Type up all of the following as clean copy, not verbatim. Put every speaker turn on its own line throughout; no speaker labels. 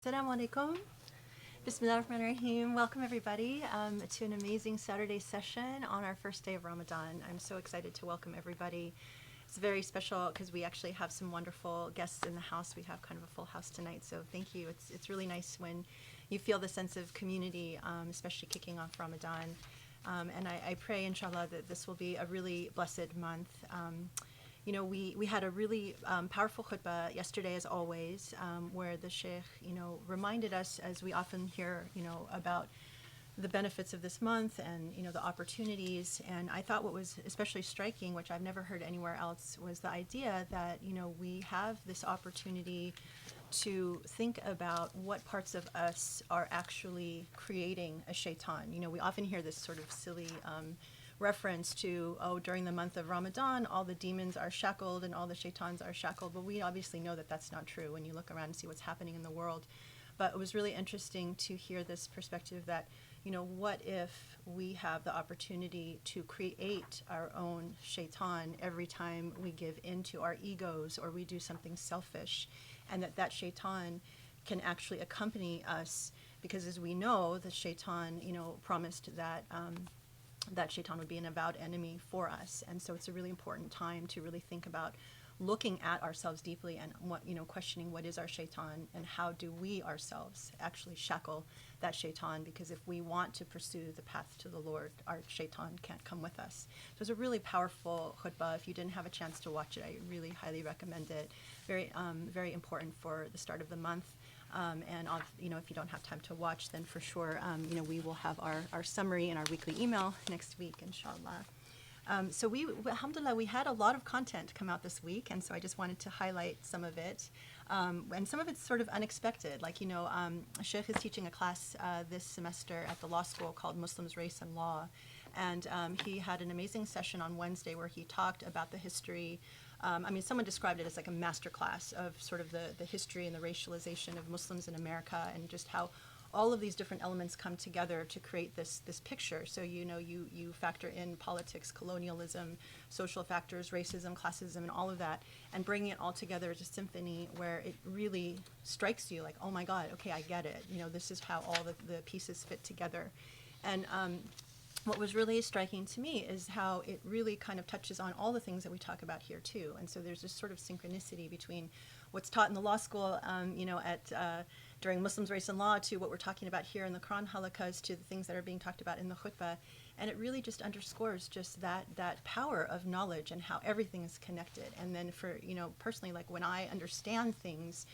Assalamu alaikum. Bismillahirrahmanirrahim. Welcome everybody to an amazing Saturday session on our first day of Ramadan. I'm so excited to welcome everybody. It's very special because we actually have some wonderful guests in the house. We have kind of a full house tonight, so thank you. It's really nice when you feel the sense of community, especially kicking off Ramadan. And I pray, inshallah, that this will be a really blessed month. We had a really powerful khutbah yesterday, as always, where the sheikh, reminded us, as we often hear, about the benefits of this month and, the opportunities. And I thought what was especially striking, which I've never heard anywhere else, was the idea that, we have this opportunity to think about what parts of us are actually creating a shaitan. We often hear this sort of silly reference to, during the month of Ramadan, all the demons are shackled and all the shaitans are shackled. But we obviously know that that's not true when you look around and see what's happening in the world. But it was really interesting to hear this perspective that, what if we have the opportunity to create our own shaitan every time we give into our egos or we do something selfish, and that shaitan can actually accompany us, because as we know, the shaitan, promised that that shaitan would be an avowed enemy for us. And so it's a really important time to really think about looking at ourselves deeply and questioning what is our shaitan and how do we ourselves actually shackle that shaitan, because if we want to pursue the path to the Lord, our shaitan can't come with us. So it's a really powerful khutbah. If you didn't have a chance to watch it, I really highly recommend it. Very, very important for the start of the month. If you don't have time to watch, then for sure, we will have our summary in our weekly email next week, inshallah. Alhamdulillah, we had a lot of content come out this week, and so I just wanted to highlight some of it. And some of it's sort of unexpected. Sheikh is teaching a class this semester at the law school called Muslims, Race, and Law. And he had an amazing session on Wednesday where he talked about the history. Someone described it as like a master class of sort of the history and the racialization of Muslims in America, and just how all of these different elements come together to create this picture. So you factor in politics, colonialism, social factors, racism, classism, and all of that, and bringing it all together as a symphony where it really strikes you like, oh my God, okay, I get it. This is how all the pieces fit together. And what was really striking to me is how it really kind of touches on all the things that we talk about here too. And so there's this sort of synchronicity between what's taught in the law school, during Muslims, Race, and Law, to what we're talking about here in the Quran halakas, to the things that are being talked about in the khutbah. And it really just underscores just that power of knowledge and how everything is connected. And then for, personally, like when I understand things,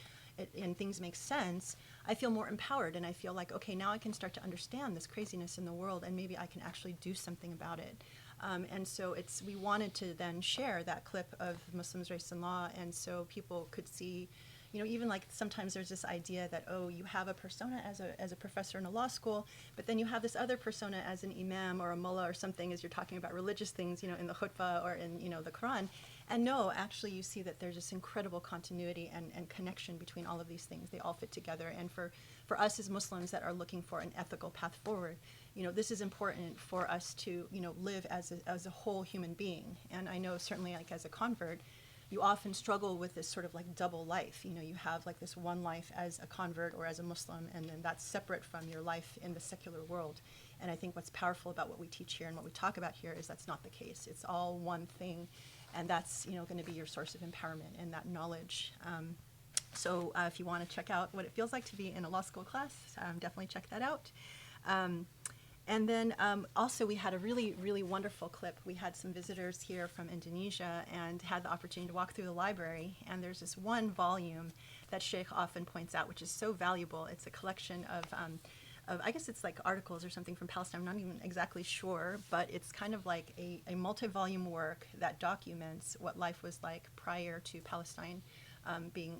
and things make sense, I feel more empowered, and I feel like, okay, now I can start to understand this craziness in the world, and maybe I can actually do something about it. And so we wanted to then share that clip of Muslims, Race, and Law, and so people could see, even like sometimes there's this idea that, you have a persona as a professor in a law school, but then you have this other persona as an imam or a mullah or something as you're talking about religious things, in the khutbah or in, the Quran. And no, actually you see that there's this incredible continuity and connection between all of these things. They all fit together. And for us as Muslims that are looking for an ethical path forward, this is important for us to, live as a whole human being. And I know certainly like as a convert, you often struggle with this sort of like double life. You have like this one life as a convert or as a Muslim, and then that's separate from your life in the secular world. And I think what's powerful about what we teach here and what we talk about here is that's not the case. It's all one thing, and that's going to be your source of empowerment and that knowledge. So if you want to check out what it feels like to be in a law school class, definitely check that out. And then also we had a really, really wonderful clip. We had some visitors here from Indonesia and had the opportunity to walk through the library. And there's this one volume that Sheikh often points out, which is so valuable. It's a collection of I guess it's like articles or something from Palestine. I'm not even exactly sure, but it's kind of like a multi-volume work that documents what life was like prior to Palestine being,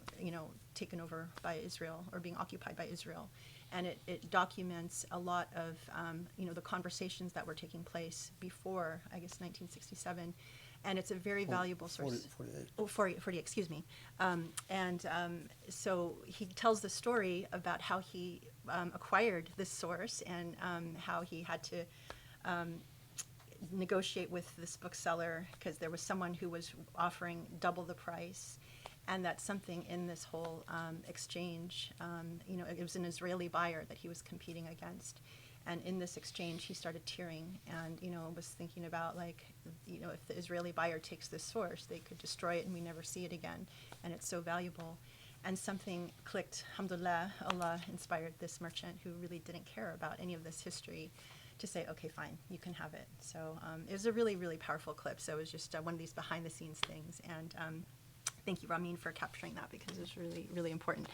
taken over by Israel or being occupied by Israel. And it documents a lot of, the conversations that were taking place before, I guess, 1967. And it's a very valuable source. 40, excuse me. So he tells the story about how he acquired this source and how he had to negotiate with this bookseller because there was someone who was offering double the price. and that something in this whole exchange, it was an Israeli buyer that he was competing against. And in this exchange, he started tearing and, was thinking about, like, if the Israeli buyer takes this source, they could destroy it and we never see it again. And it's so valuable. And something clicked. Alhamdulillah, Allah inspired this merchant who really didn't care about any of this history to say, okay, fine, you can have it. So it was a really, really powerful clip. So it was just one of these behind-the-scenes things. And thank you, Ramin, for capturing that, because it's really, really important.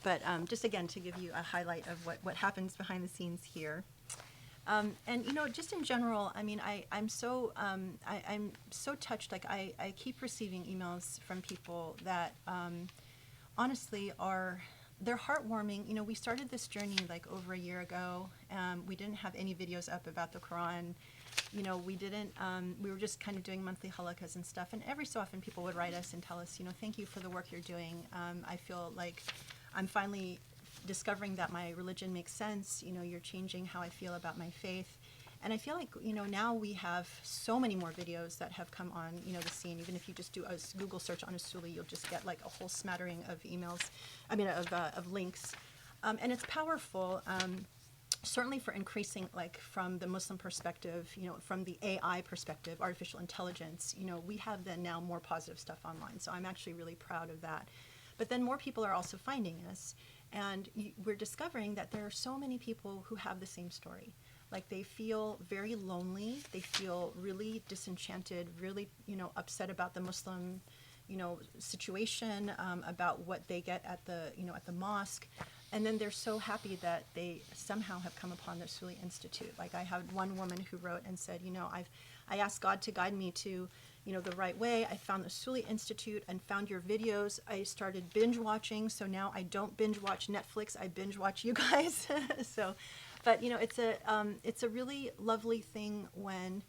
But just again, to give you a highlight of what happens behind the scenes here. And just in general, I mean, I'm so touched. Like I keep receiving emails from people that honestly they're heartwarming. We started this journey like over a year ago. We didn't have any videos up about the Quran. We were just kind of doing monthly halakas and stuff. And every so often people would write us and tell us, thank you for the work you're doing. I feel like I'm finally discovering that my religion makes sense. You're changing how I feel about my faith. And I feel like, now we have so many more videos that have come on, the scene. Even if you just do a Google search on Usuli, you'll just get like a whole smattering of of links. And it's powerful, certainly for increasing, like, from the Muslim perspective, from the AI perspective, artificial intelligence, we have then now more positive stuff online. So I'm actually really proud of that. But then more people are also finding us. And we're discovering that there are so many people who have the same story. Like, they feel very lonely. They feel really disenchanted, really, upset about the Muslim, situation, about what they get at the mosque. And then they're so happy that they somehow have come upon the Usuli Institute. Like, I had one woman who wrote and said, I asked God to guide me to, the right way. I found the Usuli Institute and found your videos. I started binge watching, so now I don't binge watch Netflix. I binge watch you guys. But it's a really lovely thing when,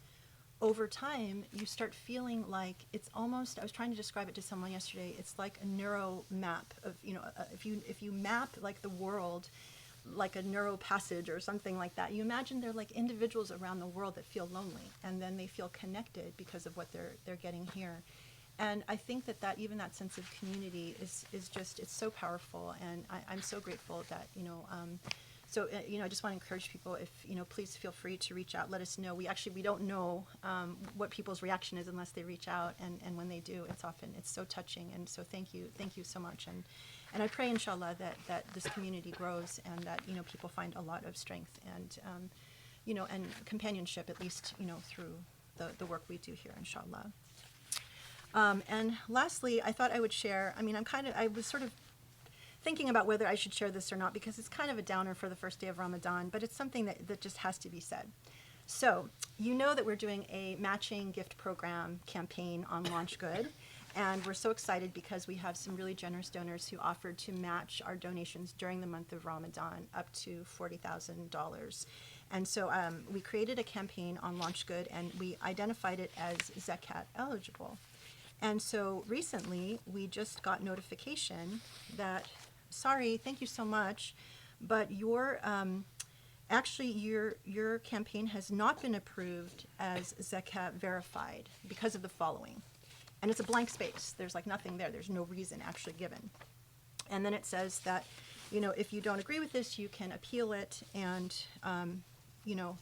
over time, you start feeling like it's almost. I was trying to describe it to someone yesterday. It's like a neuro map of, if you map like the world, like a neuro passage or something like that. You imagine they're like individuals around the world that feel lonely, and then they feel connected because of what they're getting here. And I think that even that sense of community is just, it's so powerful. And I'm so grateful that, I just want to encourage people, if, please feel free to reach out. Let us know. We don't know what people's reaction is unless they reach out. And when they do, it's so touching. And so thank you so much. And I pray, inshallah, that this community grows and that, people find a lot of strength and, and companionship, at least, through the work we do here, inshallah. And lastly, I thought I would share, I was sort of thinking about whether I should share this or not, because it's kind of a downer for the first day of Ramadan, but it's something that just has to be said. So, that we're doing a matching gift program campaign on LaunchGood. And we're so excited because we have some really generous donors who offered to match our donations during the month of Ramadan up to $40,000. And so we created a campaign on LaunchGood, and we identified it as Zekka eligible. And so recently we just got notification that, sorry, thank you so much, but your campaign has not been approved as Zekka verified because of the following. And it's a blank space. There's like nothing there. There's no reason actually given. And then it says that, if you don't agree with this, you can appeal it, and,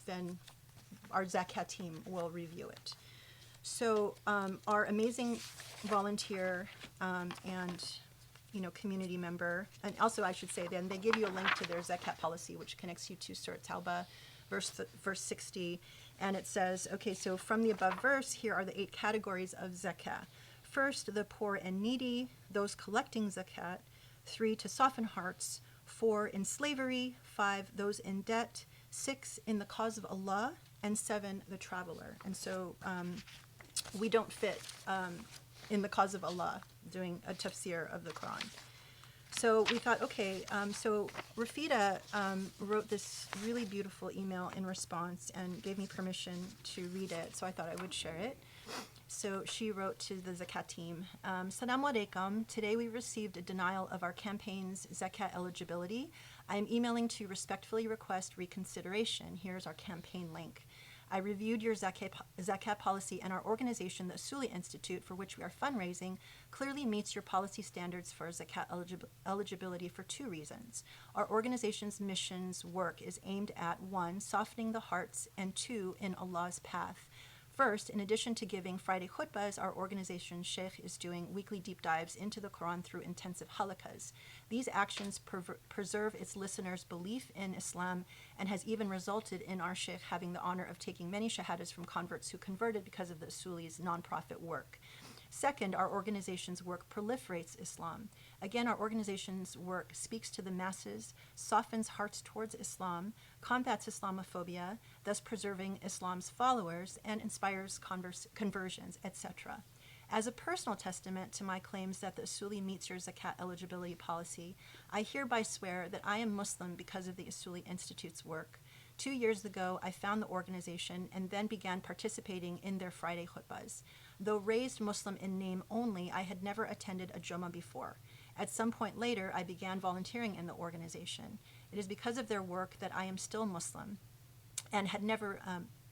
then our Zekka team will review it. So our amazing volunteer and, community member, and also I should say then they give you a link to their Zekka policy, which connects you to Surah Tawbah, verse 60. And it says, okay, so from the above verse, here are the 8 categories of Zekka. First, the poor and needy, those collecting zakat. 3, to soften hearts. 4, in slavery. 5, those in debt. 6, in the cause of Allah. And 7, the traveler. And so we don't fit in the cause of Allah doing a tafsir of the Quran. So we thought, okay, so Rafida wrote this really beautiful email in response and gave me permission to read it, so I thought I would share it. So she wrote to the Zakat team, Assalamu alaikum. Today we received a denial of our campaign's Zakat eligibility. I am emailing to respectfully request reconsideration. Here's our campaign link. I reviewed your zakat policy, and our organization, the Usuli Institute, for which we are fundraising, clearly meets your policy standards for zakat eligibility for two reasons. Our organization's mission's work is aimed at, one, softening the hearts, and two, in Allah's path. First, in addition to giving Friday khutbahs, our organization's sheikh is doing weekly deep dives into the Quran through intensive halakas. These actions preserve its listeners' belief in Islam and has even resulted in our sheikh having the honor of taking many shahadas from converts who converted because of the Usuli's nonprofit work. Second, our organization's work proliferates Islam. Again, our organization's work speaks to the masses, softens hearts towards Islam, combats Islamophobia, thus preserving Islam's followers, and inspires conversions, etc. As a personal testament to my claims that the Usuli meets your zakat eligibility policy, I hereby swear that I am Muslim because of the Usuli Institute's work. 2 years ago, I found the organization and then began participating in their Friday khutbahs. Though raised Muslim in name only, I had never attended a Jummah before. At some point later, I began volunteering in the organization. It is because of their work that I am still Muslim and had never...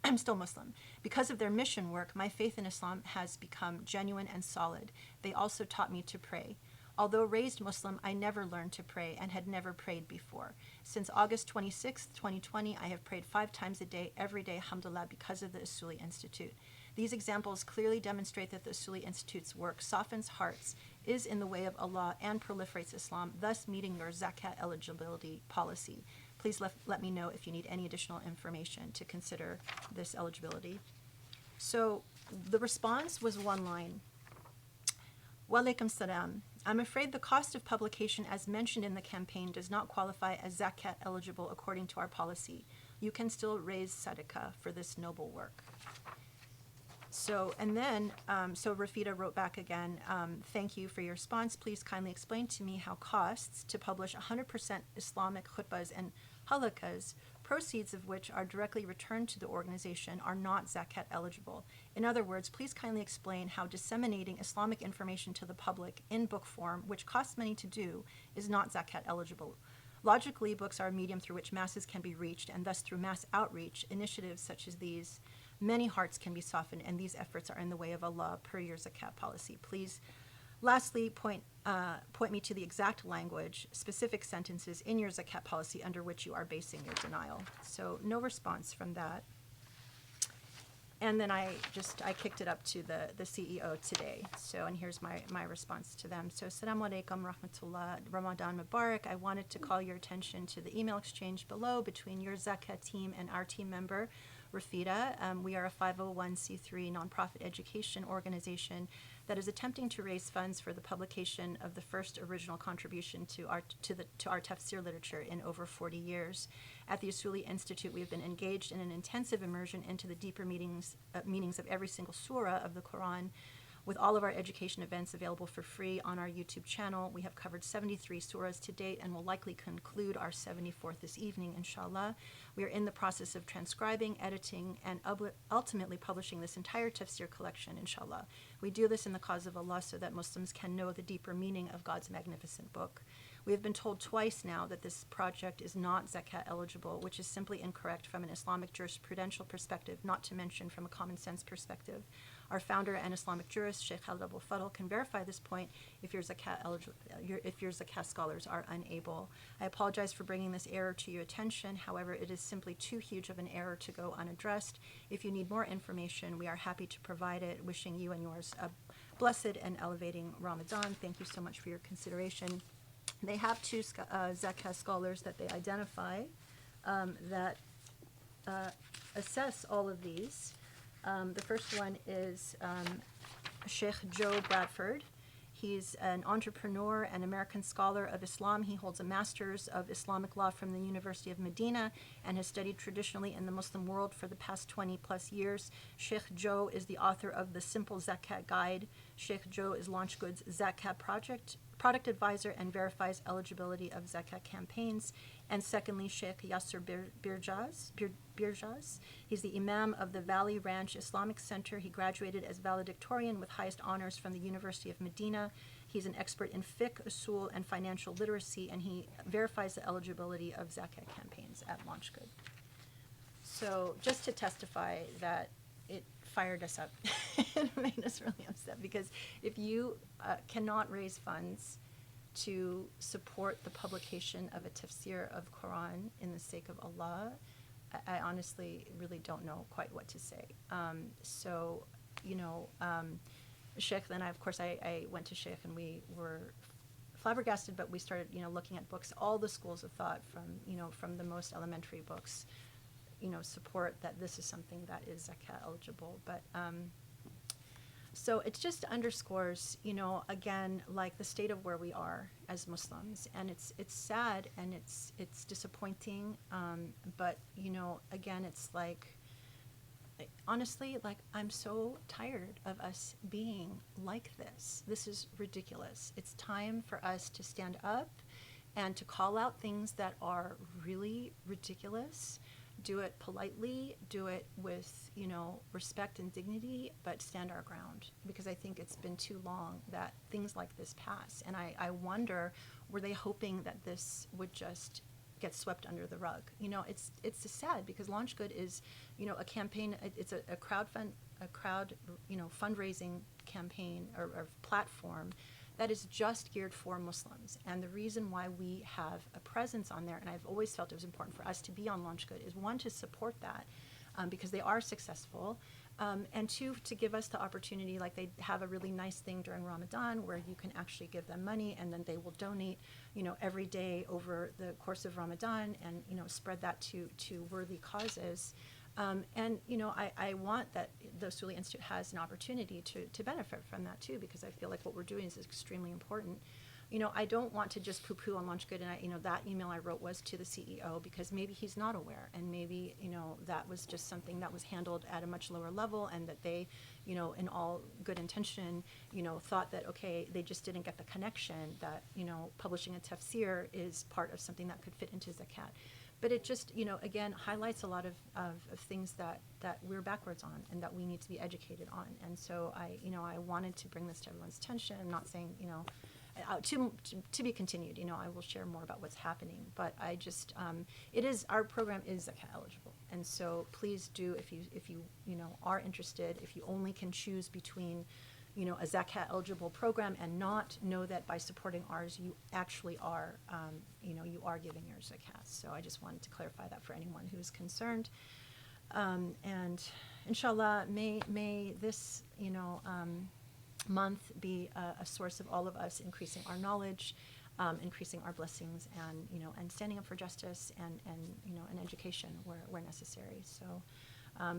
I'm still Muslim. Because of their mission work, my faith in Islam has become genuine and solid. They also taught me to pray. Although raised Muslim, I never learned to pray and had never prayed before. Since August 26, 2020, I have prayed 5 times a day, every day, alhamdulillah, because of the Usuli Institute. These examples clearly demonstrate that the Usuli Institute's work softens hearts, is in the way of Allah, and proliferates Islam, thus meeting your zakat eligibility policy. Please let me know if you need any additional information to consider this eligibility. So the response was one line. Wa alaikum salam. I'm afraid the cost of publication as mentioned in the campaign does not qualify as zakat eligible according to our policy. You can still raise sadaqah for this noble work. So Rafida wrote back again, thank you for your response. Please kindly explain to me how costs to publish 100% Islamic khutbahs and halakas, proceeds of which are directly returned to the organization, are not zakat eligible. In other words, please kindly explain how disseminating Islamic information to the public in book form, which costs money to do, is not zakat eligible. Logically, books are a medium through which masses can be reached, and thus through mass outreach, initiatives such as these, many hearts can be softened, and these efforts are in the way of Allah per your zakat policy. Please, lastly, point me to the exact language, specific sentences in your zakat policy under which you are basing your denial. So no response from that. And then I kicked it up to the CEO today. So, and here's my response to them. So, Assalamu alaikum rahmatullah, Ramadan Mubarak. I wanted to call your attention to the email exchange below between your zakat team and our team member, Rafida. We are a 501c3 nonprofit education organization that is attempting to raise funds for the publication of the first original contribution to our tafsir literature in over 40 years. At the Usuli Institute, we have been engaged in an intensive immersion into the deeper meanings of every single surah of the Quran, with all of our education events available for free on our YouTube channel. We have covered 73 surahs to date and will likely conclude our 74th this evening, inshallah. We are in the process of transcribing, editing, and ultimately publishing this entire tafsir collection, inshallah. We do this in the cause of Allah so that Muslims can know the deeper meaning of God's magnificent book. We have been told twice now that this project is not zakat eligible, which is simply incorrect from an Islamic jurisprudential perspective, not to mention from a common sense perspective. Our founder and Islamic jurist, Sheikh Khalid Abul Fadl, can verify this point if your zakat scholars are unable. I apologize for bringing this error to your attention. However, it is simply too huge of an error to go unaddressed. If you need more information, we are happy to provide it. Wishing you and yours a blessed and elevating Ramadan. Thank you so much for your consideration. They have two zakat scholars that they identify that assess all of these. The first one is Sheikh Joe Bradford. He's an entrepreneur and American scholar of Islam. He holds a master's of Islamic law from the University of Medina and has studied traditionally in the Muslim world for the past 20 plus years. Sheikh Joe is the author of the Simple Zakat Guide. Sheikh Joe is LaunchGood's Zakat product advisor and verifies eligibility of zakat campaigns. And secondly, Sheikh Yasser Birjaz. He's the Imam of the Valley Ranch Islamic Center. He graduated as valedictorian with highest honors from the University of Medina. He's an expert in fiqh, usul, and financial literacy, and he verifies the eligibility of zakat campaigns at LaunchGood. So just to testify that it fired us up and made us really upset, because if you cannot raise funds to support the publication of a tafsir of Quran in the sake of Allah, I honestly really don't know quite what to say. So, Sheikh, then of course I went to Sheikh and we were flabbergasted, but we started, looking at books. All the schools of thought from the most elementary books, support that this is something that is zakat eligible. But so it just underscores, again, like the state of where we are as Muslims, and it's sad and it's disappointing. But again, it's like, honestly, like, I'm so tired of us being like this. This is ridiculous. It's time for us to stand up and to call out things that are really ridiculous. Do it politely, do it with, respect and dignity, but stand our ground. Because I think it's been too long that things like this pass. And I wonder, were they hoping that this would just get swept under the rug? It's sad, because LaunchGood is, a campaign. It's a fundraising campaign or platform that is just geared for Muslims. And the reason why we have a presence on there, and I've always felt it was important for us to be on LaunchGood, is one, to support that, because they are successful, and two, to give us the opportunity, like they have a really nice thing during Ramadan where you can actually give them money, and then they will donate, every day over the course of Ramadan, and, spread that to worthy causes. And, I want that the Usuli Institute has an opportunity to benefit from that too, because I feel like what we're doing is extremely important. I don't want to just poo-poo on LaunchGood, and that email I wrote was to the CEO, because maybe he's not aware, and maybe, that was just something that was handled at a much lower level, and that they, in all good intention, thought that, okay, they just didn't get the connection that, publishing a tafsir is part of something that could fit into zakat. But it just, again, highlights a lot of things that we're backwards on and that we need to be educated on. And so I wanted to bring this to everyone's attention. I'm not saying, to be continued. I will share more about what's happening. But I just, our program is zakat eligible. And so please do, if you are interested, if you only can choose between, a zakat eligible program and not, know that by supporting ours, you actually are, you are giving your zakat. So I just wanted to clarify that for anyone who is concerned. And inshallah, may this, month be a source of all of us increasing our knowledge, increasing our blessings, and, and standing up for justice and and education where necessary. So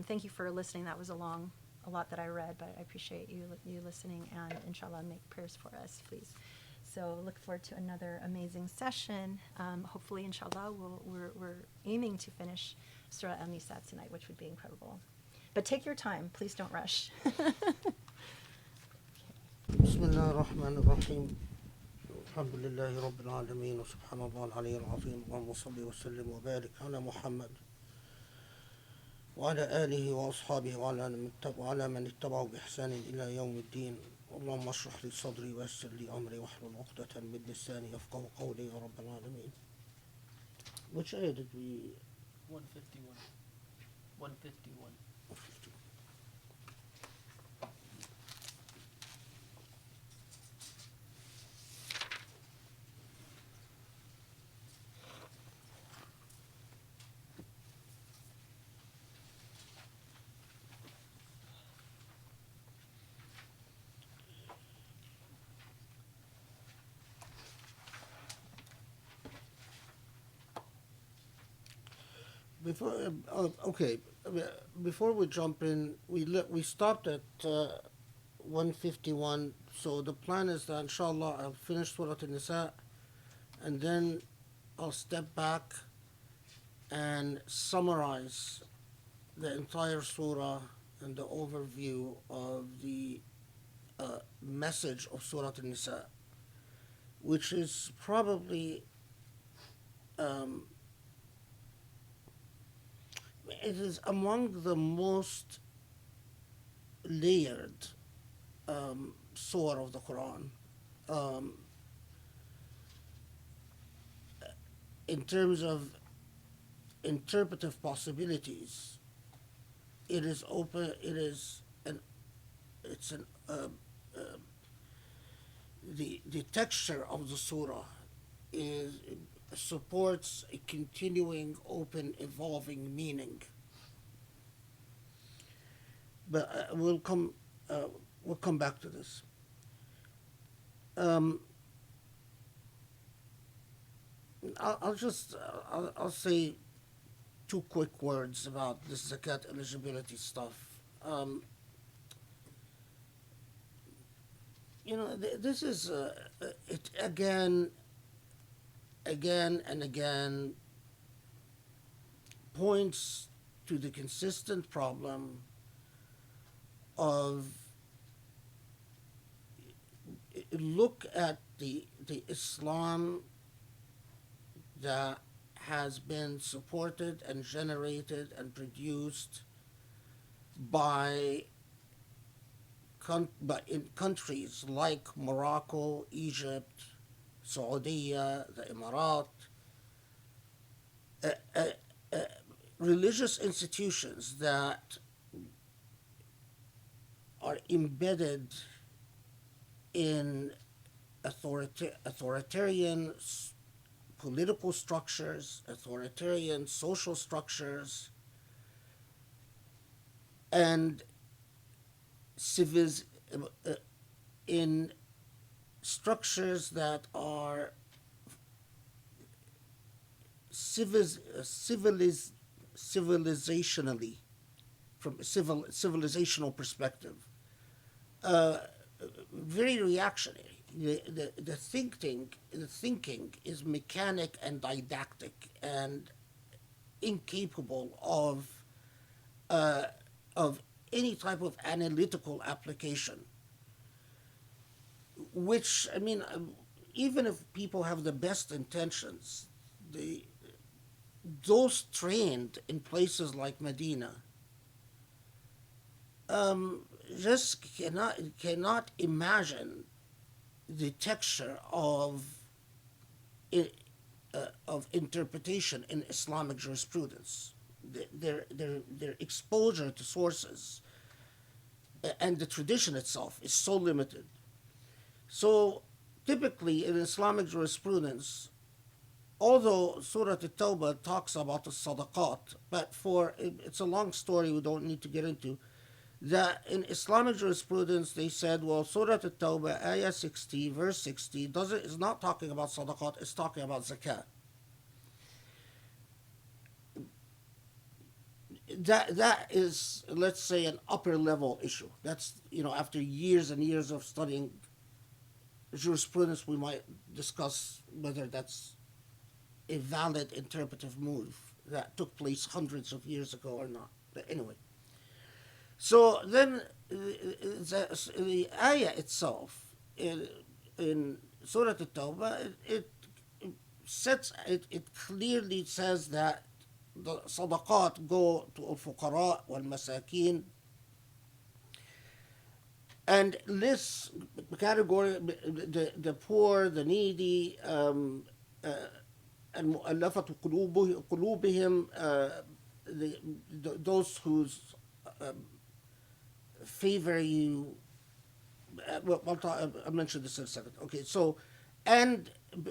thank you for listening. That was a lot that I read, but I appreciate you listening, and inshallah, make prayers for us, please. So look forward to another amazing session. Hopefully, inshallah, we're aiming to finish Surah Nisa tonight, which would be incredible. But take your time, please don't rush.
بسم الله الرحمن الرحيم الحمد لله رب العالمين وسبحان الله العلي العظيم اللهم صل وسلم وبارك على محمد وعلى آله وأصحابه وعلى من اتبعوا بإحسان إلى يوم الدين. اللهم اشرح لي صدري ويسر لي أمري واحلل عقدة من لساني يفقهوا قولي يا رب العالمين. Which ayah did we?
151. 151.
Before we jump in, we stopped at 151. So the plan is that inshallah I'll finish Surah Nisa, and then I'll step back and summarize the entire surah and the overview of the message of Surah Nisa, which is probably it is among the most layered surah of the Quran, in terms of interpretive possibilities, it is open. It is an. It's an. The texture of the surah is supports a continuing, open, evolving meaning. But we'll come back to this. I'll say two quick words about this zakat eligibility stuff. This is it again and again points to the consistent problem of look at the Islam that has been supported and generated and produced by in countries like Morocco, Egypt, Saudi, the Emirat, religious institutions that are embedded in authoritarian political structures, authoritarian social structures, and in structures that are civilizationally, from a civilizational perspective, very reactionary. The thinking is mechanic and didactic and incapable of any type of analytical application. Which, I mean, even if people have the best intentions, those trained in places like Medina just cannot imagine the texture of interpretation in Islamic jurisprudence. Their exposure to sources and the tradition itself is so limited. So typically in Islamic jurisprudence, although Surah At-Tawbah talks about the sadaqat, but it's a long story we don't need to get into, that in Islamic jurisprudence they said, well, Surah At-Tawbah, ayah 60, verse 60, is not talking about sadaqat, it's talking about zakat. That is, let's say, an upper level issue. That's, after years and years of studying jurisprudence, we might discuss whether that's a valid interpretive move that took place hundreds of years ago or not. But anyway. So then the ayah itself in Surah At-Tawbah, it clearly says that the sadaqat go to al-fuqara wal-masakin, and this category, the poor, the needy, and mu'allafatu qulubihim, those whose favor you. I'll mention this in a second. Okay, so, and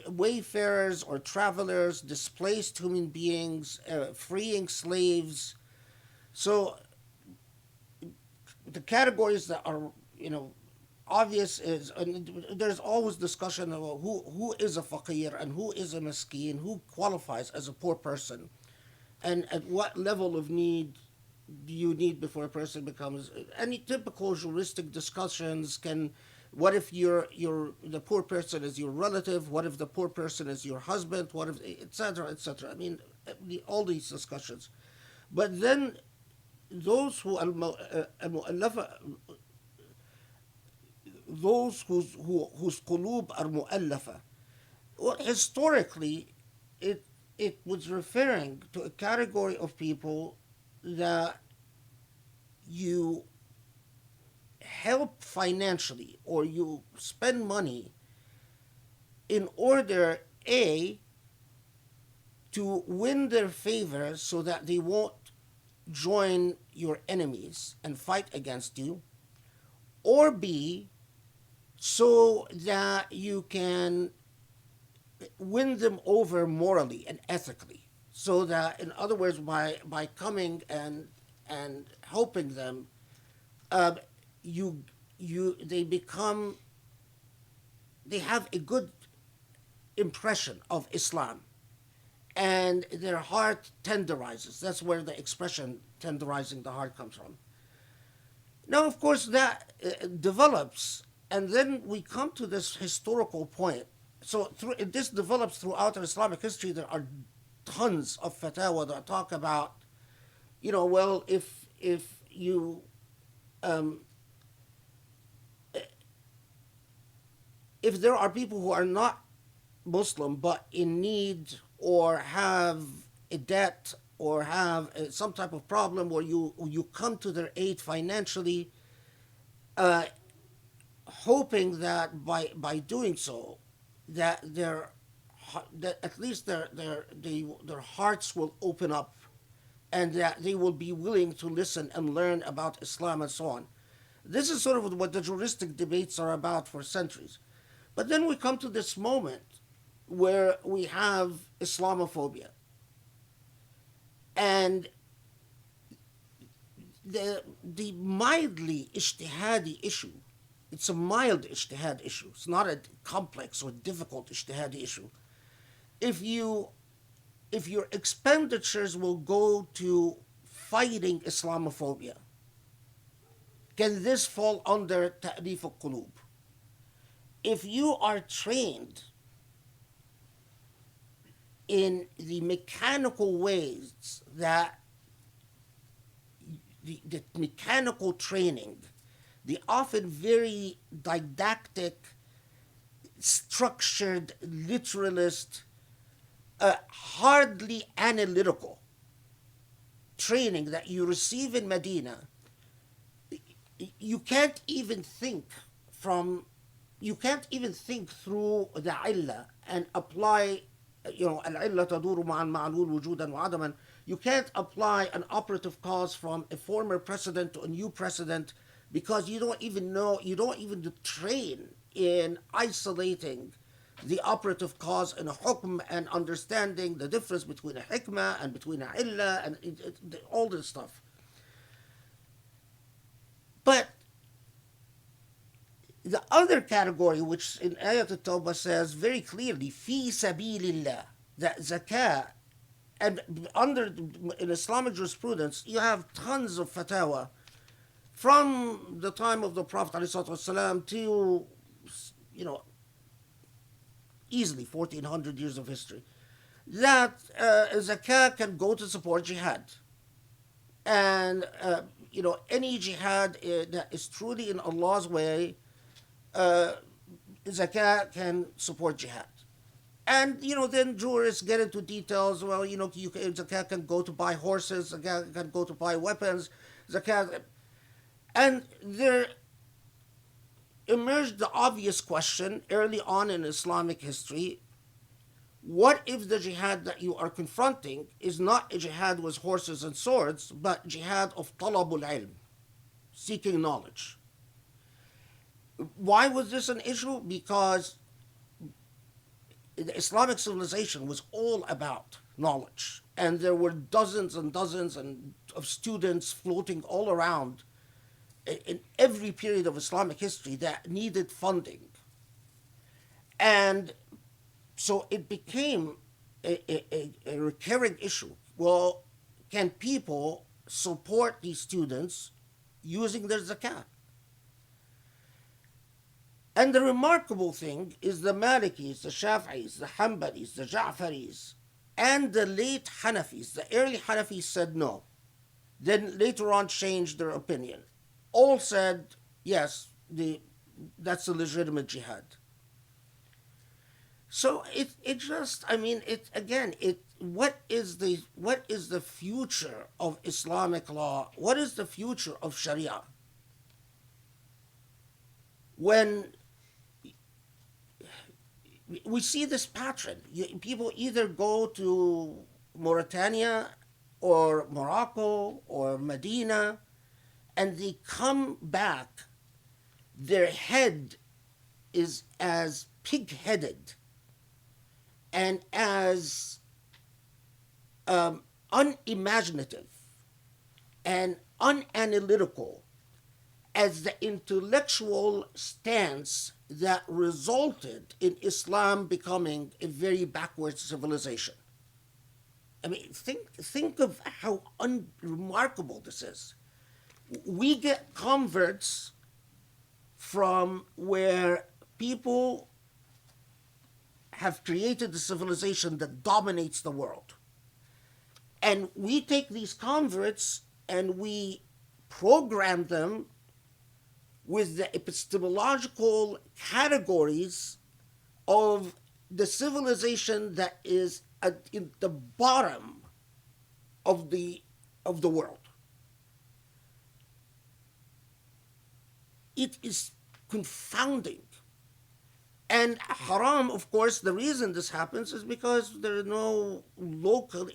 wayfarers or travelers, displaced human beings, freeing slaves. So the categories that are, obvious is, and there's always discussion about who is a faqir and who is a miskeen, who qualifies as a poor person, and at what level of need do you need before a person becomes. Any typical juristic discussions what if the poor person is your relative? What if the poor person is your husband? What if, etc., etc. I mean, all these discussions. But then those who those whose qulub are mu'allafa, well, historically, it was referring to a category of people that you help financially or you spend money in order, A, to win their favor so that they won't join your enemies and fight against you, or B, so that you can win them over morally and ethically. So that, in other words, by coming and helping them, uh, you they become, they have a good impression of Islam, and their heart tenderizes. That's where the expression tenderizing the heart comes from. Now, of course, that develops, and then we come to this historical point. So this develops throughout Islamic history. There are tons of fatwa that talk about, well, if you um, if there are people who are not Muslim but in need or have a debt or have some type of problem where you come to their aid financially, hoping that by doing so that that at least their hearts will open up, and that they will be willing to listen and learn about Islam and so on. This is sort of what the juristic debates are about for centuries. But then we come to this moment where we have Islamophobia. And the mildly ijtihadi issue, it's a mild ijtihad issue. It's not a complex or difficult ijtihadi issue. If your expenditures will go to fighting Islamophobia, can this fall under ta'lif al-qulub? If you are trained in the mechanical ways that the mechanical training, the often very didactic, structured, literalist, hardly analytical training that you receive in Medina, you can't even think through the illah and apply, al-illah taduru ma'al ma'lul wujudan wa adaman. You can't apply an operative cause from a former precedent to a new precedent, because you don't even train in isolating the operative cause in a hukm and understanding the difference between a hikmah and between a illah and all this stuff. But the other category, which in Ayat al-Tawbah says very clearly, fi sabilillah, that zakah, and in Islamic jurisprudence, you have tons of fatwa from the time of the Prophet ﷺ to, easily 1400 years of history, that zakah can go to support jihad. And, any jihad that is truly in Allah's way, zakah can support jihad. And, then jurists get into details. Well, zakah can go to buy horses, zakah can go to buy weapons, zakah. And there emerged the obvious question early on in Islamic history: what if the jihad that you are confronting is not a jihad with horses and swords, but jihad of talabul ilm, seeking knowledge? Why was this an issue? Because the Islamic civilization was all about knowledge, and there were dozens and dozens of students floating all around in every period of Islamic history that needed funding. And so it became a recurring issue. Well, can people support these students using their zakat? And the remarkable thing is the Malikis, the Shafi'is, the Hanbalis, the Ja'faris, and the late Hanafis, the early Hanafis said no. Then later on changed their opinion. All said, yes, that's a legitimate jihad. So what is the future of Islamic law? What is the future of Sharia? When we see this pattern. People either go to Mauritania or Morocco or Medina, and they come back, their head is as pig-headed and as unimaginative and unanalytical as the intellectual stance that resulted in Islam becoming a very backward civilization. I mean, think of how unremarkable this is. We get converts from where people have created a civilization that dominates the world. And we take these converts and we program them with the epistemological categories of the civilization that is in the bottom of the world. It is confounding. And haram, of course, the reason this happens is because there's no local,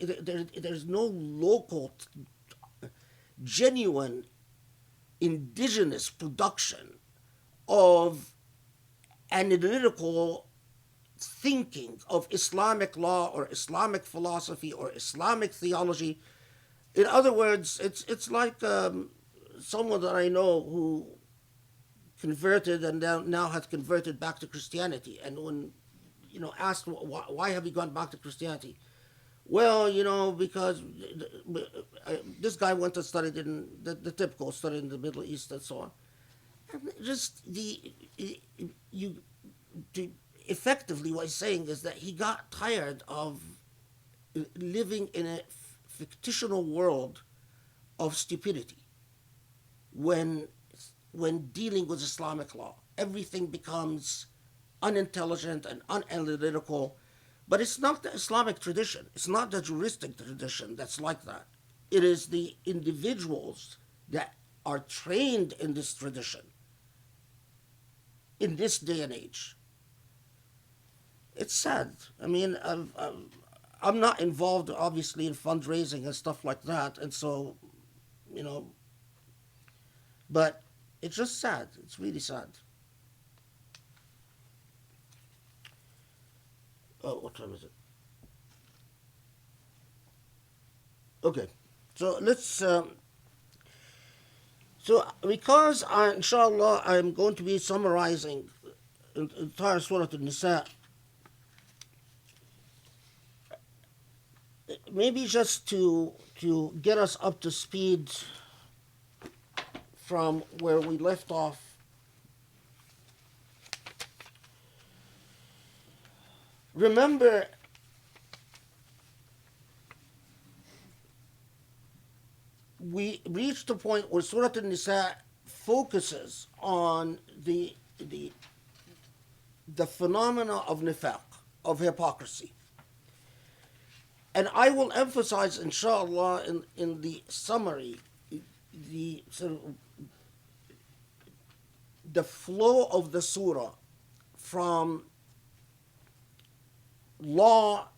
genuine indigenous production of analytical thinking of Islamic law or Islamic philosophy or Islamic theology. In other words, it's like someone that I know who converted and now has converted back to Christianity, and when asked why have you gone back to Christianity, well, because this guy went to study in the typical study in the Middle East and so on, and just effectively what he's saying is that he got tired of living in a fictional world of stupidity. When dealing with Islamic law, everything becomes unintelligent and unanalytical. But it's not the Islamic tradition. It's not the juristic tradition that's like that. It is the individuals that are trained in this tradition in this day and age. It's sad. I mean, I'm not involved, obviously, in fundraising and stuff like that, and so, but it's just sad. It's really sad. Oh, what time is it? Okay, so let's. So because inshallah, I'm going to be summarizing the entire Surah Nisa. Maybe just to get us up to speed from where we left off. Remember, we reached a point where Surah An-Nisa focuses on the phenomena of nifaq, of hypocrisy. And I will emphasize, inshallah, in the summary, the flow of the surah from law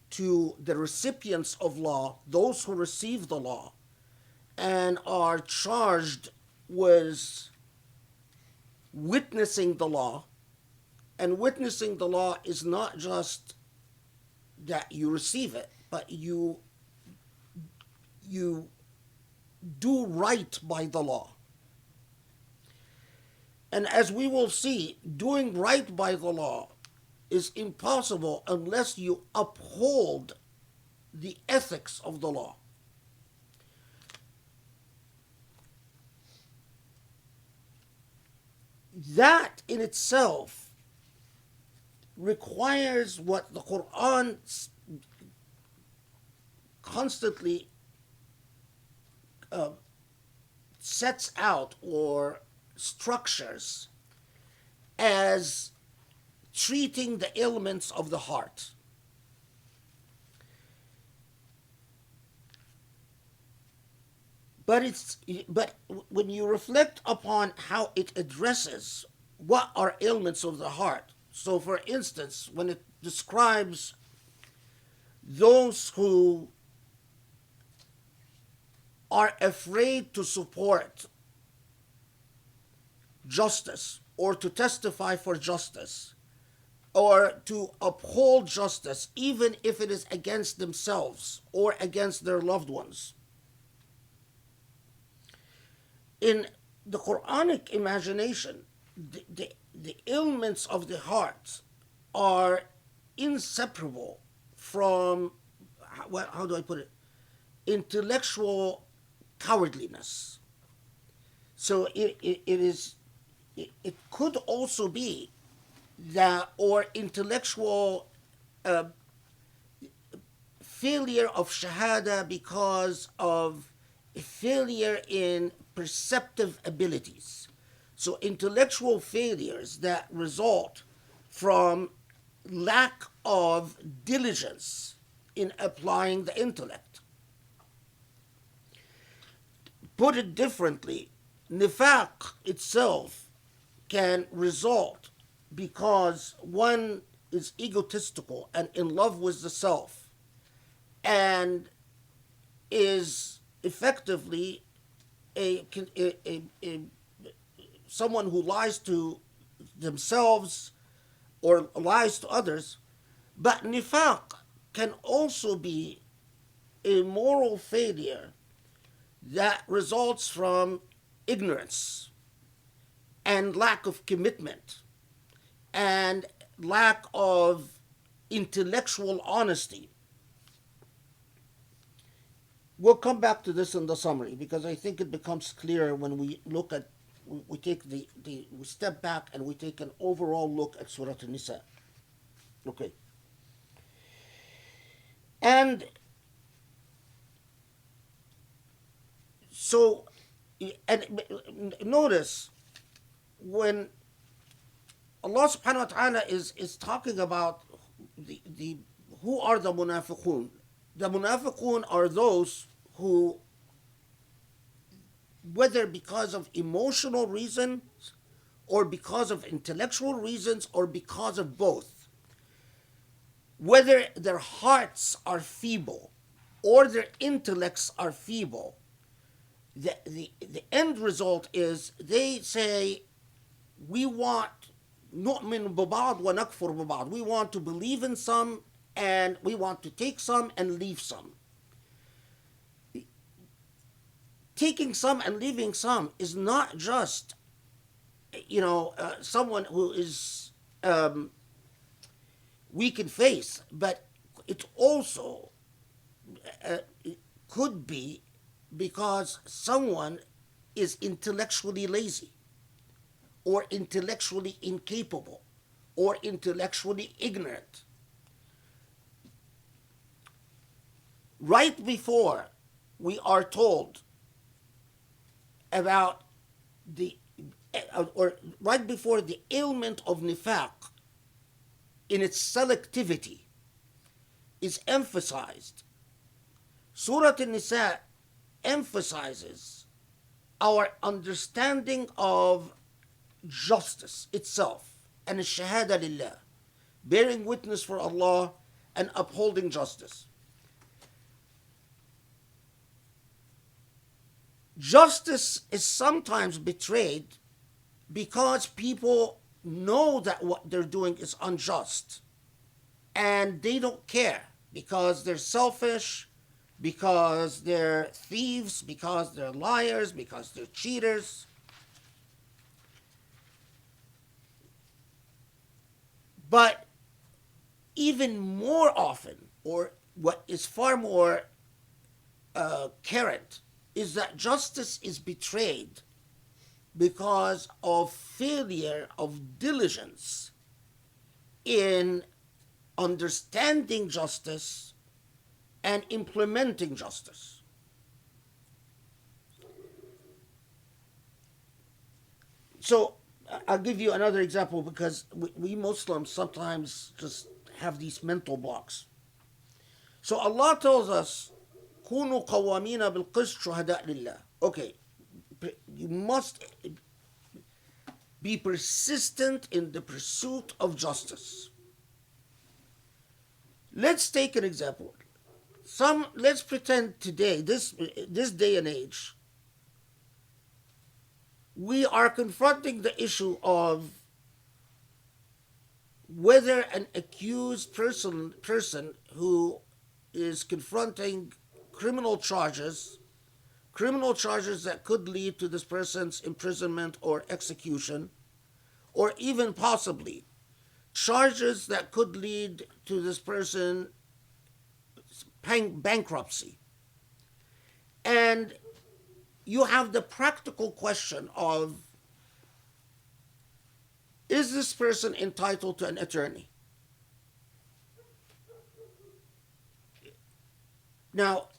to the recipients of law, those who receive the law and are charged with witnessing the law. And witnessing the law is not just that you receive it, but you do right by the law. And as we will see, doing right by the law is impossible unless you uphold the ethics of the law. That in itself requires what the Quran constantly sets out or structures as treating the ailments of the heart. But when you reflect upon how it addresses what are ailments of the heart, So, for instance, when it describes those who are afraid to support justice or to testify for justice or to uphold justice, even if it is against themselves or against their loved ones. In the Quranic imagination, the ailments of the heart are inseparable from, how do I put it, intellectual cowardliness. So it could also be that, or intellectual failure of shahada because of a failure in perceptive abilities. So intellectual failures that result from lack of diligence in applying the intellect. Put it differently, nifaq itself can result because one is egotistical and in love with the self and is effectively someone who lies to themselves or lies to others. But nifaq can also be a moral failure that results from ignorance and lack of commitment and lack of intellectual honesty. We'll come back to this in the summary because I think it becomes clear when we look at, we take we step back and we take an overall look at Surah Nisa. Okay. And so, and notice when Allah subhanahu wa ta'ala is talking about the who are the munafiqun. The munafiqun are those who, whether because of emotional reasons or because of intellectual reasons or because of both, whether their hearts are feeble or their intellects are feeble, the end result is they say, we want نؤمن ببعض ونكفر ببعض. We want to believe in some and we want to take some and leave some. Taking some and leaving some is not just, someone who is weak in faith, but it also could be because someone is intellectually lazy or intellectually incapable or intellectually ignorant. Right before we are told about right before the ailment of nifaq in its selectivity is emphasized, Surah An-Nisa emphasizes our understanding of justice itself and shahada lillah, bearing witness for Allah and upholding justice. Justice is sometimes betrayed because people know that what they're doing is unjust and they don't care because they're selfish, because they're thieves, because they're liars, because they're cheaters. But even more often, or what is far more current, is that justice is betrayed because of failure of diligence in understanding justice and implementing justice. So I'll give you another example because we Muslims sometimes just have these mental blocks. So Allah tells us, كونوا قوامين بالقسط شهداء لله. Okay, you must be persistent in the pursuit of justice. Let's take an example. Let's pretend today, this day and age, we are confronting the issue of whether an accused person who is confronting criminal charges that could lead to this person's imprisonment or execution, or even possibly charges that could lead to this person bankruptcy. And you have the practical question of, is this person entitled to an attorney? Now,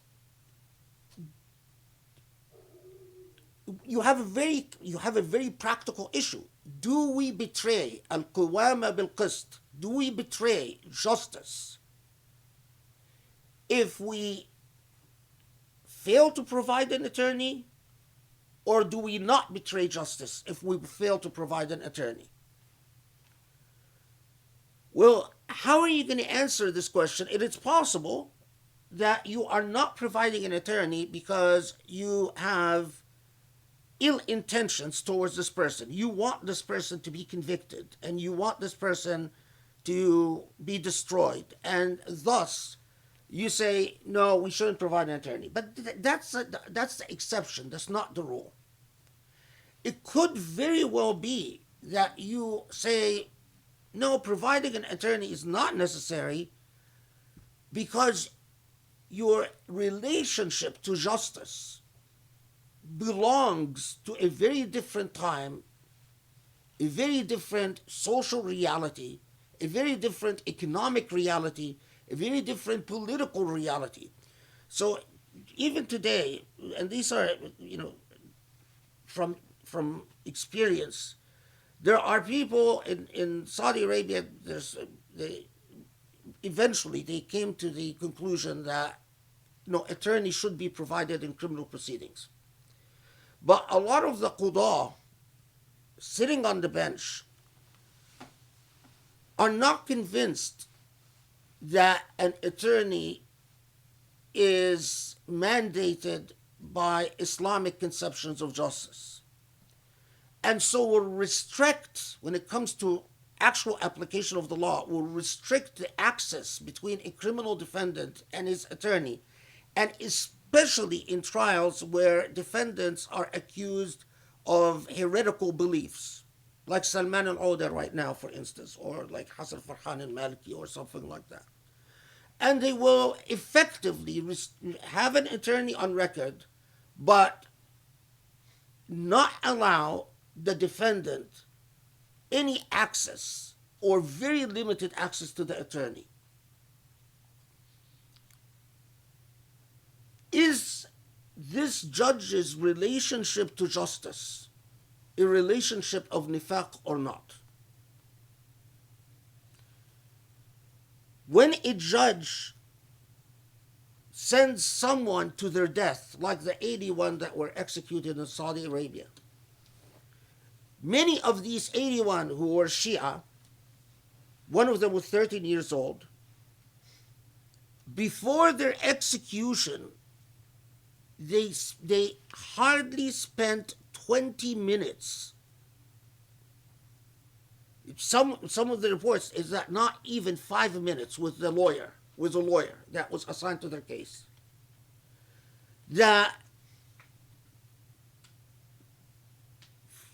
you have a very practical issue. Do we betray al-qawama bil-qist? Do we betray justice if we fail to provide an attorney, or do we not betray justice if we fail to provide an attorney? Well, how are you going to answer this question? It is possible that you are not providing an attorney because you have ill intentions towards this person. You want this person to be convicted, and you want this person to be destroyed, and thus you say, no, we shouldn't provide an attorney. But that's the exception. That's not the rule. It could very well be that you say, no, providing an attorney is not necessary because your relationship to justice belongs to a very different time, a very different social reality, a very different economic reality, a very different political reality. So even today, and these are, from experience, there are people in Saudi Arabia, eventually they came to the conclusion that attorneys should be provided in criminal proceedings. But a lot of the Qudah sitting on the bench are not convinced that an attorney is mandated by Islamic conceptions of justice. And so will restrict, when it comes to actual application of the law, will restrict the access between a criminal defendant and his attorney, and especially in trials where defendants are accused of heretical beliefs, like Salman al-Auda right now, for instance, or like Hassan Farhan al-Maliki or something like that. And they will effectively have an attorney on record, but not allow the defendant any access or very limited access to the attorney. Is this judge's relationship to justice a relationship of nifaq or not? When a judge sends someone to their death, like the 81 that were executed in Saudi Arabia, many of these 81 who were Shia, one of them was 13 years old, before their execution, they hardly spent 20 minutes. Some of the reports is that not even 5 minutes with a lawyer that was assigned to their case.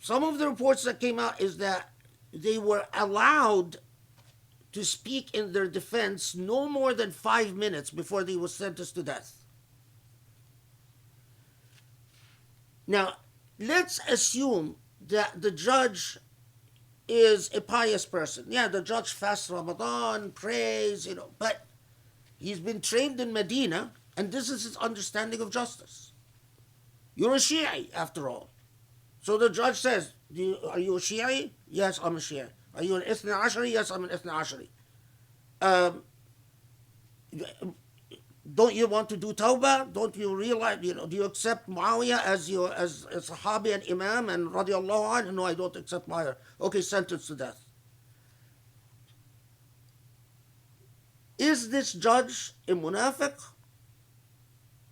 Some of the reports that came out is that they were allowed to speak in their defense no more than 5 minutes before they were sentenced to death. Now, let's assume that the judge is a pious person. Yeah, the judge fasts Ramadan, prays, but he's been trained in Medina, and this is his understanding of justice. You're a Shi'i, after all. So the judge says, are you a Shi'i? Yes, I'm a Shi'i. Are you an Ithna Ashari? Yes, I'm an Ithna Ashari. don't you want to do tawbah? Don't you realize, do you accept Muawiyah as a Sahabi and Imam and radiallahu anhu? No, I don't accept Muawiyah. Okay, sentenced to death. Is this judge a munafiq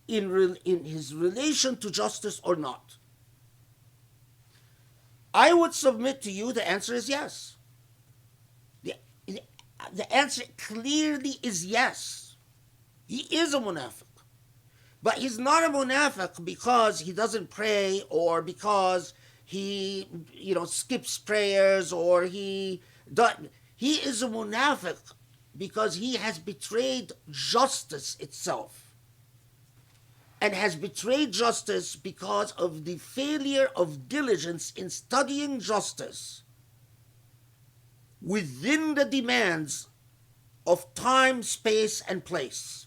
in his relation to justice or not? I would submit to you the answer is yes. The answer clearly is yes. He is a munafiq. But he's not a munafiq because he doesn't pray or because he, skips prayers or he is a munafiq because he has betrayed justice itself. And has betrayed justice because of the failure of diligence in studying justice within the demands of time, space, and place.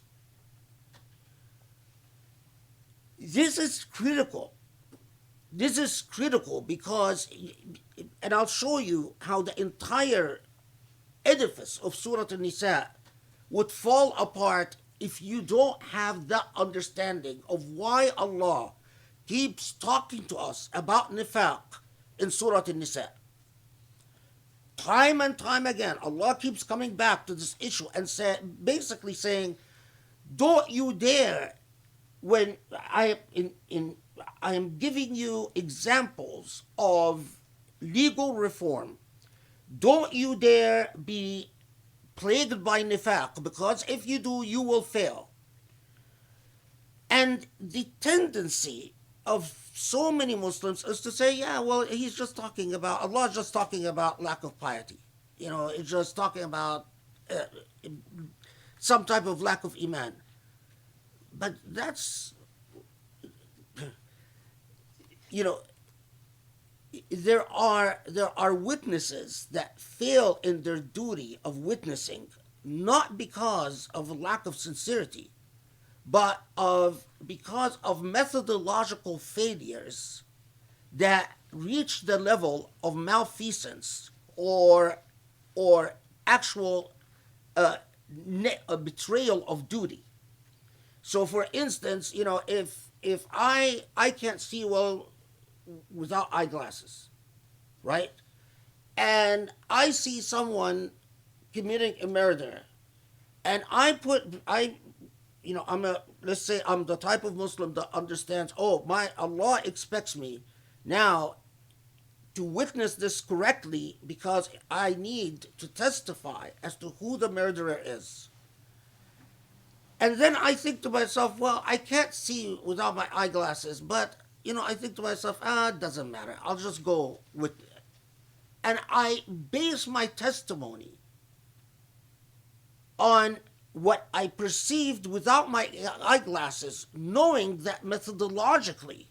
This is critical. This is critical because, and I'll show you how the entire edifice of Surah Nisa would fall apart if you don't have that understanding of why Allah keeps talking to us about nifaq in Surah Nisa. Time and time again, Allah keeps coming back to this issue and basically saying, don't you dare, when I am giving you examples of legal reform, don't you dare be plagued by nifaq, because if you do, you will fail. And the tendency of so many Muslims is to say, yeah, well, Allah is just talking about lack of piety. It's just talking about some type of lack of iman. But that's, there are witnesses that fail in their duty of witnessing, not because of a lack of sincerity, but because of methodological failures that reach the level of malfeasance or actual betrayal of duty. So, for instance, if I can't see well without eyeglasses, right? And I see someone committing a murder, and let's say I'm the type of Muslim that understands, my Allah expects me now to witness this correctly because I need to testify as to who the murderer is. And then I think to myself, well, I can't see without my eyeglasses, but I think to myself, it doesn't matter. I'll just go with it. And I base my testimony on what I perceived without my eyeglasses, knowing that methodologically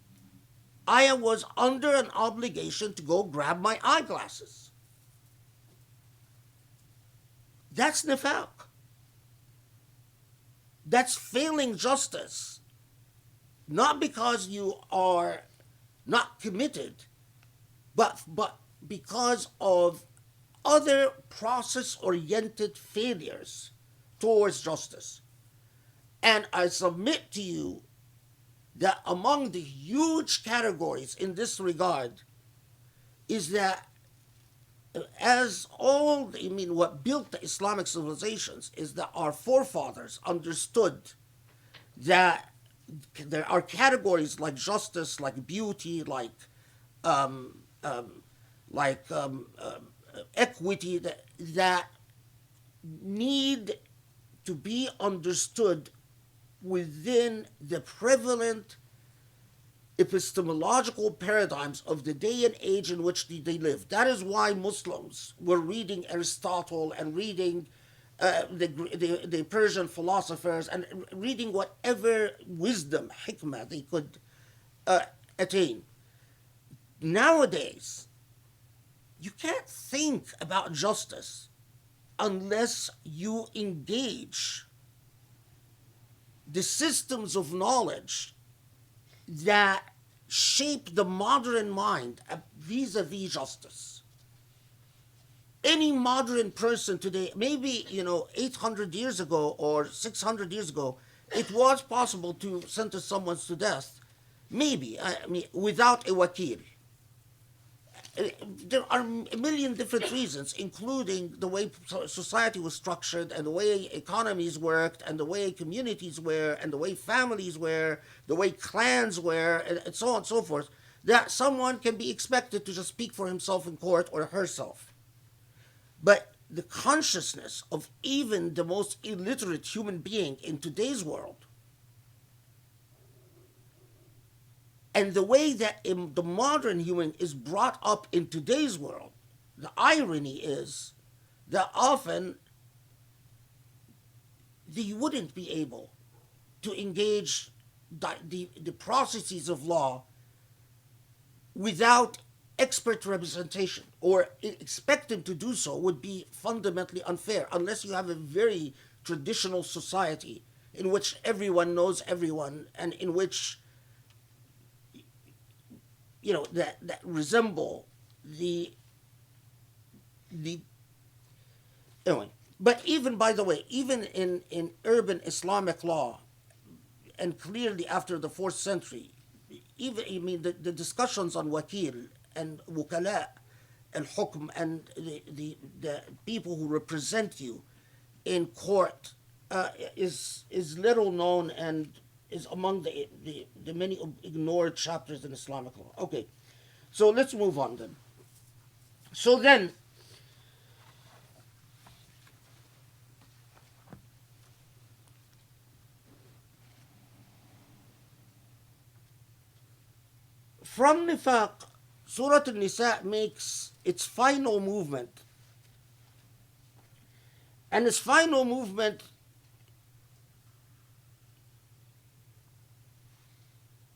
I was under an obligation to go grab my eyeglasses. That's nifaq. That's failing justice. Not because you are not committed, but because of other process-oriented failures towards justice. And I submit to you that among the huge categories in this regard is that what built the Islamic civilizations is that our forefathers understood that there are categories like justice, like beauty, like equity that need to be understood within the prevalent epistemological paradigms of the day and age in which they live. That is why Muslims were reading Aristotle and reading the Persian philosophers and reading whatever wisdom, hikmah, they could attain. Nowadays, you can't think about justice unless you engage the systems of knowledge that shape the modern mind vis-a-vis justice. Any modern person today, maybe 800 years ago or 600 years ago, it was possible to sentence someone to death, maybe, I mean, without a wakil. There are a million different reasons, including the way society was structured and the way economies worked and the way communities were and the way families were, the way clans were, and so on and so forth, that someone can be expected to just speak for himself in court or herself. But the consciousness of even the most illiterate human being in today's world, and the way that the modern human is brought up in today's world, the irony is that often they wouldn't be able to engage the processes of law without expert representation, or expect them to do so would be fundamentally unfair unless you have a very traditional society in which everyone knows everyone and in which that resemble the anyway. But even, by the way, even in urban Islamic law, and clearly after the 4th century, even, I mean, the discussions on wakil and wukala and hukm and the people who represent you in court is little known and is among the many ignored chapters in Islamic law. Okay, so let's move on then. So then, from nifaq, Surah An-Nisa makes its final movement. And its final movement,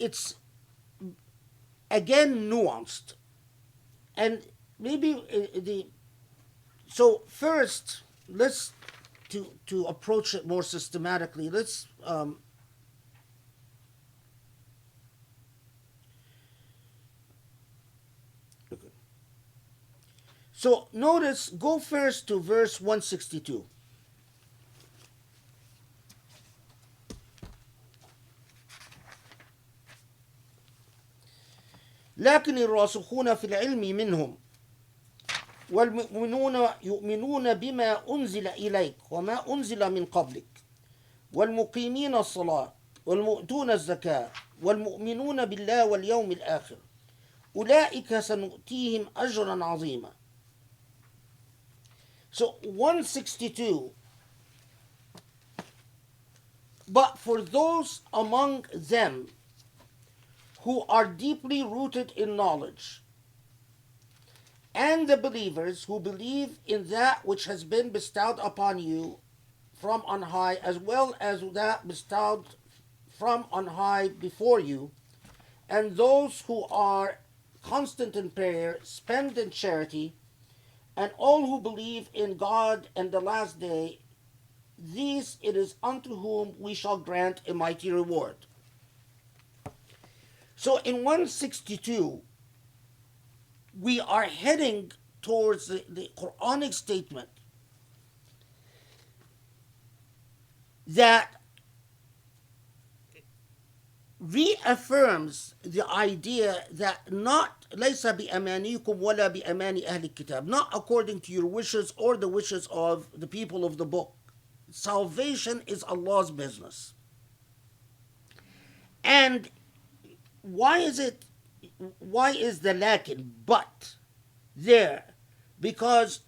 it's again nuanced. And maybe so first, let's to approach it more systematically, let's so notice, go first to verse 162. لكن الراسخون في العلم منهم والمؤمنون يؤمنون بما أنزل إليك وما أنزل من قبلك والمقيمين الصلاة والمؤتون الزكاة والمؤمنون بالله واليوم الآخر أولئك سنؤتيهم أجرا عظيما. So 162, but for those among them who are deeply rooted in knowledge, and the believers who believe in that which has been bestowed upon you from on high, as well as that bestowed from on high before you, and those who are constant in prayer, spend in charity, and all who believe in God and the last day, these it is unto whom we shall grant a mighty reward. So in 162, we are heading towards the Quranic statement that reaffirms the idea that not لَيْسَ بِأَمَانِيكُمْ وَلَا بِأَمَانِ أَهْلِ الكِّتَابِ, not according to your wishes or the wishes of the people of the book. Salvation is Allah's business. And why is the lakin, but, there? Because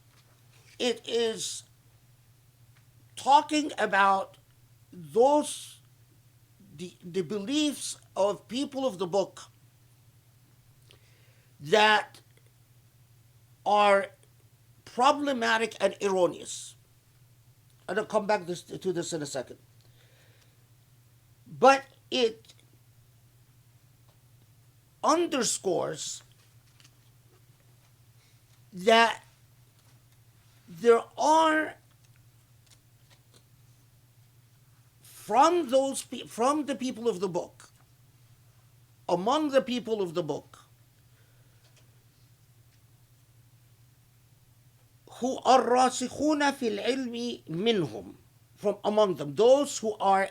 it is talking about the beliefs of people of the book that are problematic and erroneous. And I'll come back to this in a second. But it underscores that there are from the people of the book, among the people of the book, who are راسخون في العلم منهم, from among them, those who are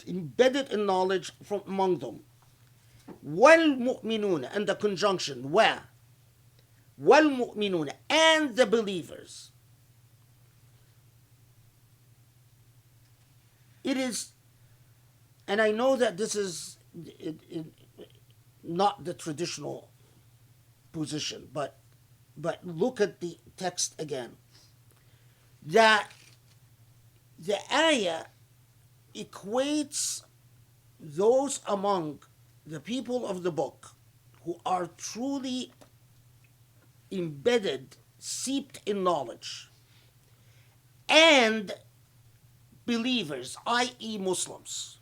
embedded in knowledge from among them. وَالْمُؤْمِنُونَ, and the conjunction, وَالْمُؤْمِنُونَ, and the believers. It is, and I know that this is not the traditional position, but look at the text again. That the ayah equates those among the people of the book who are truly embedded, seeped in knowledge, and believers, i.e. Muslims.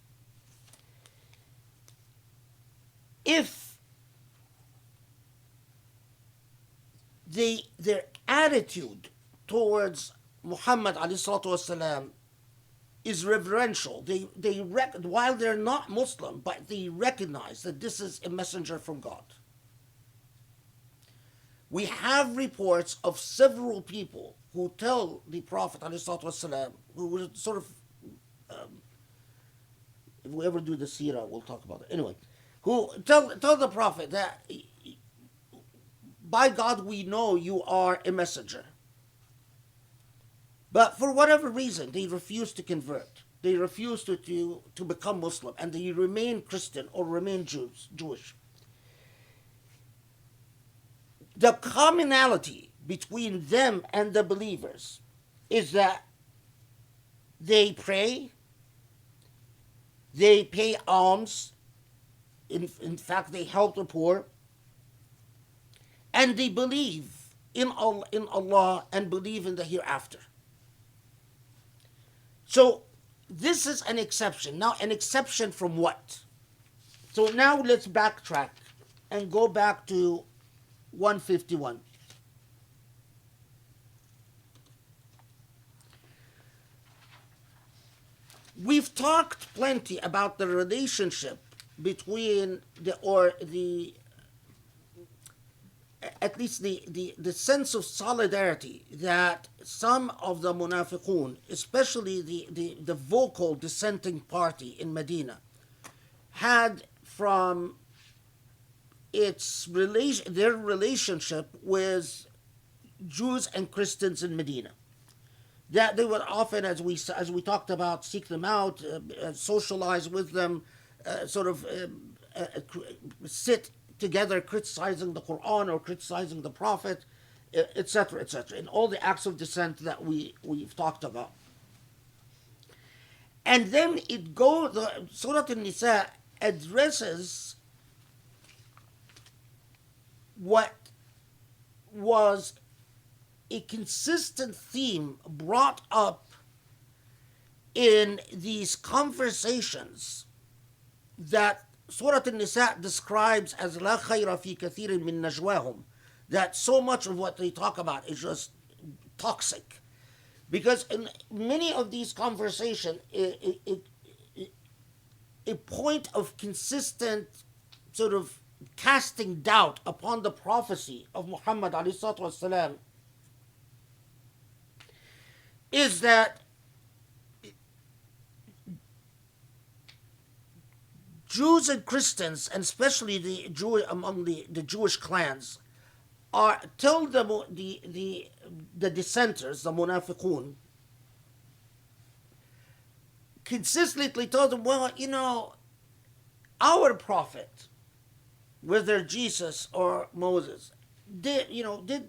If their attitude towards Muhammad ﷺ is reverential, while they're not Muslim, but they recognize that this is a messenger from God. We have reports of several people who tell the Prophet ﷺ, who were sort of, if we ever do the seerah, we'll talk about it. Anyway, who tell the Prophet that, by God, we know you are a messenger. But for whatever reason, they refuse to convert. They refuse to become Muslim, and they remain Christian or remain Jewish. The commonality between them and the believers is that they pray, they pay alms, in fact, they help the poor, and they believe in Allah and believe in the hereafter. So this is an exception. Now, an exception from what? So now let's backtrack and go back to 151. We've talked plenty about the relationship between at least the sense of solidarity that some of the munafiqun, especially the vocal dissenting party in Medina, had from their relationship with Jews and Christians in Medina. That they would often, as we talked about, seek them out, socialize with them, sit together criticizing the Quran or criticizing the Prophet, etc., etc., in all the acts of dissent that we've talked about. And then Surah Nisa addresses what was a consistent theme brought up in these conversations that Surah An-Nisa describes as la khayra fi kathirin min najwahum, that so much of what they talk about is just toxic. Because in many of these conversations, a point of consistent sort of casting doubt upon the prophecy of Muhammad ﷺ is that Jews and Christians, and especially among the Jewish clans, tell the dissenters, the munafiqun, consistently told them, well, our prophet, whether Jesus or Moses, did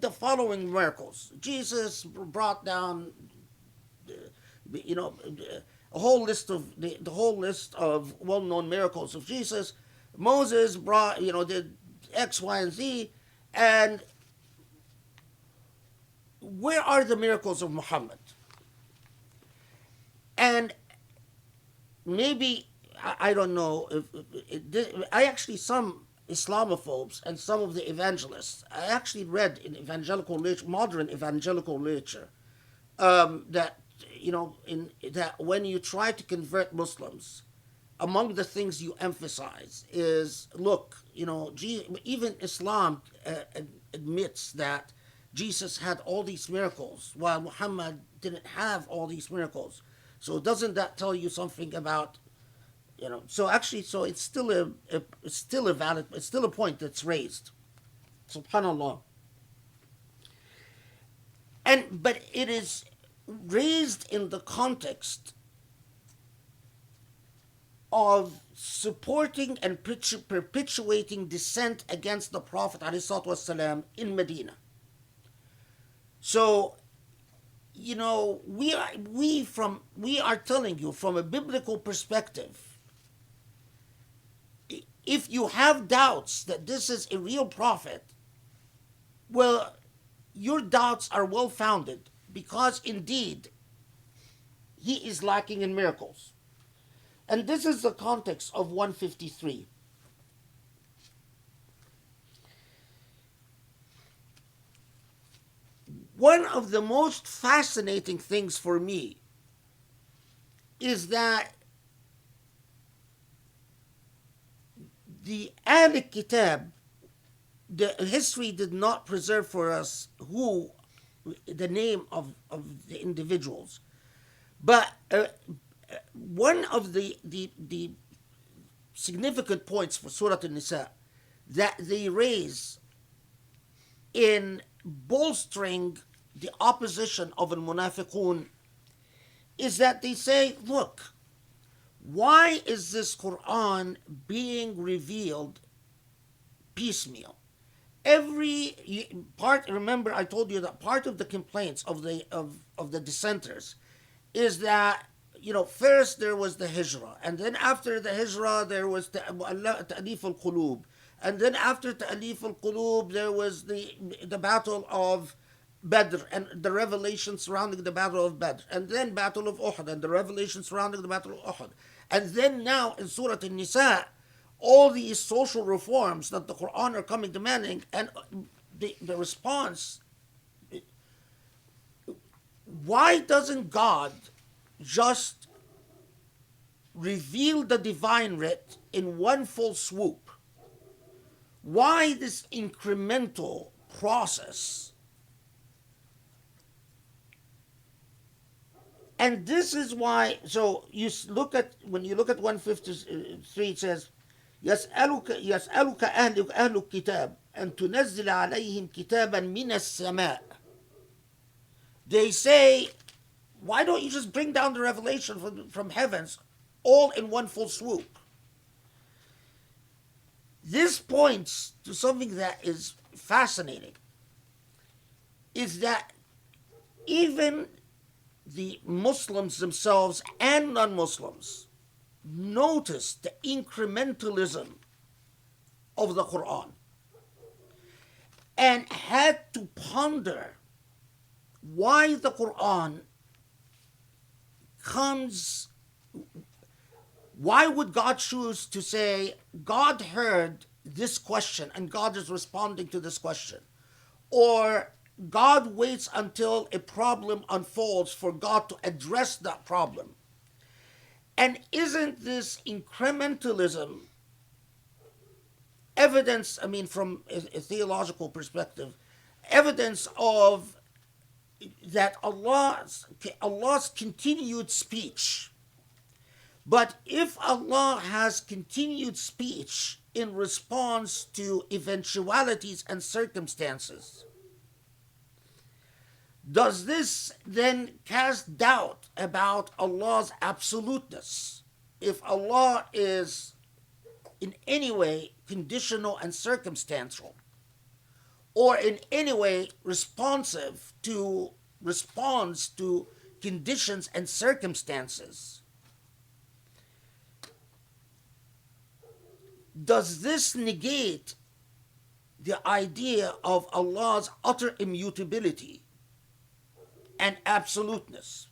the following miracles. Jesus brought down, a whole list of the whole list of well-known miracles of Jesus. Moses did X, Y, and Z, and where are the miracles of Muhammad? And maybe I don't know if some Islamophobes and some of the evangelists, I actually read in modern evangelical literature, that that when you try to convert Muslims, among the things you emphasize is, look, even Islam admits that Jesus had all these miracles while Muhammad didn't have all these miracles. So doesn't that tell you something about, so actually, so it's still it's still a valid, it's still a point that's raised. Subhanallah. But it is raised in the context of supporting and perpetuating dissent against the Prophet ﷺ in Medina. So, we are telling you from a biblical perspective, if you have doubts that this is a real prophet, well, your doubts are well founded, because indeed he is lacking in miracles. And this is the context of 153. One of the most fascinating things for me is that the Ahl Kitab, the history did not preserve for us the name of the individuals. But one of the significant points for Surah An-Nisa that they raise in bolstering the opposition of al-Munafiqun is that they say, look, why is this Quran being revealed piecemeal? Every part, remember I told you that part of the complaints of the dissenters is that, first there was the Hijrah, and then after the Hijrah there was Ta'alif al-Qulub, and then after Ta'alif al-Qulub there was the Battle of Badr and the revelation surrounding the Battle of Badr, and then Battle of Uhud and the revelation surrounding the Battle of Uhud, and then now in Surah An-Nisa, all these social reforms that the Quran are coming demanding, and the response, why doesn't God just reveal the divine writ in one full swoop? Why this incremental process? And this is why, so when you look at 153, it says, يسألك أهل الكتاب أن تنزل عليهم كتابا من السماء. They say, why don't you just bring down the revelation from heavens all in one full swoop? This points to something that is fascinating, is that even the Muslims themselves and non-Muslims noticed the incrementalism of the Quran and had to ponder why the Quran why would God choose to say, God heard this question and God is responding to this question? Or God waits until a problem unfolds for God to address that problem? And isn't this incrementalism evidence, from a theological perspective, evidence of that Allah's continued speech? But if Allah has continued speech in response to eventualities and circumstances, does this then cast doubt about Allah's absoluteness? If Allah is in any way conditional and circumstantial, or in any way responds to conditions and circumstances, does this negate the idea of Allah's utter immutability and absoluteness?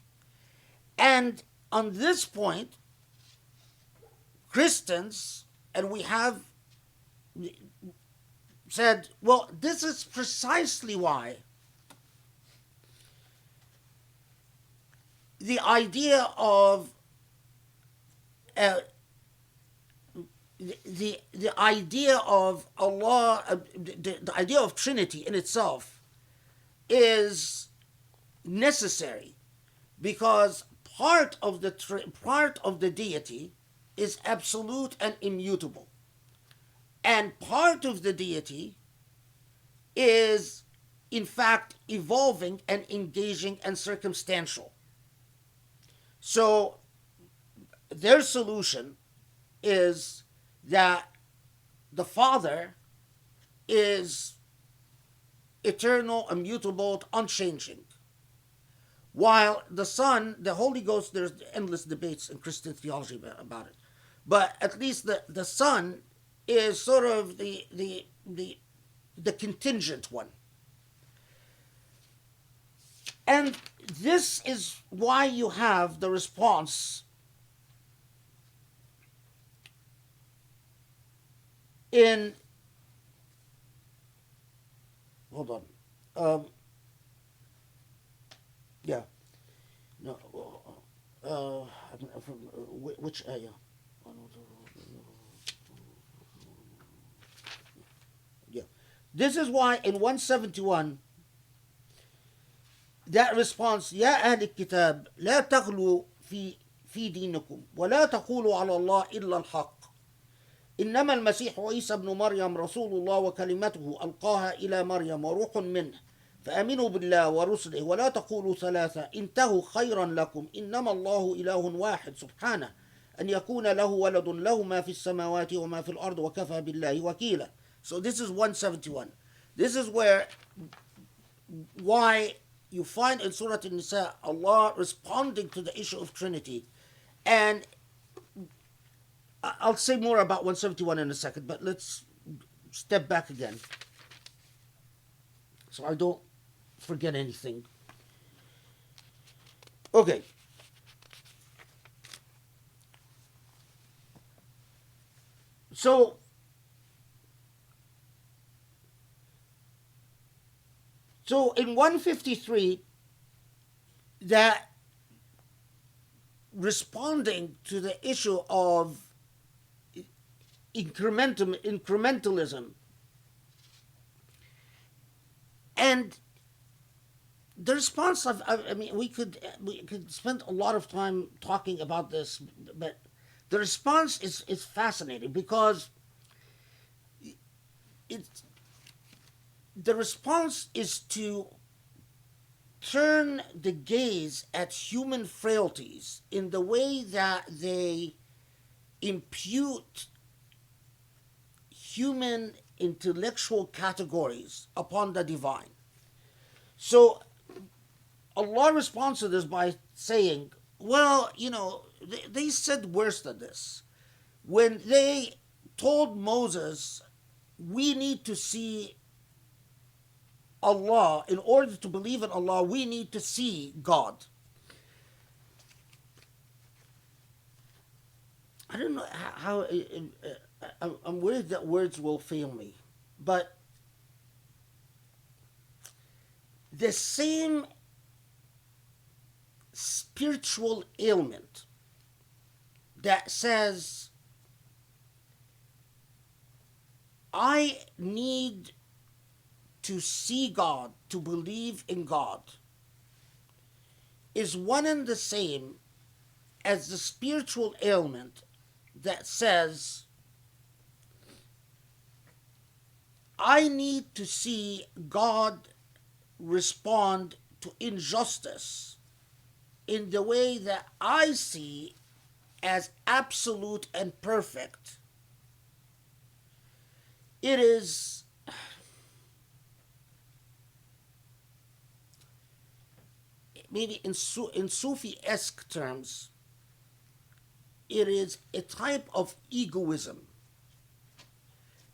And on this point, Christians, and we have said, well, this is precisely why the idea of the idea of Allah, the idea of Trinity in itself is necessary, because part of the deity is absolute and immutable, and part of the deity is in fact evolving and engaging and circumstantial. So their solution is that the Father is eternal, immutable, unchanging, while the Son, the Holy Ghost, there's endless debates in Christian theology about it, but at least the Son is sort of the contingent one. And this is why you have the response in, hold on, yeah, no, from which ayah? Yeah, this is why in 171 that response: يا أهل الكتاب لا تغلوا في دينكم ولا تقولوا على الله إلا الحق إنما المسيح عيسى ابن مريم رسول الله وكلمته ألقاها إلى مريم وروح منه فآمنوا بالله ورسله ولا تقولوا ثلاثة انتهوا خيرا لكم إنما الله إله واحد سبحانه أن يكون له ولد له ما في السماوات وما في الأرض وكفى بالله وكيلا. So this is 171. This is why you find in Surah Nisa Allah responding to the issue of Trinity. And I'll say more about 171 in a second, but let's step back again so I don't forget anything. Okay. So in 153, that responding to the issue of incrementalism, and the response of, I mean, we could spend a lot of time talking about this, but the response is fascinating because the response is to turn the gaze at human frailties in the way that they impute human intellectual categories upon the divine. So Allah responds to this by saying, well, you know, they said worse than this. When they told Moses, we need to see Allah, in order to believe in Allah, we need to see God. I don't know how I'm worried that words will fail me, but the same spiritual ailment that says, I need to see God, to believe in God, is one and the same as the spiritual ailment that says, I need to see God respond to injustice in the way that I see as absolute and perfect. It is maybe in Sufi-esque terms, it is a type of egoism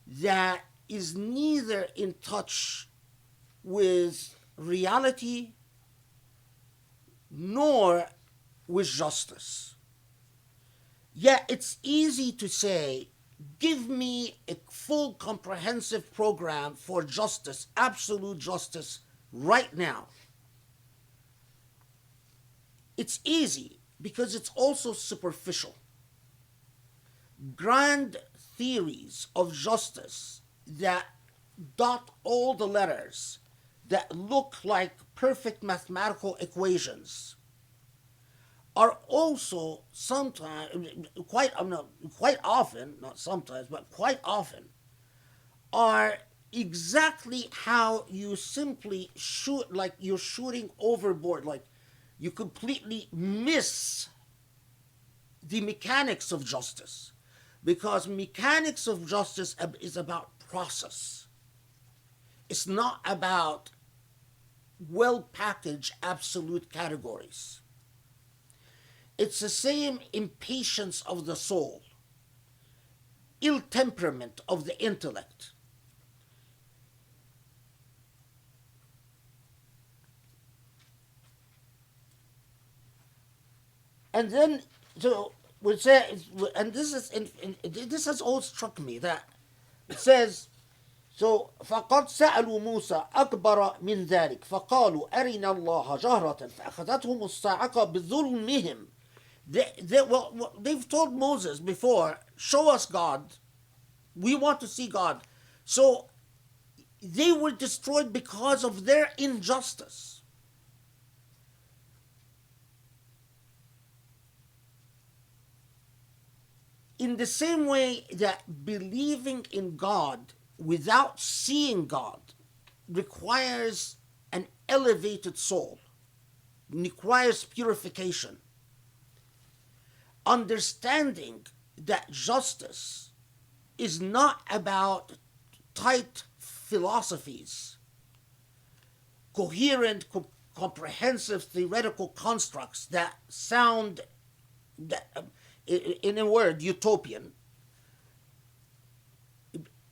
that is neither in touch with reality nor with justice. Yet it's easy to say, give me a full comprehensive program for justice, absolute justice, right now. It's easy because it's also superficial. Grand theories of justice that dot all the letters, that look like perfect mathematical equations, are also sometimes, quite often, not sometimes, but quite often, are exactly how you simply shoot, like you're shooting overboard, like you completely miss the mechanics of justice. Because mechanics of justice is about process. It's not about well packaged absolute categories. It's the same impatience of the soul, ill temperament of the intellect. And then, so we say, and this has always struck me that it says, so فقد سألوا موسى أكبر من ذلك فقالوا أرنا الله جهرة فأخذتهم الصاعقة بظلمهم. They've told Moses before, show us God. We want to see God. So they were destroyed because of their injustice. In the same way that believing in God without seeing God requires an elevated soul, requires purification. Understanding that justice is not about tight philosophies, coherent, comprehensive theoretical constructs that sound, in a word, utopian.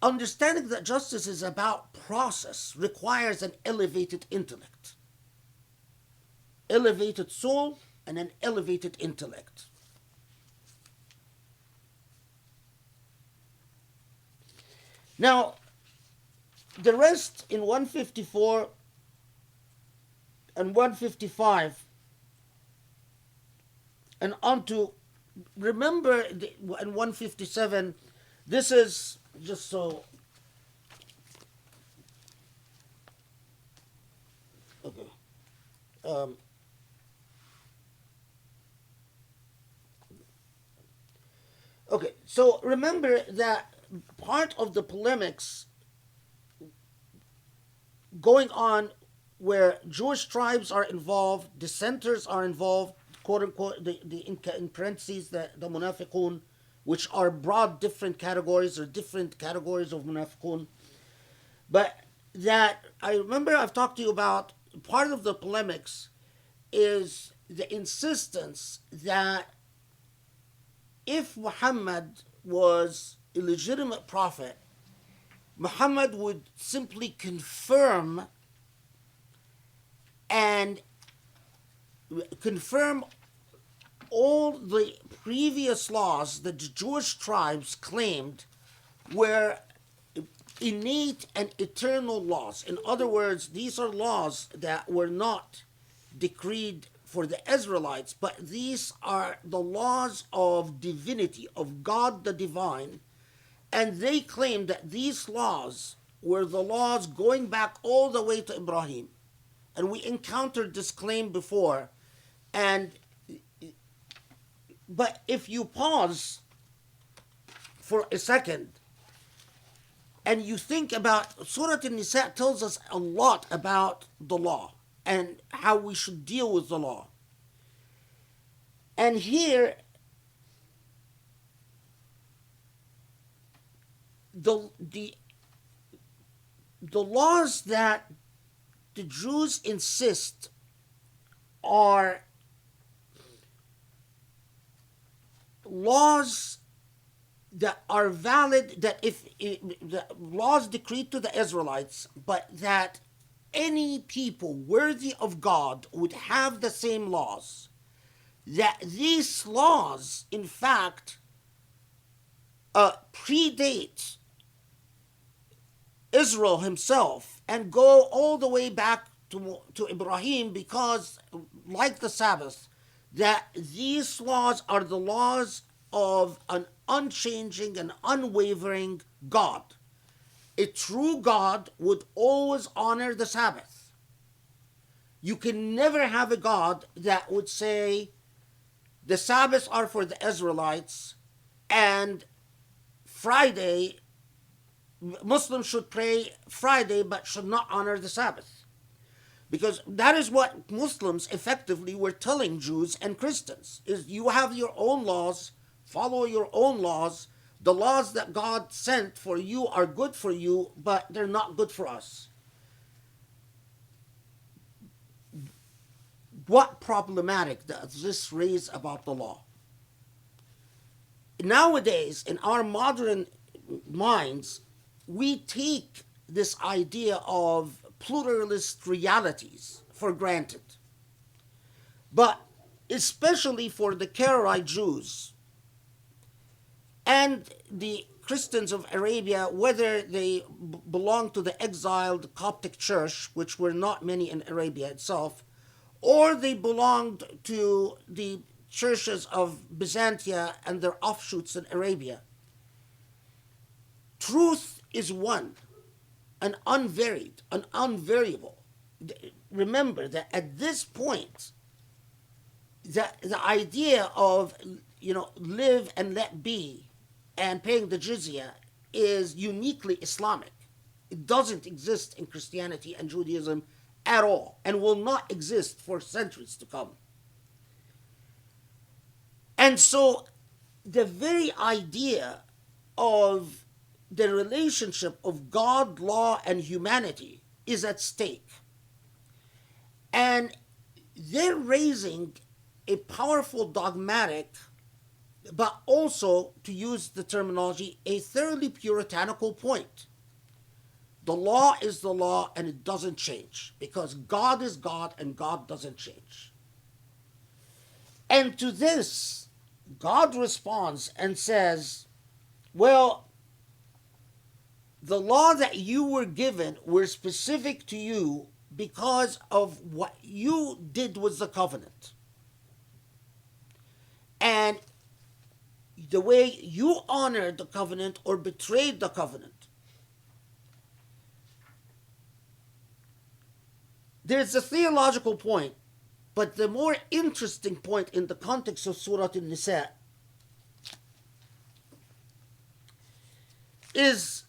Understanding that justice is about process requires an elevated intellect, elevated soul, and an elevated intellect. Now, the rest in 154 and 155 and on to, remember, in 157, this is just so, okay. Okay, so remember that part of the polemics going on where Jewish tribes are involved, dissenters are involved, quote unquote, in parentheses, the munafiqun, which are broad different categories or different categories of munafiqun. But that, I remember I've talked to you about, part of the polemics is the insistence that if Muhammad was a legitimate prophet, Muhammad would simply confirm all the previous laws that the Jewish tribes claimed were innate and eternal laws. In other words, these are laws that were not decreed for the Israelites, but these are the laws of divinity, of God the divine, and they claimed that these laws were the laws going back all the way to Ibrahim. And we encountered this claim before. But if you pause for a second and you think about, Surah Nisa tells us a lot about the law and how we should deal with the law. And here, the laws that the Jews insist are laws that are valid, that if the laws decreed to the Israelites, but that any people worthy of God would have the same laws, that these laws, in fact, predate Israel himself and go all the way back to Ibrahim, because, like the Sabbath, that these laws are the laws of an unchanging and unwavering God. A true God would always honor the Sabbath. You can never have a God that would say, the Sabbaths are for the Israelites, and Friday, Muslims should pray Friday but should not honor the Sabbath. Because that is what Muslims effectively were telling Jews and Christians, is you have your own laws, follow your own laws. The laws that God sent for you are good for you, but they're not good for us. What problematic does this raise about the law? Nowadays, in our modern minds, we take this idea of pluralist realities for granted. But especially for the Karaite Jews and the Christians of Arabia, whether they belong to the exiled Coptic Church, which were not many in Arabia itself, or they belonged to the churches of Byzantia and their offshoots in Arabia, truth is one, and unvaried, and unvariable. Remember that at this point, the idea of, live and let be and paying the jizya is uniquely Islamic. It doesn't exist in Christianity and Judaism at all, and will not exist for centuries to come. And so the very idea of the relationship of God, law, and humanity is at stake. And they're raising a powerful dogmatic, but also, to use the terminology, a thoroughly puritanical point. The law is the law and it doesn't change, because God is God and God doesn't change. And to this, God responds and says, well, the law that you were given were specific to you because of what you did with the covenant. And the way you honored the covenant or betrayed the covenant. There's a theological point, but the more interesting point in the context of Surah Nisa is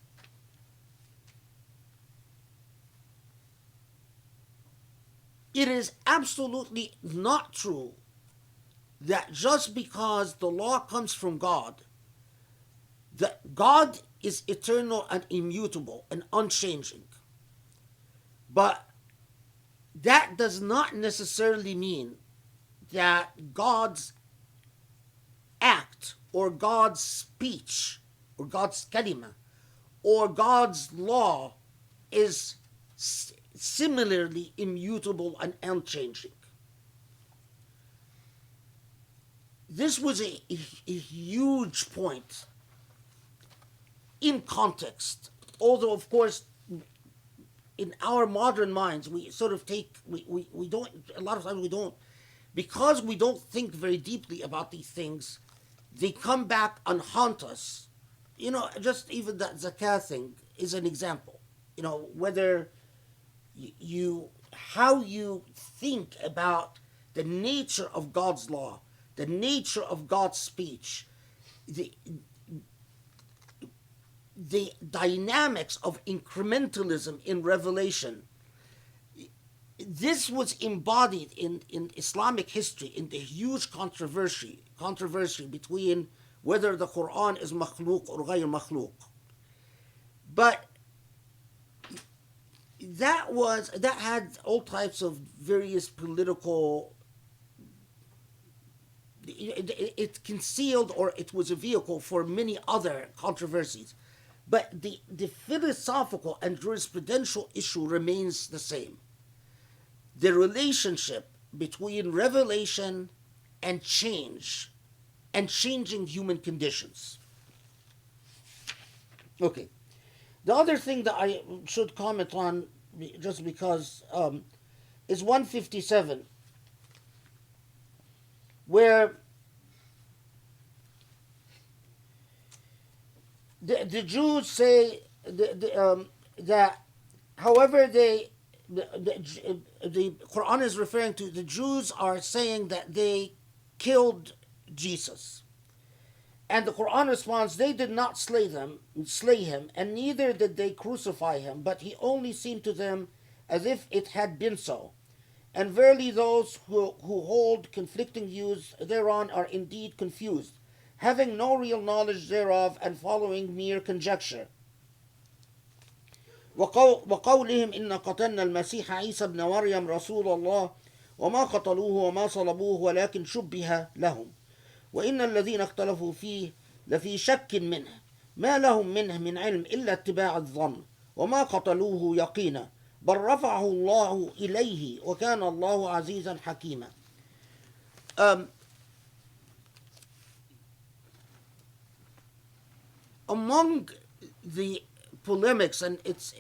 it is absolutely not true that just because the law comes from God, that God is eternal and immutable and unchanging. But that does not necessarily mean that God's act or God's speech or God's kalima or God's law is similarly immutable and unchanging. This was a huge point in context, although of course in our modern minds we sort of we don't, a lot of times we don't, because we don't think very deeply about these things, they come back and haunt us. Just even that Zekka thing is an example. Whether how you think about the nature of God's law, the nature of God's speech, the dynamics of incrementalism in Revelation. This was embodied in Islamic history in the huge controversy between whether the Quran is makhluk or ghayr makhluk. But that had all types of various political, it concealed, or it was a vehicle for many other controversies. But the philosophical and jurisprudential issue remains the same. The relationship between revelation and change, and changing human conditions. Okay. The other thing that I should comment on, just because, is 157, where the Jews say that, however, the Quran is referring to, the Jews are saying that they killed Jesus. And the Quran responds, they did not slay him, and neither did they crucify him, but he only seemed to them as if it had been so. And verily those who hold conflicting views thereon are indeed confused, having no real knowledge thereof and following mere conjecture. وقولهم إن قتلنا المسيح عيسى ابن مريم رسول الله وما قتلوه وما صلبوه ولكن شبه لهم وإن الذين اختلفوا فيه لفي شك منه ما لهم منه من علم إلا اتباع الظن وما قتلوه يقينا بل رفعه الله إليه وكان الله عزيزا حكيما. Among the polemics, and it's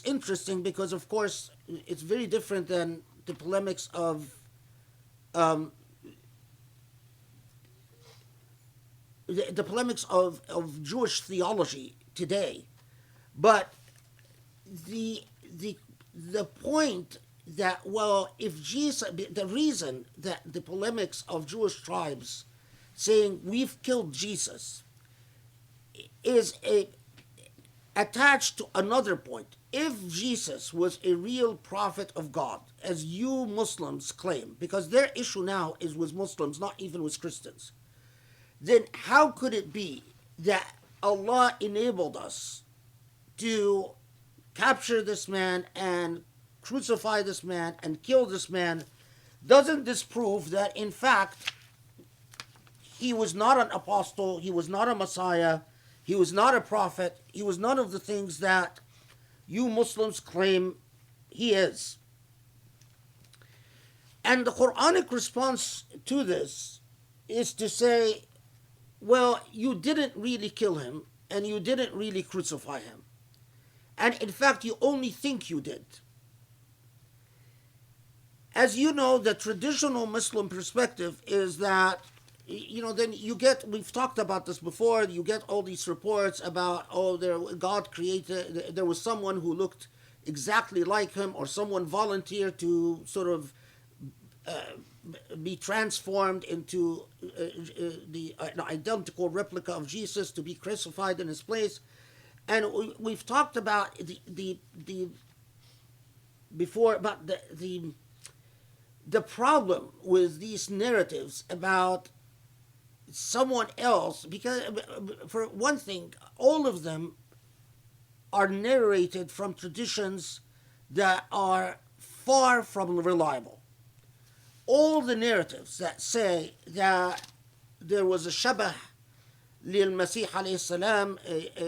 interesting because of course it's very different than the polemics of the polemics of Jewish theology today, but the point that, well, if Jesus, the reason that the polemics of Jewish tribes saying we've killed Jesus is attached to another point. If Jesus was a real prophet of God, as you Muslims claim, because their issue now is with Muslims, not even with Christians, then how could it be that Allah enabled us to capture this man and crucify this man and kill this man? Doesn't this prove that in fact he was not an apostle, he was not a Messiah, he was not a prophet, he was none of the things that you Muslims claim he is? And the Quranic response to this is to say, well, you didn't really kill him and you didn't really crucify him. And in fact, you only think you did. As you know, the traditional Muslim perspective is that, then you get, we've talked about this before, you get all these reports about, God created, there was someone who looked exactly like him, or someone volunteered to sort of be transformed into an identical replica of Jesus to be crucified in his place. And we've talked about the problem with these narratives about someone else, because for one thing, all of them are narrated from traditions that are far from reliable. All the narratives that say that there was a shabah lil Masih alayhi salam,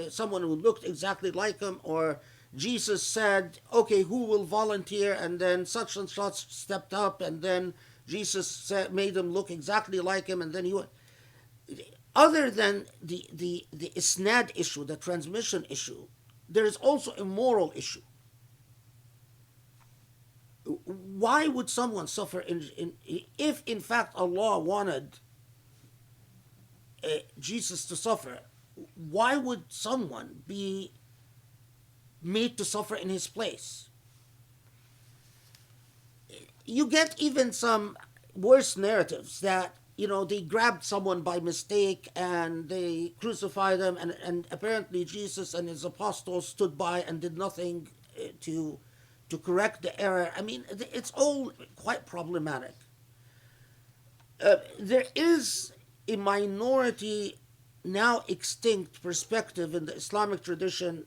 someone who looked exactly like him, or Jesus said, okay, who will volunteer? And then such and such stepped up, and then Jesus made him look exactly like him, and then he went. Other than the isnad issue, the transmission issue, there is also a moral issue. Why would someone suffer if in fact Allah wanted Jesus to suffer? Why would someone be made to suffer in his place? You get even some worse narratives that they grabbed someone by mistake and they crucified them, and apparently Jesus and his apostles stood by and did nothing to correct the error. I mean, it's all quite problematic. There is a minority, now extinct perspective in the Islamic tradition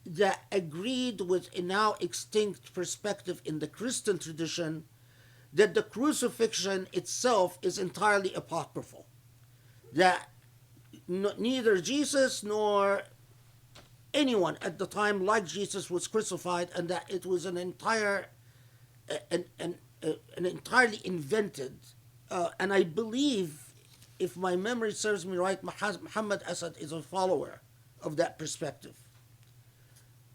that agreed with a now extinct perspective in the Christian tradition, that the crucifixion itself is entirely apocryphal. That neither Jesus nor anyone at the time like Jesus was crucified, and that it was an entirely invented, and I believe, if my memory serves me right, Muhammad Asad is a follower of that perspective.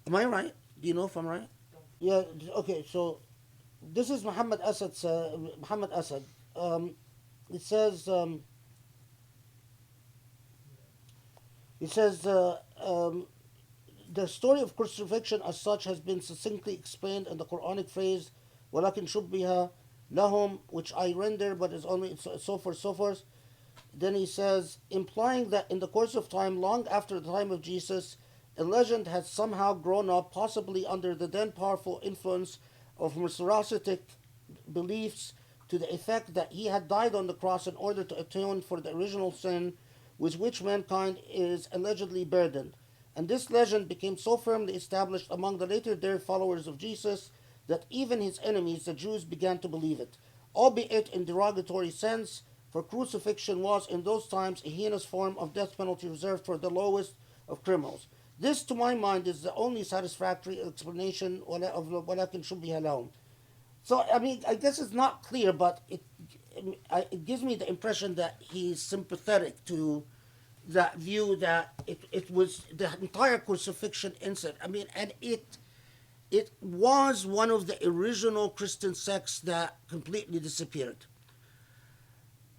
Am I right? Do you know if I'm right? Yeah, okay, so this is Muhammad Asad. It says, the story of crucifixion as such has been succinctly explained in the Quranic phrase وَلَكِنْ شُبِّهَ لَهُمْ, which I render, but is only so forth. Then he says, implying that in the course of time, long after the time of Jesus, a legend had somehow grown up, possibly under the then powerful influence of Messianic beliefs, to the effect that he had died on the cross in order to atone for the original sin with which mankind is allegedly burdened. And this legend became so firmly established among the later day followers of Jesus that even his enemies, the Jews, began to believe it, albeit in derogatory sense, for crucifixion was in those times a heinous form of death penalty reserved for the lowest of criminals. This, to my mind, is the only satisfactory explanation of وَلَكِنْ شُبِّهَ لَهُمْ. So, I mean, I guess it's not clear, but it gives me the impression that he's sympathetic to that view that it was the entire crucifixion incident. I mean, and it was one of the original Christian sects that completely disappeared.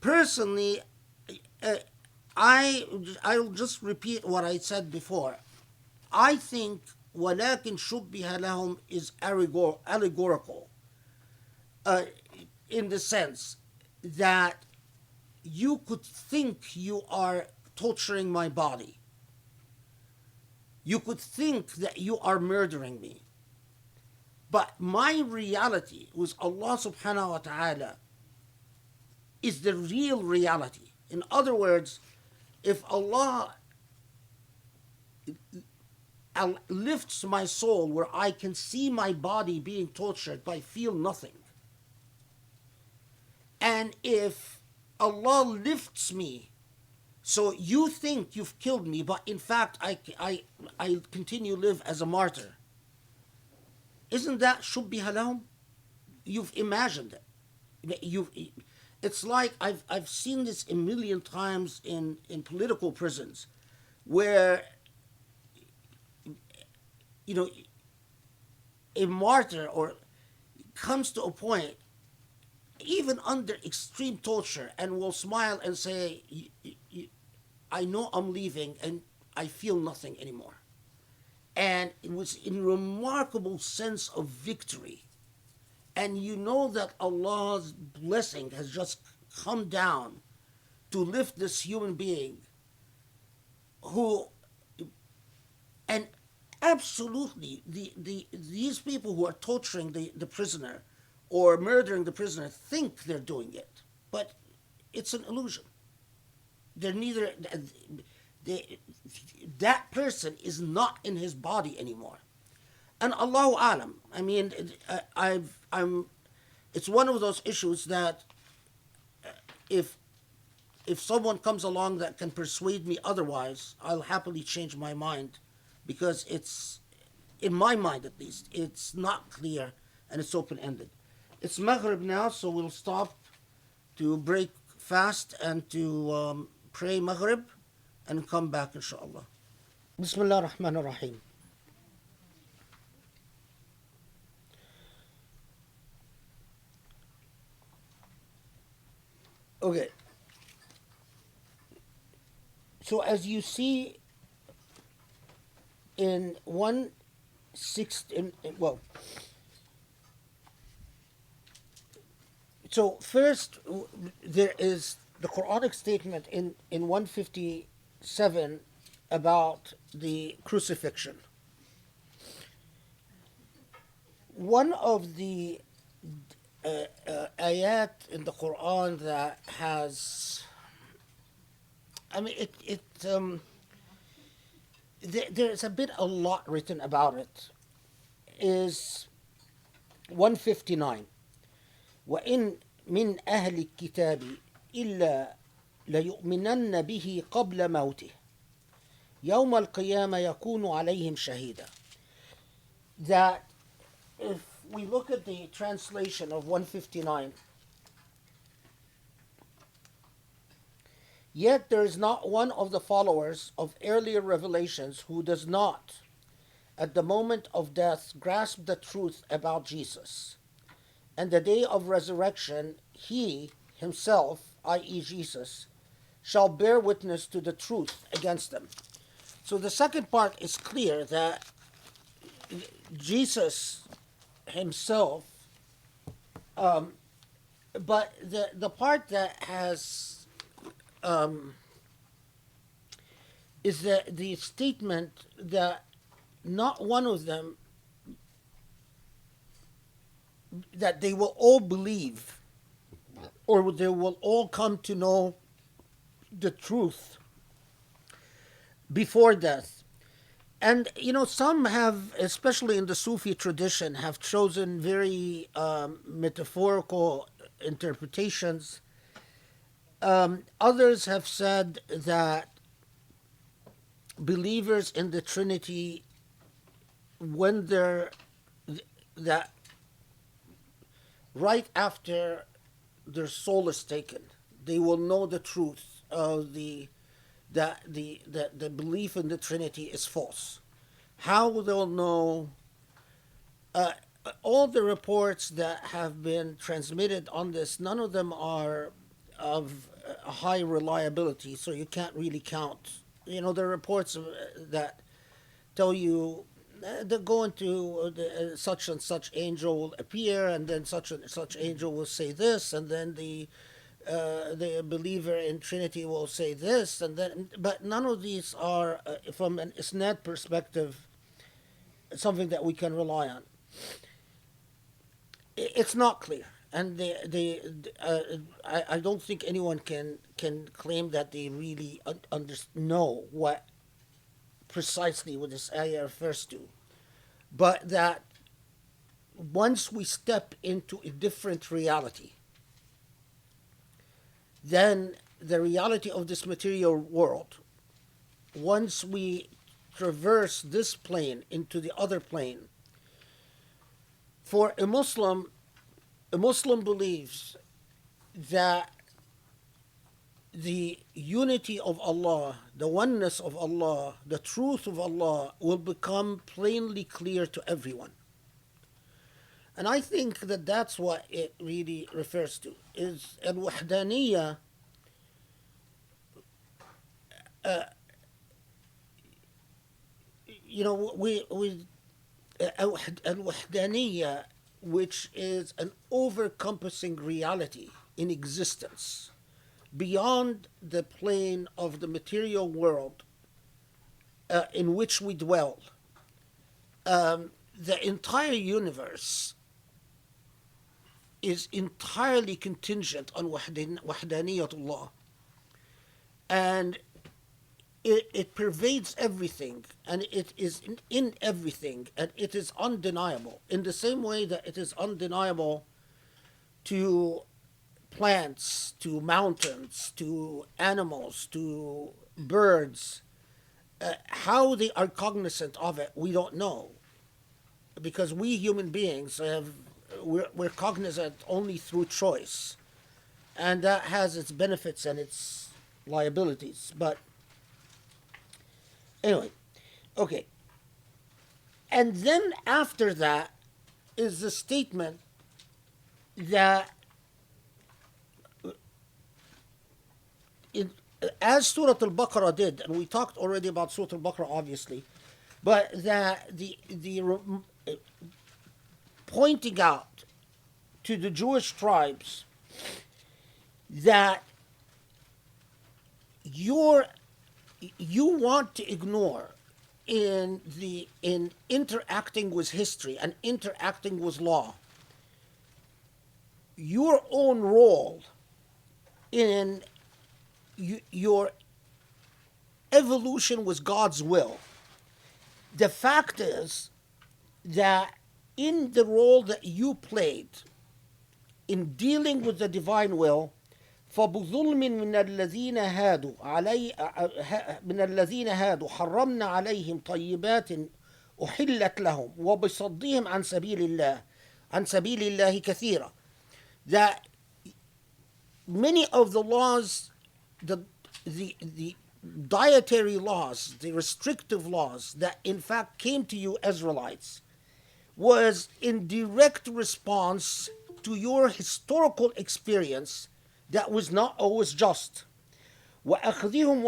Personally, I'll just repeat what I said before. I think وَلَكِنْ شُبِّهَ لَهُمْ is allegorical in the sense that you could think you are torturing my body. You could think that you are murdering me. But my reality with Allah subhanahu wa ta'ala is the real reality. In other words, if Allah lifts my soul where I can see my body being tortured but I feel nothing, and if Allah lifts me so you think you've killed me, but in fact I continue to live as a martyr, isn't that shubbiha lahum? You've imagined it. It's like I've seen this a million times in political prisons, where a martyr or comes to a point, even under extreme torture, and will smile and say, I know I'm leaving and I feel nothing anymore. And it was a remarkable sense of victory. And you know that Allah's blessing has just come down to lift this human being who, and absolutely, these people who are torturing the prisoner or murdering the prisoner think they're doing it, but it's an illusion. They're neither. That person is not in his body anymore. And Allahu Alam. I mean, it's one of those issues that if someone comes along that can persuade me otherwise, I'll happily change my mind, because it's, in my mind at least, it's not clear and it's open-ended. It's Maghrib now, so we'll stop to break fast and to pray Maghrib and come back, inshallah. Bismillah ar-Rahman ar-Rahim. Okay. So as you see in so first there is the Quranic statement in 157 about the crucifixion. One of the ayat in the Quran that has, I mean, there's a lot written about it, is 159. وَإِن مِّنْ أَهْلِ الكِّتَابِ إِلَّا لَيُؤْمِنَنَّ بِهِ قَبْلَ مَوْتِهِ يَوْمَ الْقِيَامَةِ يَكُونُ عَلَيْهِمْ شَهِيدًا. That if we look at the translation of 159, yet there is not one of the followers of earlier revelations who does not, at the moment of death, grasp the truth about Jesus. And the day of resurrection, he himself, i.e. Jesus, shall bear witness to the truth against them. So the second part is clear, that Jesus himself, but the part that has the statement that not one of them, that they will all believe or they will all come to know the truth before death. And some have, especially in the Sufi tradition, have chosen very metaphorical interpretations. Others have said that believers in the Trinity, when that right after their soul is taken, they will know the truth of that the belief in the Trinity is false. How they'll know? All the reports that have been transmitted on this, none of them are of high reliability, so you can't really count. There are reports that tell you they're going to such and such angel will appear, and then such and such angel will say this, and then the believer in Trinity will say this, and then. But none of these are, from an isnad perspective, something that we can rely on. It's not clear, and I don't think anyone can claim that they really know what precisely what this ayah refers to, but that once we step into a different reality, then the reality of this material world, once we traverse this plane into the other plane, for a Muslim believes that the unity of Allah, the oneness of Allah, the truth of Allah will become plainly clear to everyone. And I think that that's what it really refers to, is al-wahdaniyya. Al-wahdaniyya, which is an over-encompassing reality in existence, beyond the plane of the material world in which we dwell. The entire universe is entirely contingent on wahdaniyatullah. And it pervades everything, and it is in everything, and it is undeniable. In the same way that it is undeniable to plants, to mountains, to animals, to birds, how they are cognizant of it, we don't know. Because we human beings we're cognizant only through choice. And that has its benefits and its liabilities. But anyway, okay. And then after that is the statement that as Surah Al-Baqarah did, and we talked already about Surah Al-Baqarah obviously, but that the pointing out to the Jewish tribes that you want to ignore in interacting with history and interacting with law your own role in your evolution with God's will. The fact is that in the role that you played in dealing with the divine will, فَبُظُلْمٍ مِّنَ الَّذِينَ هَادُوا حَرَّمْنَا عَلَيْهِمْ طَيِّبَاتٍ أُحِلَّتْ لَهُمْ وَبِصَدِّهِمْ عَنْ سَبِيلِ اللَّهِ كَثِيرًا. That many of the laws, the dietary laws, the restrictive laws that in fact came to you Israelites, was in direct response to your historical experience that was not always just. وأخذهم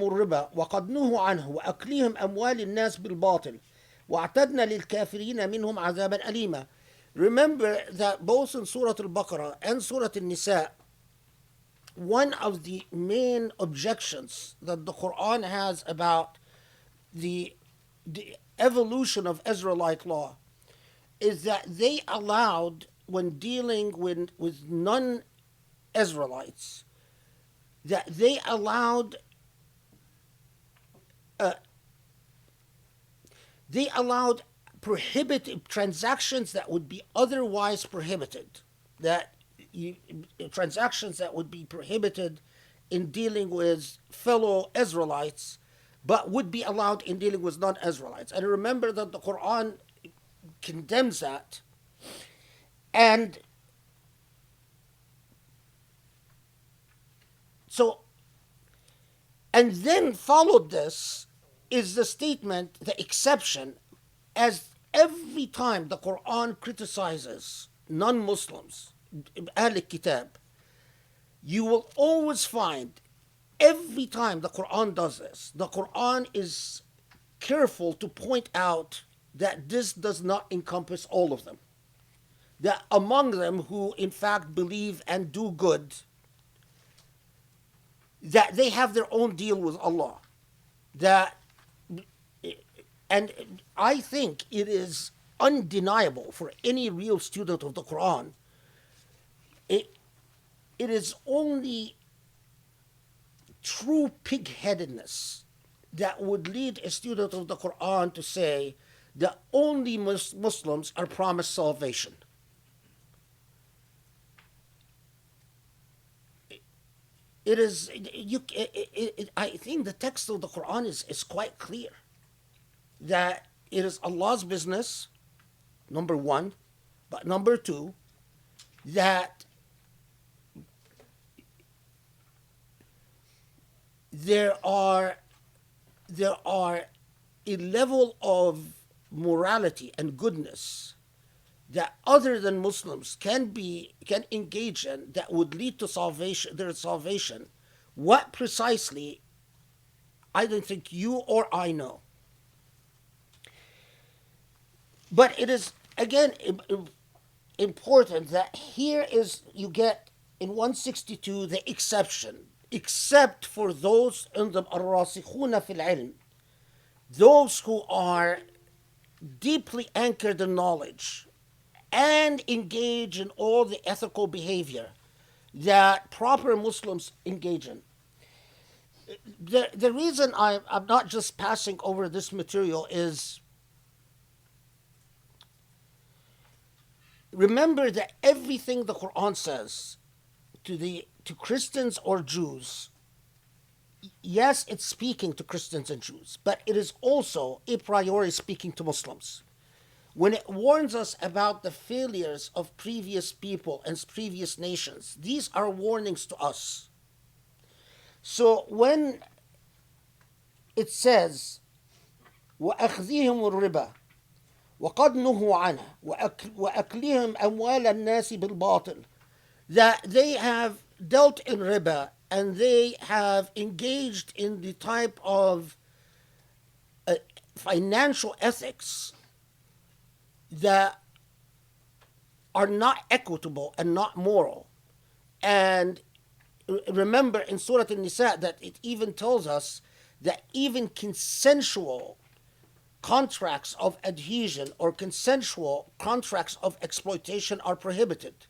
الربا وقد نهوا عنه وأكلهم أموال الناس بالباطل وأعتدنا للكافرين منهم عذابا أليما. Remember that both in Surah Al-Baqarah and Surah Al-Nisa, one of the main objections that the Quran has about the evolution of Israelite law is that they allowed, when dealing with non-Israelites, that they allowed prohibited transactions that would be otherwise prohibited, transactions that would be prohibited in dealing with fellow Israelites, but would be allowed in dealing with non-Israelites. And remember that the Quran condemns that. And so, and then followed this is the statement, the exception, as every time the Quran criticizes non-Muslims, Ahl Kitab, you will always find, every time the Quran does this, the Quran is careful to point out that this does not encompass all of them. That among them who in fact believe and do good, that they have their own deal with Allah. And I think it is undeniable for any real student of the Quran. It is only true pig-headedness that would lead a student of the Quran to say that only Muslims are promised salvation. I think the text of the Quran is quite clear that it is Allah's business, number one, but number two, that there are a level of morality and goodness that other than Muslims can engage in that would lead to their salvation. What precisely, I don't think you or I know. But it is, again, important that here is, you get in 162 the exception, except for those in the الراسخون في العلم, those who are deeply anchored in knowledge and engage in all the ethical behavior that proper Muslims engage in. The reason I'm not just passing over this material is, remember that everything the Quran says to Christians or Jews, yes, it's speaking to Christians and Jews, but it is also a priori speaking to Muslims. When it warns us about the failures of previous people and previous nations, these are warnings to us. So when it says, وَأَخْذِهِمُ الرِّبَى وَقَدْ نُهُوا عَنْهُ وَأَكْلِهِمْ أَمْوَالَ النَّاسِ بِالْبَاطِلِ, that they have dealt in riba and they have engaged in the type of financial ethics that are not equitable and not moral. And remember in Surah Nisa that it even tells us that even consensual contracts of adhesion or consensual contracts of exploitation are prohibited.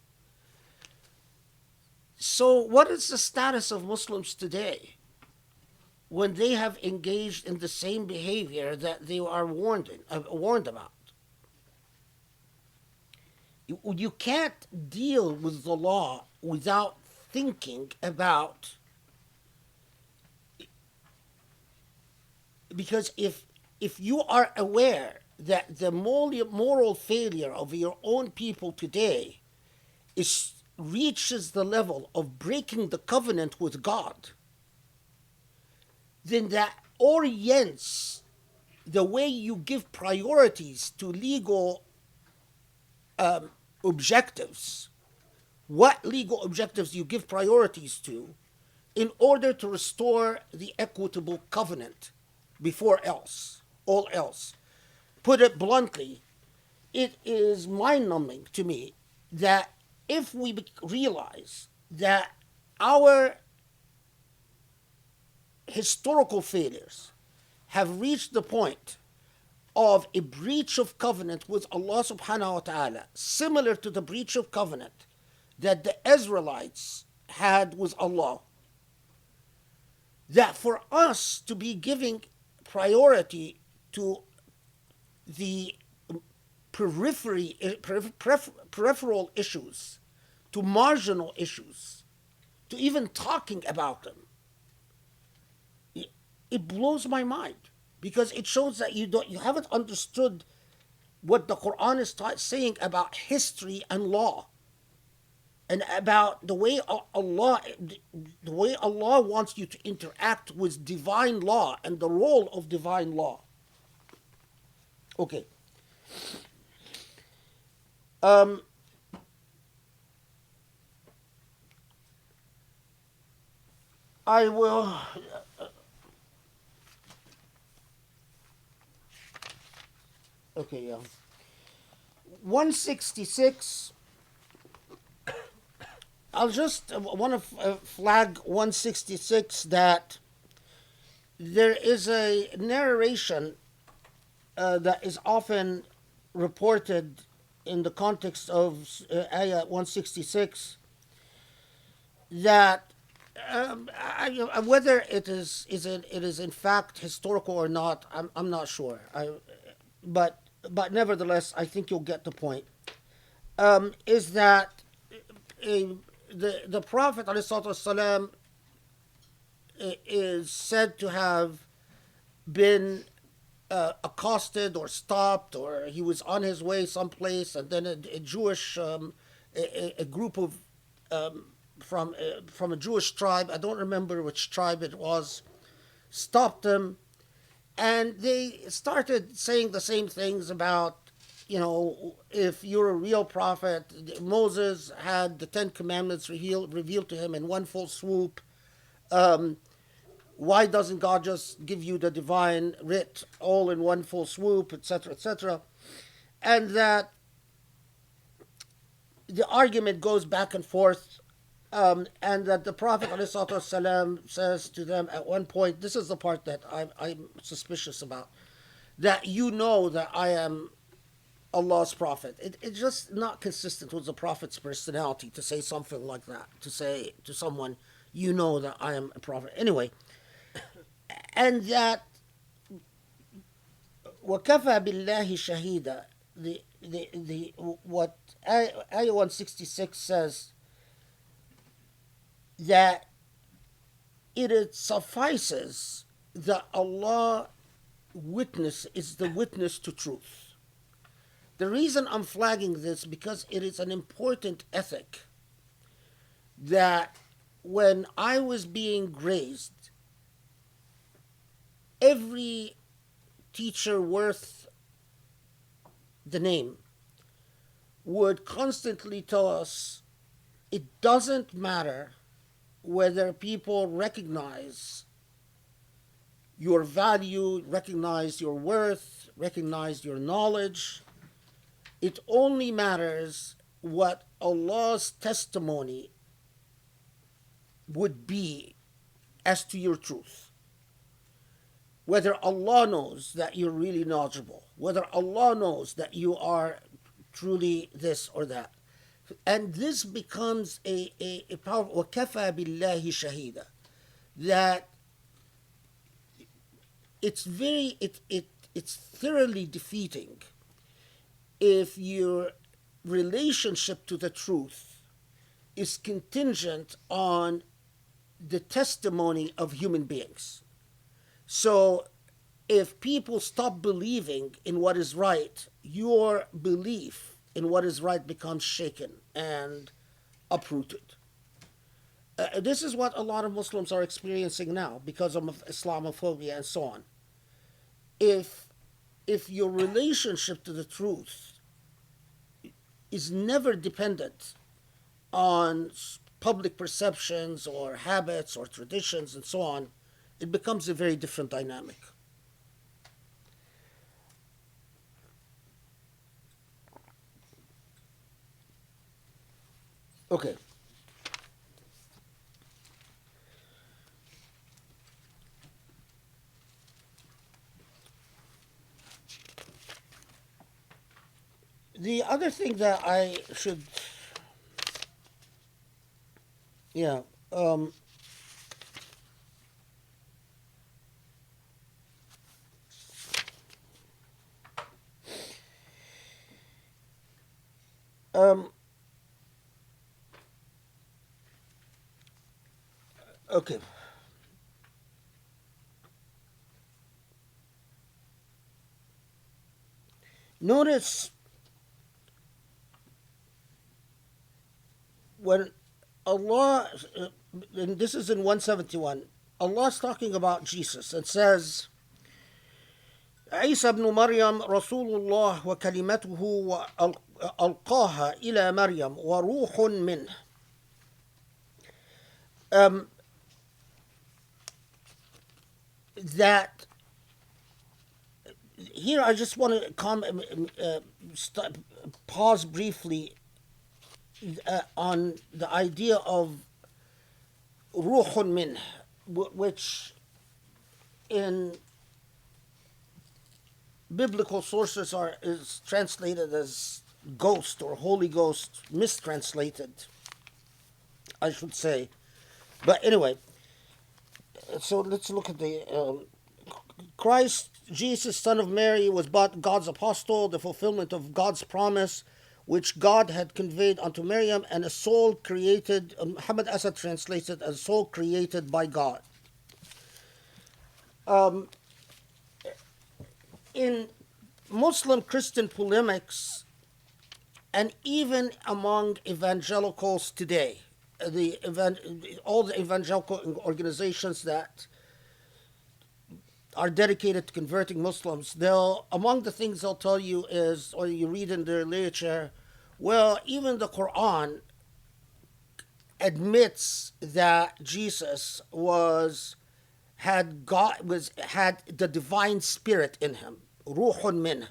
So what is the status of Muslims today when they have engaged in the same behavior that they are warned about? You can't deal with the law without thinking about, because if you are aware that the moral failure of your own people today reaches the level of breaking the covenant with God, then that orients the way you give priorities to legal objectives, what legal objectives you give priorities to in order to restore the equitable covenant before all else. Put it bluntly, it is mind-numbing to me that if we realize that our historical failures have reached the point of a breach of covenant with Allah subhanahu wa ta'ala, similar to the breach of covenant that the Israelites had with Allah, that for us to be giving priority to the peripheral issues, to marginal issues, to even talking about them, it blows my mind, because it shows that you haven't understood what the Quran is saying about history and law, and about the way Allah wants you to interact with divine law and the role of divine law. Okay. I will. Okay, yeah. 166. I'll just want to flag 166 that there is a narration that is often reported in the context of Ayah 166 that whether it is in fact historical or not, I'm not sure. But nevertheless, I think you'll get the point. Is that the Prophet ﷺ is said to have been accosted or stopped, or he was on his way someplace, and then a Jewish a group of from a Jewish tribe, I don't remember which tribe it was, stopped him, and they started saying the same things about, if you're a real prophet. Moses had the 10 Commandments revealed to him in one full swoop. Why doesn't God just give you the divine writ all in one full swoop, etc., etc.? And that the argument goes back and forth, and that the Prophet ﷺ says to them at one point, this is the part that I'm suspicious about, that that I am Allah's prophet. It's just not consistent with the Prophet's personality to say something like that, to say to someone, that I am a prophet. Anyway, and that وَكَفَى بِاللَّهِ شَهِيدًا, what Ayah 166 says, that it suffices that Allah is the witness to truth. The reason I'm flagging this, because it is an important ethic, that when I was being grazed, every teacher worth the name would constantly tell us, it doesn't matter whether people recognize your value, recognize your worth, recognize your knowledge. It only matters what Allah's testimony would be as to your truth. Whether Allah knows that you're really knowledgeable, whether Allah knows that you are truly this or that. And this becomes a powerful, وَكَفَى بِاللَّهِ شَهِيدًا, that it's thoroughly defeating if your relationship to the truth is contingent on the testimony of human beings. So if people stop believing in what is right, your belief in what is right becomes shaken and uprooted. This is what a lot of Muslims are experiencing now because of Islamophobia and so on. If your relationship to the truth is never dependent on public perceptions or habits or traditions and so on, it becomes a very different dynamic. Okay. The other thing that I should, yeah, um, okay. Notice when Allah, and this is in 171, Allah's talking about Jesus and says, عيسى ابن مريم رسول الله وكلمته وألقاها إلى مريم وروح منه. That here I just want to pause briefly on the idea of ruhun min, which in biblical sources is translated as ghost or Holy Ghost, mistranslated, I should say. But anyway, so let's look at the Christ, Jesus, son of Mary, was but God's apostle, the fulfillment of God's promise, which God had conveyed unto Maryam, and a soul created, Muhammad Asad translates it as a soul created by God. In Muslim Christian polemics, and even among evangelicals today, all the evangelical organizations that are dedicated to converting Muslims, among the things they'll tell you is, or you read in their literature, well, even the Quran admits that Jesus had the divine spirit in him, ruhun min,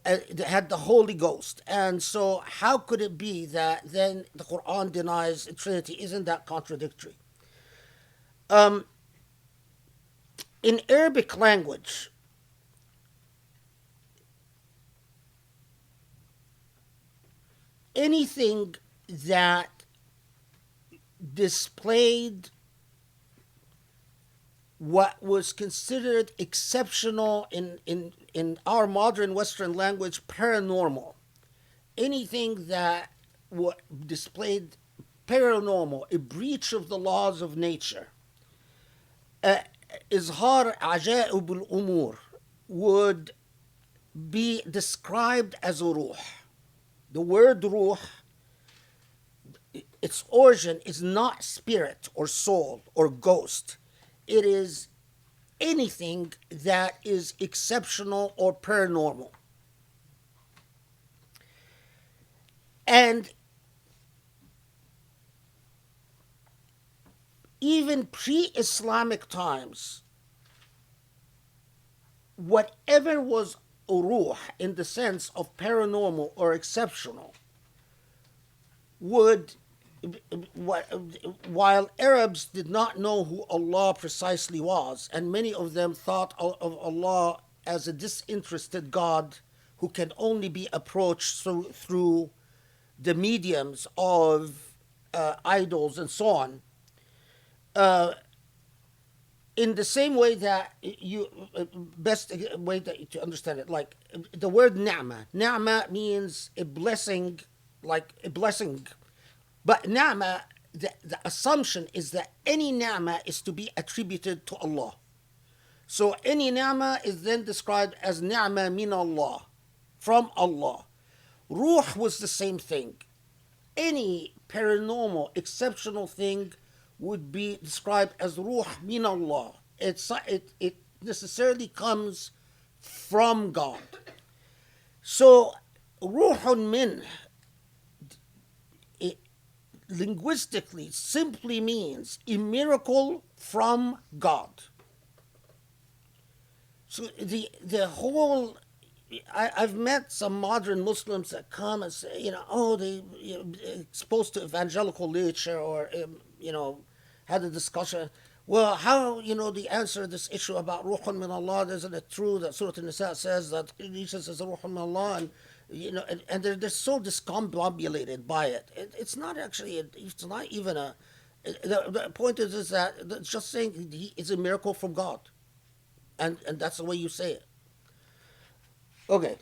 had the Holy Ghost. And so how could it be that then the Quran denies Trinity? Isn't that contradictory? In Arabic language, anything that displayed what was considered exceptional in our modern Western language, paranormal, anything that displayed paranormal, a breach of the laws of nature, izhar ajaib al-umur, would be described as a ruh. The word ruh, its origin is not spirit or soul or ghost. It is anything that is exceptional or paranormal. And even pre-Islamic times, whatever was ruh in the sense of paranormal or exceptional would, while Arabs did not know who Allah precisely was, and many of them thought of Allah as a disinterested God who can only be approached through the mediums of idols and so on, in the same way that best way to understand it, like the word ni'mah means a blessing, like a blessing. But ni'mah, the assumption is that any ni'mah is to be attributed to Allah. So any ni'mah is then described as ni'mah min Allah, from Allah. Ruh was the same thing. Any paranormal, exceptional thing would be described as ruh min Allah. It necessarily comes from God. So ruhun min, linguistically simply means a miracle from God. So the whole, I've met some modern Muslims that come and say, they exposed to evangelical literature, or had a discussion. Well, how the answer to this issue about ruhun min Allah? Isn't it true that Surah Nisa says that Jesus is a ruhun min Allah, and they're so discombobulated by it. It's not actually, it's not even a, the point is that it's just saying it's a miracle from God. And that's the way you say it. Okay.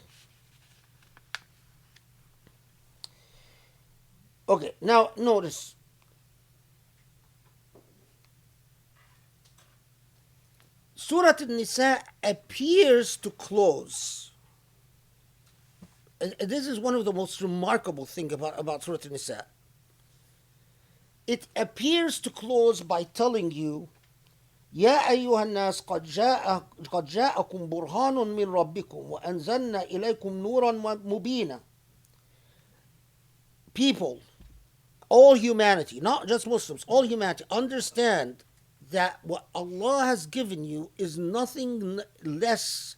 Okay, now notice. Surah An-Nisa appears to close. And this is one of the most remarkable things about Surah An-Nisa. It appears to close by telling you, يا أيها الناس قد جاءكم برهان من ربكم وأنزلنا إليكم نورا مبينا. People, all humanity, not just Muslims, all humanity, understand that what Allah has given you is nothing less,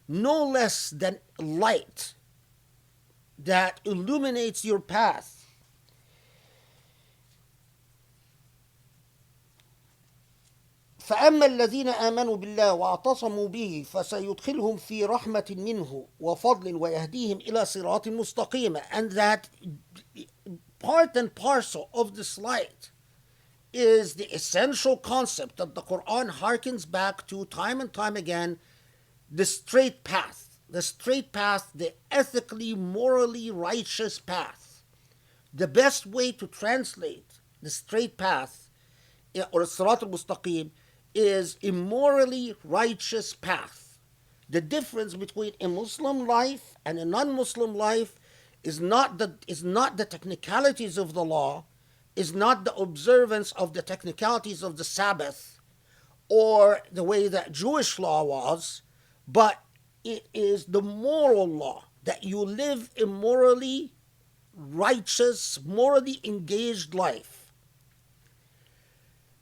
no less than light that illuminates your path. فأما الذين آمنوا بالله واعتصموا به فسيدخلهم في رحمة منه وفضل ويهديهم إلى صراط مستقيم. And that part and parcel of this light is the essential concept that the Quran harkens back to time and time again, the straight path, the ethically, morally righteous path. The best way to translate the straight path, or Sirat al-Mustaqim, is a morally righteous path. The difference between a Muslim life and a non-Muslim life is not the technicalities of the law, is not the observance of the technicalities of the Sabbath, or the way that Jewish law was, but it is the moral law, that you live a morally righteous, morally engaged life.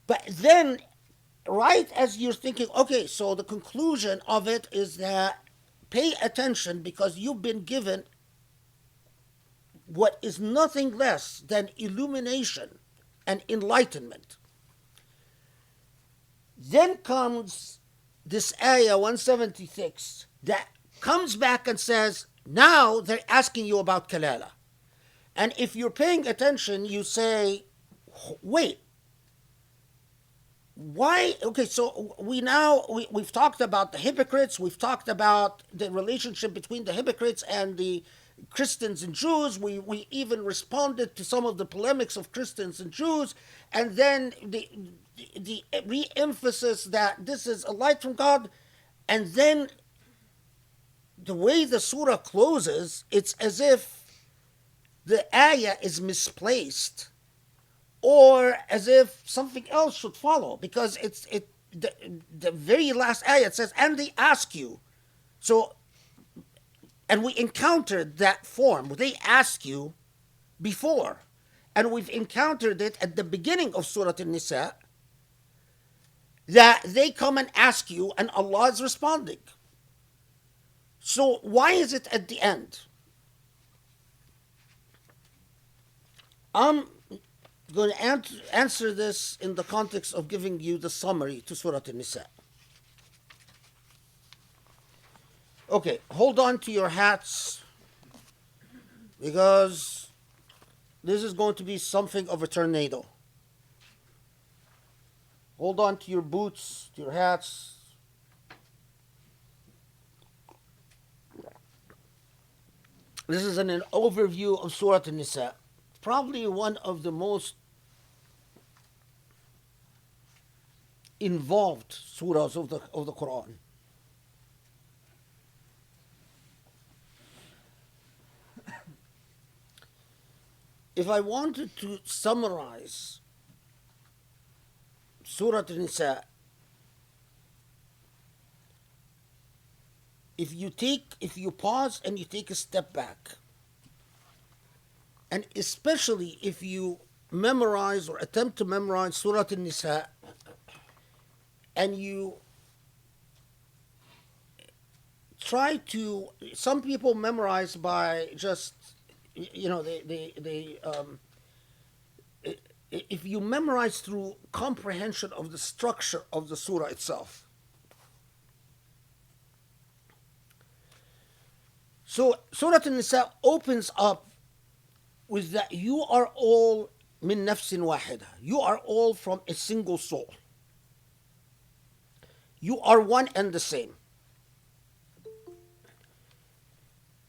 But then, right as you're thinking, okay, so the conclusion of it is that pay attention because you've been given what is nothing less than illumination and enlightenment. Then comes this ayah 176 that comes back and says, now they're asking you about kalala. And if you're paying attention, you say, wait, why? Okay, so we've talked about the hypocrites, we've talked about the relationship between the hypocrites and the Christians and Jews. We even responded to some of the polemics of Christians and Jews, and then the re-emphasis that this is a light from God, and then the way the surah closes, it's as if the ayah is misplaced, or as if something else should follow, because the very last ayah says, and they ask you. So, and we encountered that form. They ask you before. And we've encountered it at the beginning of Surah An-Nisa, that they come and ask you and Allah is responding. So why is it at the end? I'm going to answer this in the context of giving you the summary to Surah An-Nisa. Okay, hold on to your hats, because this is going to be something of a tornado. Hold on to your boots, to your hats. This is an overview of Surah An-Nisa. Probably one of the most involved surahs of the Quran. If I wanted to summarize Surah An-Nisa, if you pause and you take a step back, and especially if you memorize or attempt to memorize Surah An-Nisa, and you try to, some people memorize by just, if you memorize through comprehension of the structure of the surah itself. So Surah An-Nisa opens up with that you are all min nafsin wahida. You are all from a single soul. You are one and the same.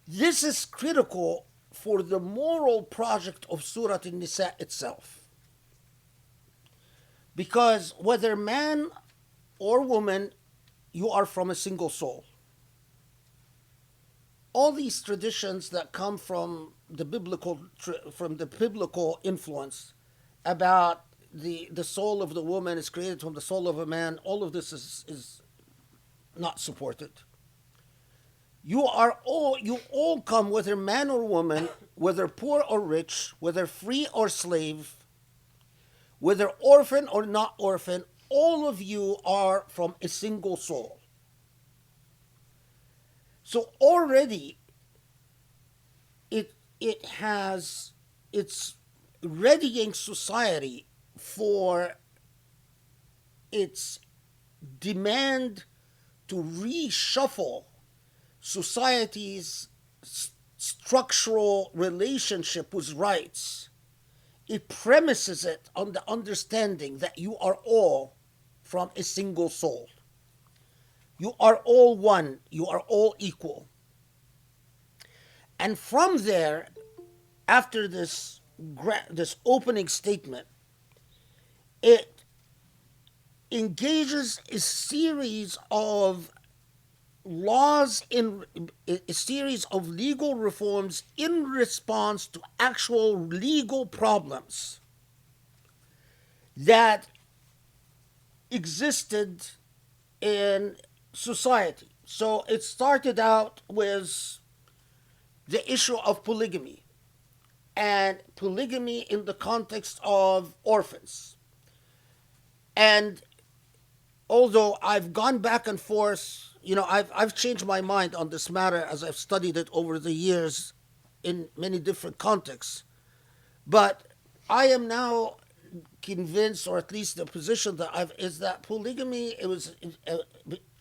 This is critical for the moral project of Surah An-Nisa itself. Because whether man or woman, you are from a single soul. All these traditions that come from the biblical influence about the soul of the woman is created from the soul of a man, all of this is not supported. You all come, whether man or woman, whether poor or rich, whether free or slave, whether orphan or not orphan, all of you are from a single soul. So already it's readying society for its demand to reshuffle society's structural relationship with rights. It premises it on the understanding that you are all from a single soul. You are all one. You are all equal. And from there, after this opening statement, it engages a series of laws, in a series of legal reforms in response to actual legal problems that existed in society. So it started out with the issue of polygamy, and polygamy in the context of orphans. And although I've gone back and forth, I've changed my mind on this matter as I've studied it over the years in many different contexts. But I am now convinced, or at least the position that is that polygamy,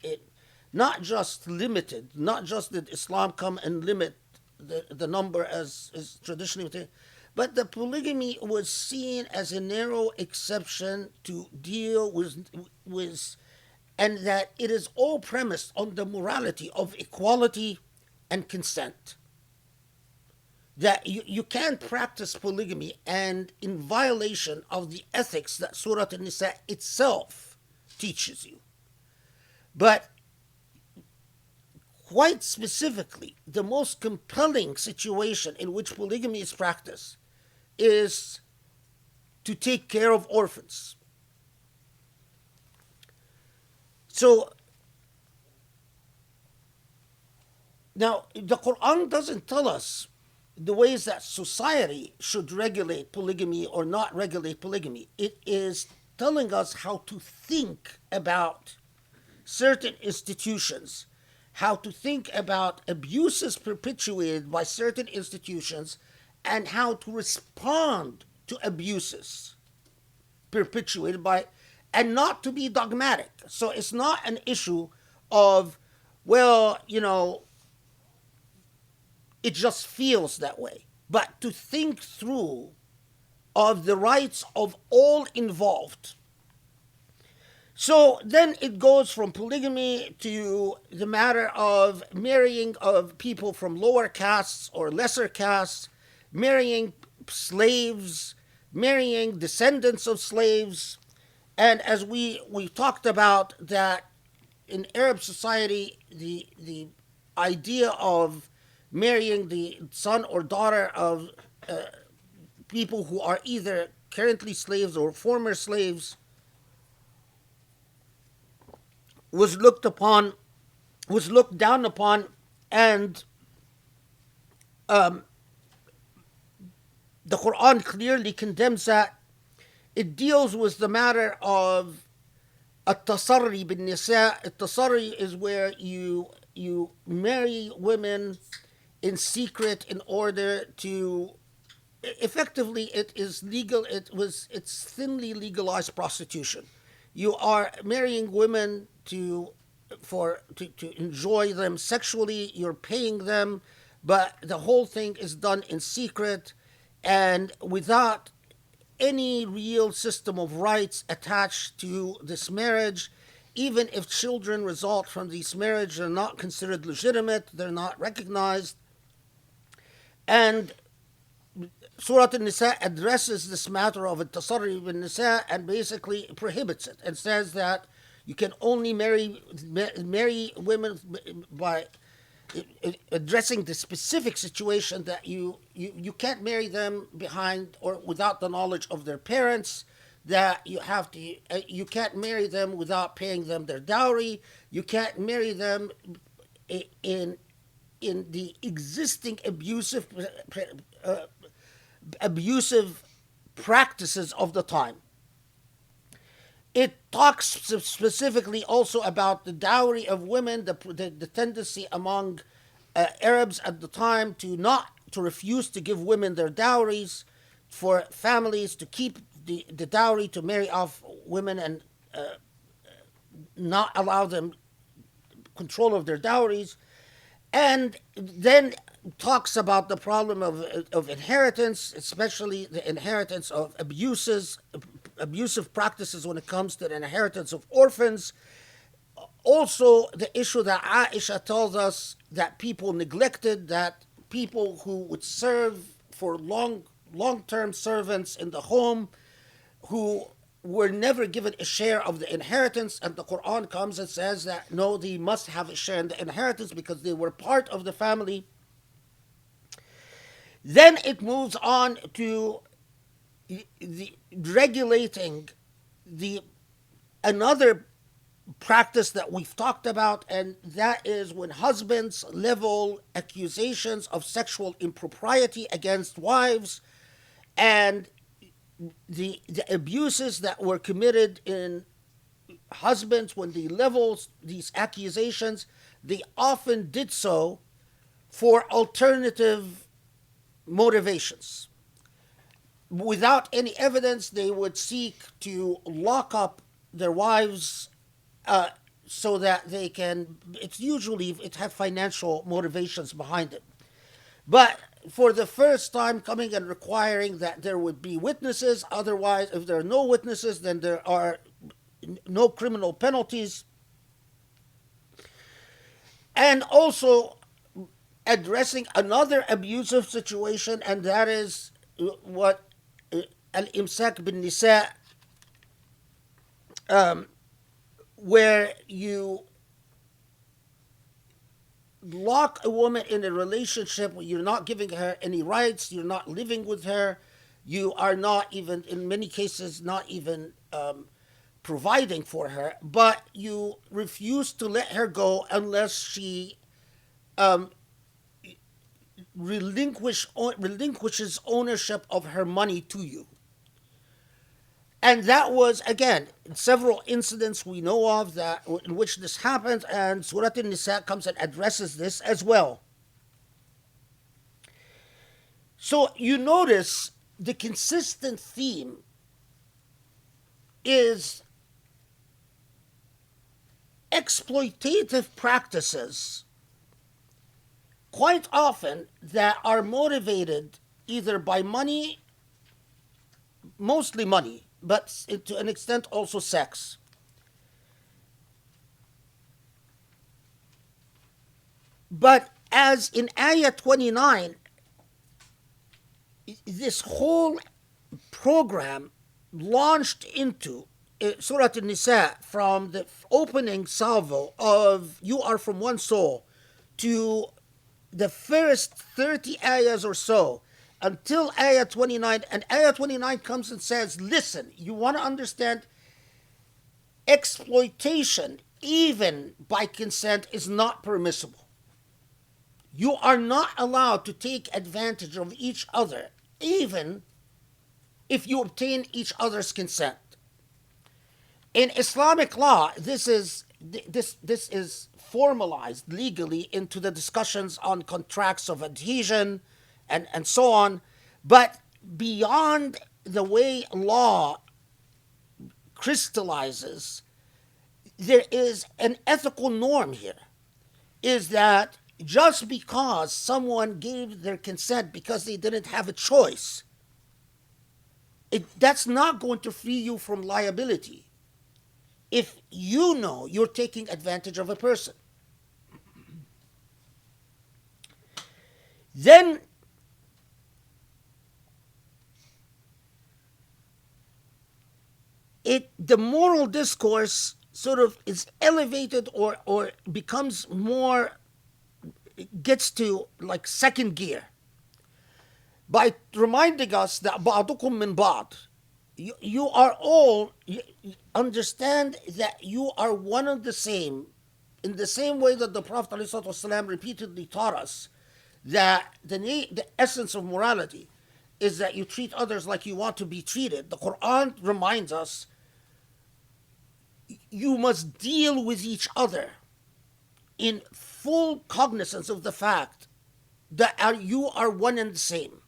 it not just limited, not just did Islam come and limit the number as is traditionally, but the polygamy was seen as a narrow exception to deal with, and that it is all premised on the morality of equality and consent. That you can't practice polygamy and in violation of the ethics that Surah An-Nisa itself teaches you. But quite specifically, the most compelling situation in which polygamy is practiced is to take care of orphans. So, now the Quran doesn't tell us the ways that society should regulate polygamy or not regulate polygamy. It is telling us how to think about certain institutions, how to think about abuses perpetuated by certain institutions, and how to respond to abuses perpetuated by, and not to be dogmatic. So it's not an issue of, it just feels that way, but to think through of the rights of all involved. So then it goes from polygamy to the matter of marrying of people from lower castes or lesser castes, marrying slaves, marrying descendants of slaves. And as we talked about that in Arab society, the idea of marrying the son or daughter of people who are either currently slaves or former slaves was looked down upon, and the Quran clearly condemns that. It deals with the matter of at-tasarri bin nisa. At-tasarri is where you marry women in secret in order to, effectively it is legal, it's thinly legalized prostitution. You are marrying women to enjoy them sexually, you're paying them, but the whole thing is done in secret and without any real system of rights attached to this marriage. Even if children result from this marriage, they're not considered legitimate, they're not recognized. And Surah An-Nisa addresses this matter of التصري بالنساء and basically prohibits it and says that you can only marry women by addressing the specific situation that you can't marry them behind or without the knowledge of their parents, that you can't marry them without paying them their dowry, you can't marry them in the existing abusive practices of the time. It talks specifically also about the dowry of women, the tendency among Arabs at the time to refuse to give women their dowries, for families to keep the dowry, to marry off women and not allow them control of their dowries. And then talks about the problem of inheritance, especially the inheritance of abusive practices when it comes to the inheritance of orphans. Also, the issue that Aisha tells us that people neglected, that people who would serve for long-term servants in the home, who were never given a share of the inheritance, and the Quran comes and says that no, they must have a share in the inheritance because they were part of the family. Then it moves on to regulating another practice that we've talked about, and that is when husbands level accusations of sexual impropriety against wives, and the abuses that were committed in husbands when they level these accusations, they often did so for alternative motivations. Without any evidence, they would seek to lock up their wives so that they can, it have financial motivations behind it. But for the first time coming and requiring that there would be witnesses, otherwise if there are no witnesses then there are no criminal penalties. And also addressing another abusive situation, and that is what al-imsak bin nisa, where you lock a woman in a relationship where you're not giving her any rights, you're not living with her, you are not even, in many cases, not even providing for her, but you refuse to let her go unless she relinquishes ownership of her money to you. And that was, again, several incidents we know of in which this happened, and Surah An-Nisa comes and addresses this as well. So you notice the consistent theme is exploitative practices, quite often that are motivated either by money, mostly money, but to an extent also sex. But as in Ayah 29, this whole program launched into Surah An-Nisa from the opening salvo of "You are from one soul" to the first 30 ayahs or so, until Ayah 29, and Ayah 29 comes and says, listen, you want to understand, exploitation, even by consent, is not permissible. You are not allowed to take advantage of each other, even if you obtain each other's consent. In Islamic law, this is formalized legally into the discussions on contracts of adhesion and so on. But beyond the way law crystallizes, there is an ethical norm here, is that just because someone gave their consent because they didn't have a choice, that's not going to free you from liability if you know you're taking advantage of a person. Then the moral discourse sort of is elevated or becomes more, gets to like second gear by reminding us that ba'dukum min ba'd, you are all, understand that you are one and the same, in the same way that the Prophet ﷺ repeatedly taught us that the essence of morality is that you treat others like you want to be treated. The Quran reminds us you must deal with each other in full cognizance of the fact that you are one and the same.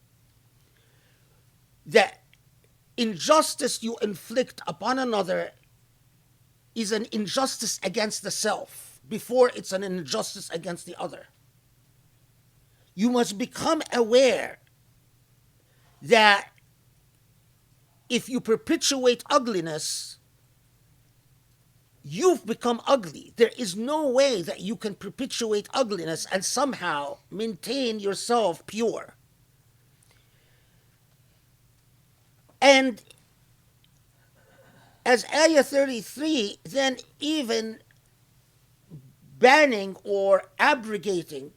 That injustice you inflict upon another is an injustice against the self before it's an injustice against the other. You must become aware that if you perpetuate ugliness, you've become ugly. There is no way that you can perpetuate ugliness and somehow maintain yourself pure. And as Ayah 33 then even banning or abrogating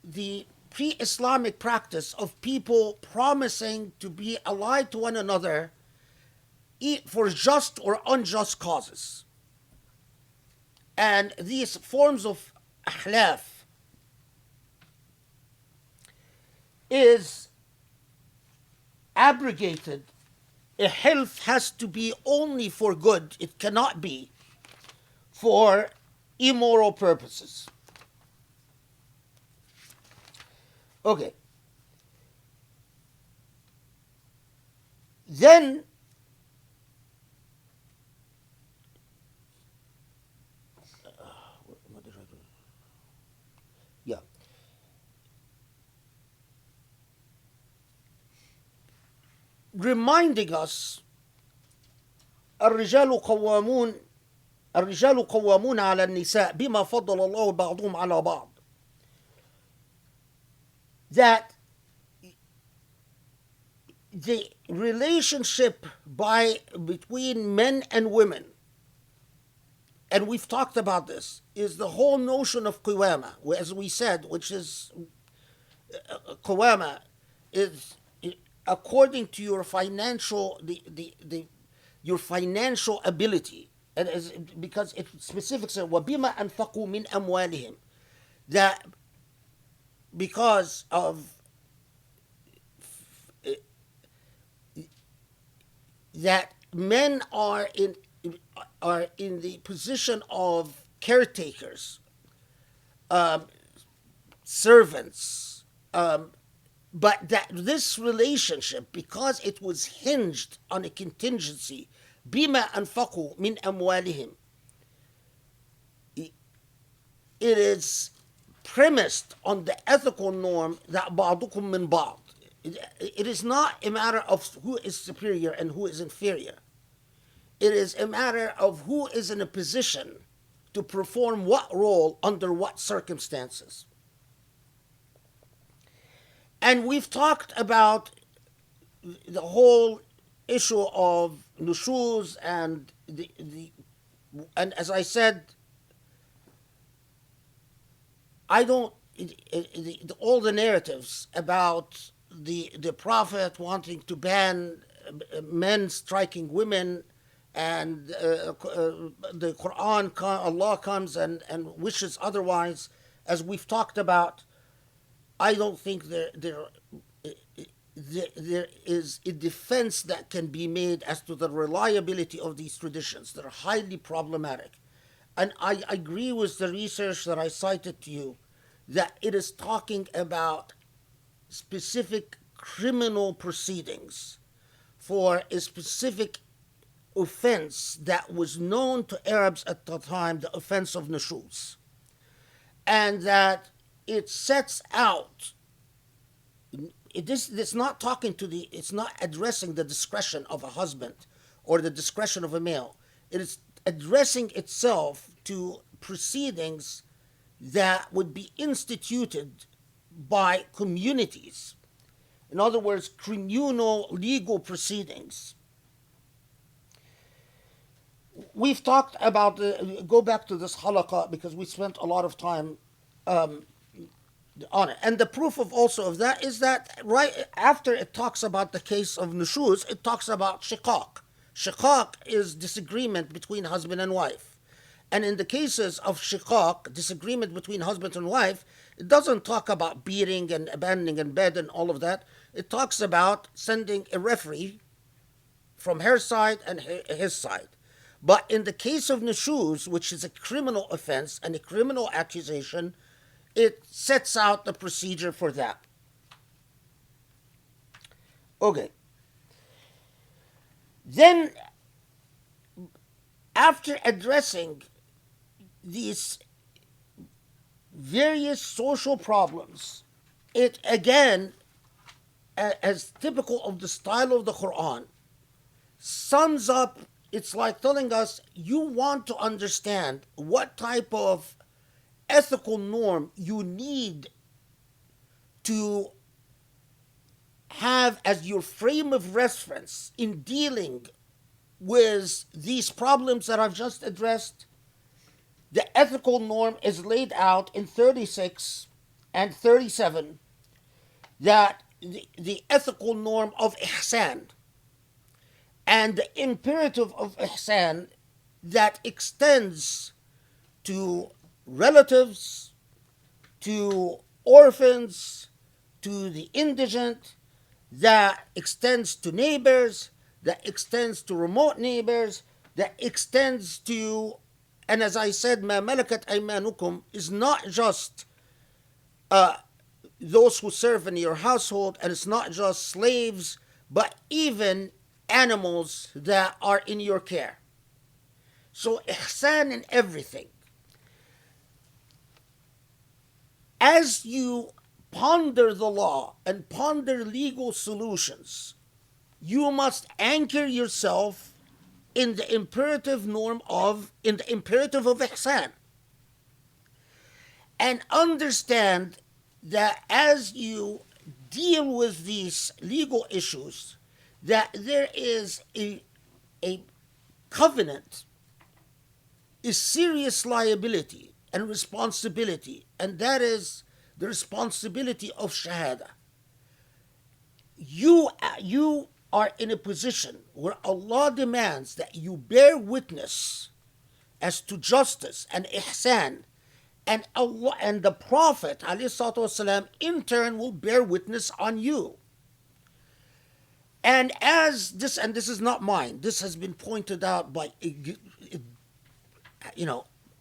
the pre-Islamic practice of people promising to be allied to one another for just or unjust causes. And these forms of ahlaf is abrogated. A hilf has to be only for good. It cannot be for immoral purposes. Okay. Then what did I do? Yeah. Reminding us الرجال قوامون على النساء بما فضل الله بعضهم على بعض, that the relationship between men and women, and we've talked about this, is the whole notion of qawama, as we said, which is qawama is according to your financial your financial ability, and because it specifically says وَبِمَا أَنْفَقُوا مِنْ أَمْوَالِهِمْ, that because of that men are in the position of caretakers, servants, but that this relationship, because it was hinged on a contingency, بِمَا أَنْفَقُوا مِنْ أَمْوَالِهِمْ, it is premised on the ethical norm that بَعْضُكُم مِّن بَعْض. It is not a matter of who is superior and who is inferior. It is a matter of who is in a position to perform what role under what circumstances. And we've talked about the whole issue of nushuz and and as I said, I don't all the narratives about the Prophet wanting to ban men striking women, and the Quran, Allah comes and wishes otherwise, as we've talked about. I don't think there is a defense that can be made as to the reliability of these traditions. They're highly problematic. And I agree with the research that I cited to you, that it is talking about specific criminal proceedings for a specific offense that was known to Arabs at the time, the offense of nushuz. And that it sets out. It's not talking to it's not addressing the discretion of a husband or the discretion of a male. It is addressing itself to proceedings that would be instituted by communities. In other words, communal legal proceedings. We've talked about, go back to this halaqah because we spent a lot of time on it. And the proof of that is that right after it talks about the case of nushuz, it talks about shiqaq. Shiqaq is disagreement between husband and wife. And in the cases of shiqaq, disagreement between husband and wife, it doesn't talk about beating and abandoning in bed and all of that. It talks about sending a referee from her side and his side. But in the case of nushuz, which is a criminal offense and a criminal accusation, it sets out the procedure for that. Okay. Then, after addressing these various social problems, it again, as typical of the style of the Quran, sums up. It's like telling us, you want to understand what type of ethical norm you need to have as your frame of reference in dealing with these problems that I've just addressed. The ethical norm is laid out in 36 and 37, that the ethical norm of ihsan and the imperative of ihsan that extends to relatives, to orphans, to the indigent, that extends to neighbors, that extends to remote neighbors, that extends to, and as I said, ma malakat aymanukum is not just those who serve in your household, and it's not just slaves, but even animals that are in your care. So ihsan in everything. As you ponder the law and ponder legal solutions, you must anchor yourself in the imperative of ihsan. And understand that as you deal with these legal issues, that there is a covenant, a serious liability and responsibility, and that is the responsibility of Shahada. You are in a position where Allah demands that you bear witness as to justice and ihsan, and Allah and the Prophet ﷺ in turn will bear witness on you. And as this, and this is not mine, this has been pointed out by,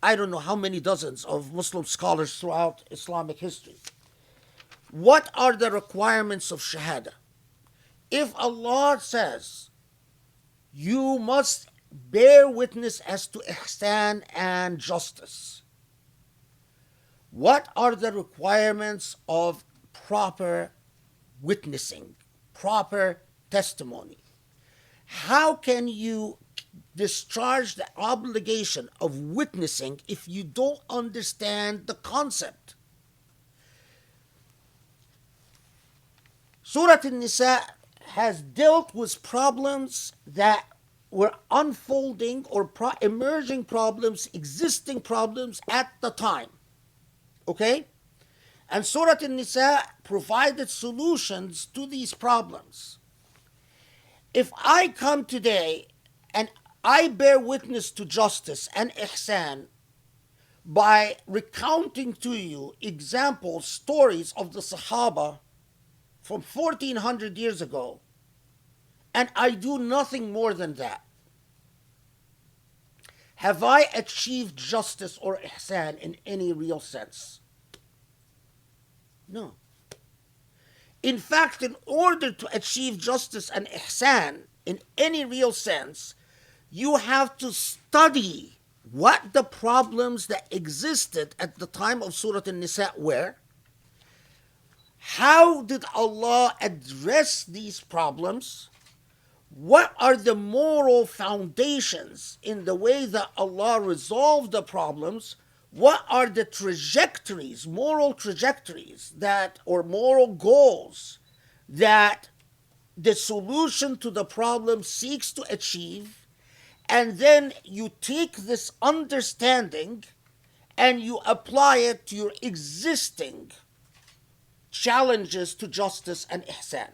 I don't know how many dozens of Muslim scholars throughout Islamic history. What are the requirements of Shahada? If Allah says, you must bear witness as to ihsan and justice, what are the requirements of proper witnessing, proper testimony? How can you discharge the obligation of witnessing if you don't understand the concept? Surah Nisa has dealt with problems that were unfolding or emerging problems, existing problems at the time. Okay? And Surah Nisa provided solutions to these problems. If I come today and I bear witness to justice and ihsan by recounting to you examples, stories of the Sahaba from 1400 years ago, and I do nothing more than that, have I achieved justice or ihsan in any real sense? No. In fact, in order to achieve justice and ihsan in any real sense, you have to study what the problems that existed at the time of Surah An-Nisa were, how did Allah address these problems? What are the moral foundations in the way that Allah resolved the problems? What are the trajectories, moral trajectories that, or moral goals that the solution to the problem seeks to achieve? And then you take this understanding and you apply it to your existing challenges to justice and ihsan.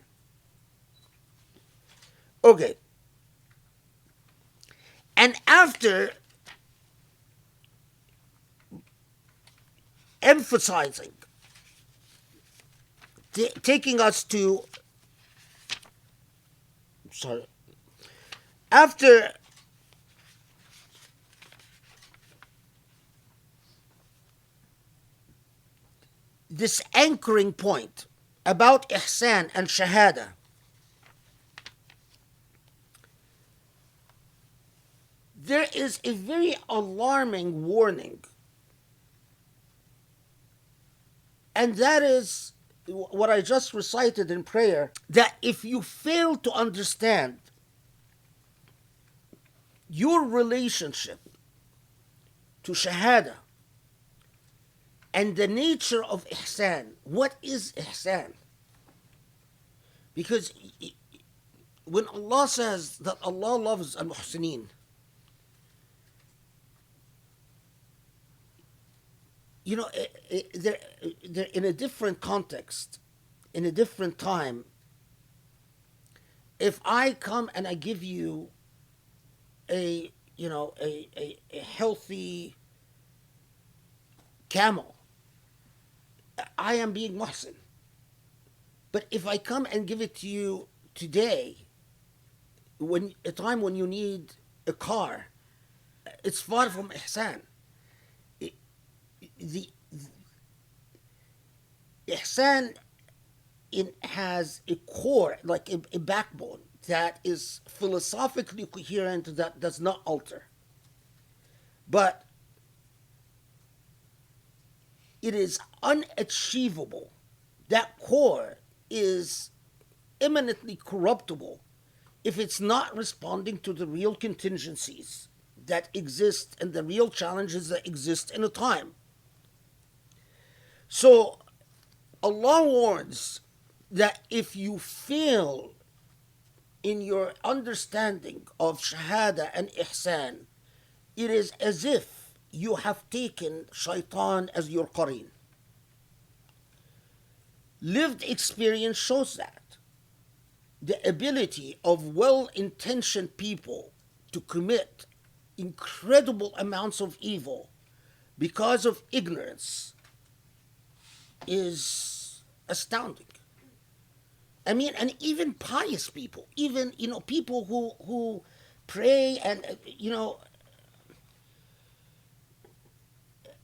Okay. And after emphasizing, taking us to, after this anchoring point about ihsan and shahada, there is a very alarming warning, and that is what I just recited in prayer, that if you fail to understand your relationship to shahada and the nature of ihsan, what is ihsan? Because when Allah says that Allah loves al-muhsineen, you know, they're in a different context, in a different time. If I come and I give you a healthy camel, I am being muhsin. But if I come and give it to you today, when a time when you need a car, it's far from ihsan. The ihsan has a core, like a backbone that is philosophically coherent, that does not alter. But it is unachievable. That core is eminently corruptible if it's not responding to the real contingencies that exist and the real challenges that exist in a time. So Allah warns that if you fail in your understanding of shahada and ihsan, it is as if you have taken shaitan as your qareen. Lived experience shows that. The ability of well-intentioned people to commit incredible amounts of evil because of ignorance is astounding. I mean, and even pious people, even, people who pray and,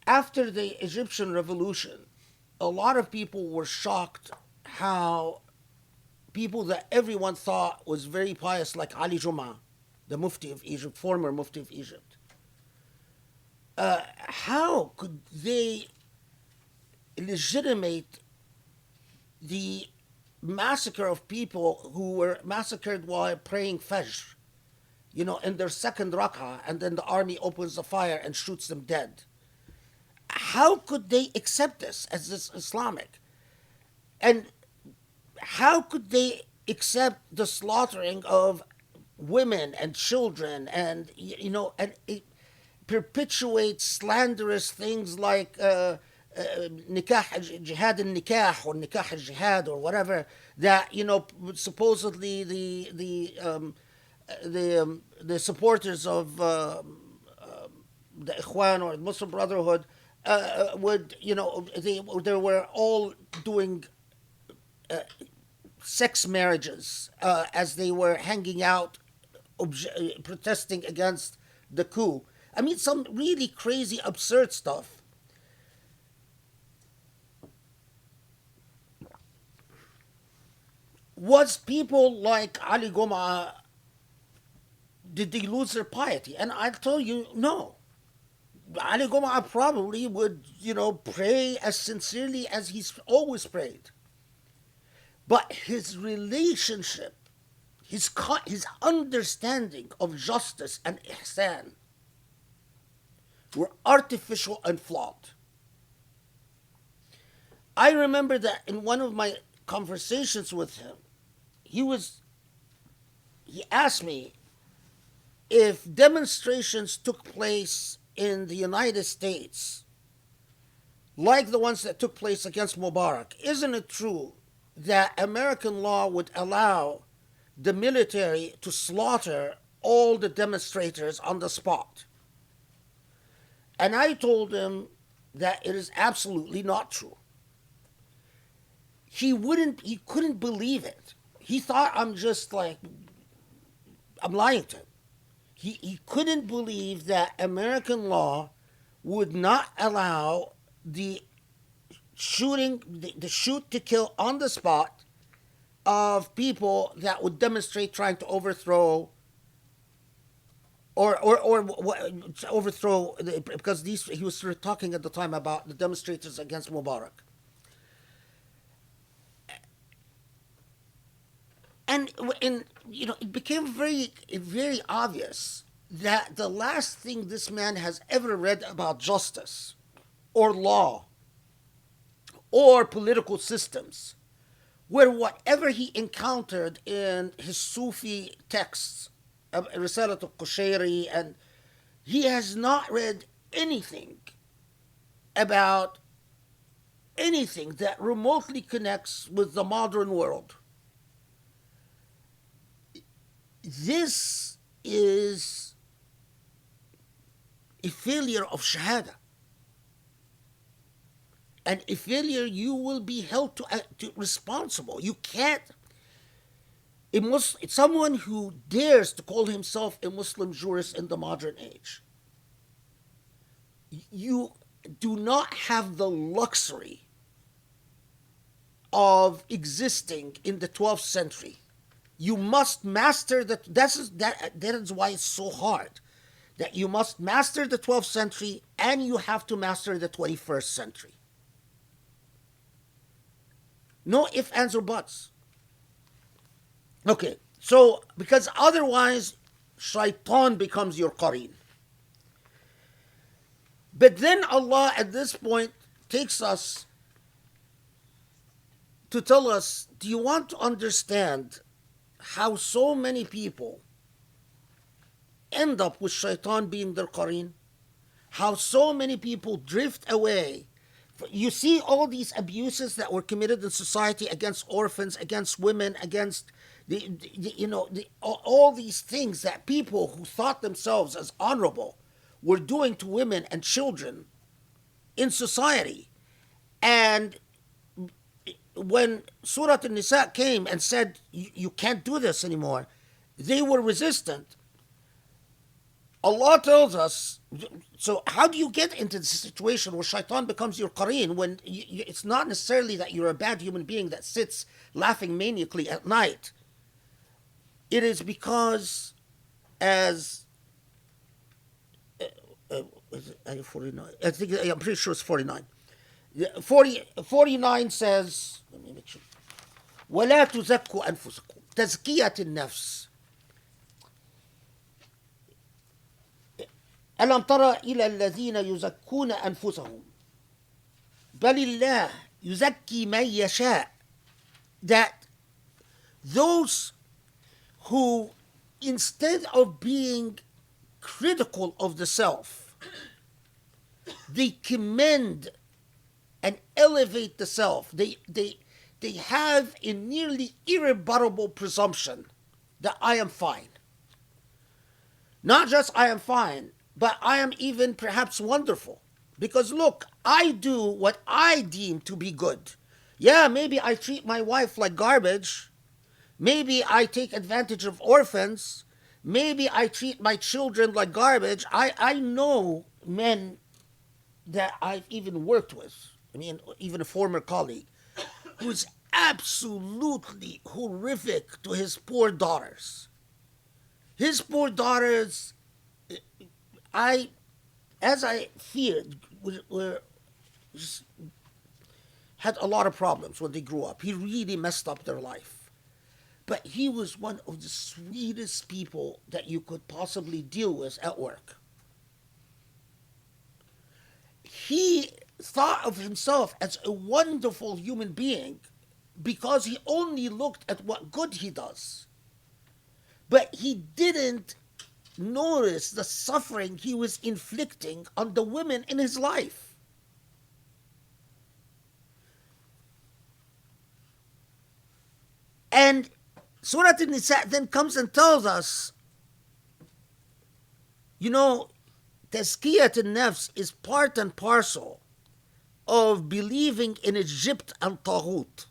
after the Egyptian revolution, a lot of people were shocked how people that everyone thought was very pious, like Ali Jum'ah, the Mufti of Egypt, former Mufti of Egypt, how could they legitimate the massacre of people who were massacred while praying Fajr, in their second rak'ah, and then the army opens the fire and shoots them dead? How could they accept this as this Islamic? And how could they accept the slaughtering of women and children, and and it perpetuates slanderous things like nikah, jihad and nikah, or nikah al jihad, or whatever, that supposedly the supporters of the Ikhwan or the Muslim Brotherhood would, they were all doing sex marriages as they were hanging out, protesting against the coup. I mean, some really crazy, absurd stuff. Was people like Ali Goma, did they lose their piety? And I'll tell you, no. Ali Goma probably would, pray as sincerely as he's always prayed. But his relationship, his understanding of justice and ihsan were artificial and flawed. I remember that in one of my conversations with him, he asked me if demonstrations took place in the United States like the ones that took place against Mubarak, isn't it true that American law would allow the military to slaughter all the demonstrators on the spot? And I told him that it is absolutely not true. He couldn't believe it. He thought I'm lying to him. He couldn't believe that American law would not allow the shoot to kill on the spot of people that would demonstrate trying to overthrow because he was sort of talking at the time about the demonstrators against Mubarak. And it became very, very obvious that the last thing this man has ever read about justice or law or political systems were whatever he encountered in his Sufi texts, Risalat al-Qushayri, and he has not read anything about anything that remotely connects with the modern world. This is a failure of Shahada. And a failure you will be held to responsible. You can't. Someone who dares to call himself a Muslim jurist in the modern age, you do not have the luxury of existing in the 12th century. You must master that is why it's so hard. That you must master the 12th century and you have to master the 21st century. No ifs, ands, or buts. Okay, so because otherwise shaitan becomes your qareen. But then Allah at this point takes us to tell us, do you want to understand how so many people end up with shaitan being their qareen? How so many people drift away. You see all these abuses that were committed in society against orphans, against women, against all these things that people who thought themselves as honorable were doing to women and children in society. And when Surah Nisa came and said, you can't do this anymore, they were resistant. Allah tells us, so how do you get into this situation where shaitan becomes your qareen when it's not necessarily that you're a bad human being that sits laughing maniacally at night. It is because, as 49, I'm pretty sure it's 49. 49 says, let me make sure. وَلَا تُزَكُّوا أَنفُسَكُمْ تَزْكِيَةِ النَّفْسِ ألم ترى إلى الذين يزكون أنفسهم بل الله يزكي من يشاء. That those who, instead of being critical of the self, they commend and elevate the self. They have a nearly irrebuttable presumption that I am fine. Not just I am fine, but I am even perhaps wonderful. Because look, I do what I deem to be good. Yeah, maybe I treat my wife like garbage. Maybe I take advantage of orphans. Maybe I treat my children like garbage. I know men that I've even worked with. I mean, even a former colleague who's absolutely horrific to his poor daughters. His poor daughters, as I feared, were just had a lot of problems when they grew up. He really messed up their life. But he was one of the sweetest people that you could possibly deal with at work. He thought of himself as a wonderful human being because he only looked at what good he does. But he didn't notice the suffering he was inflicting on the women in his life. And Surah Nisa then comes and tells us, you know, Tazkiyat al-Nafs is part and parcel of believing in Egypt and Taghut.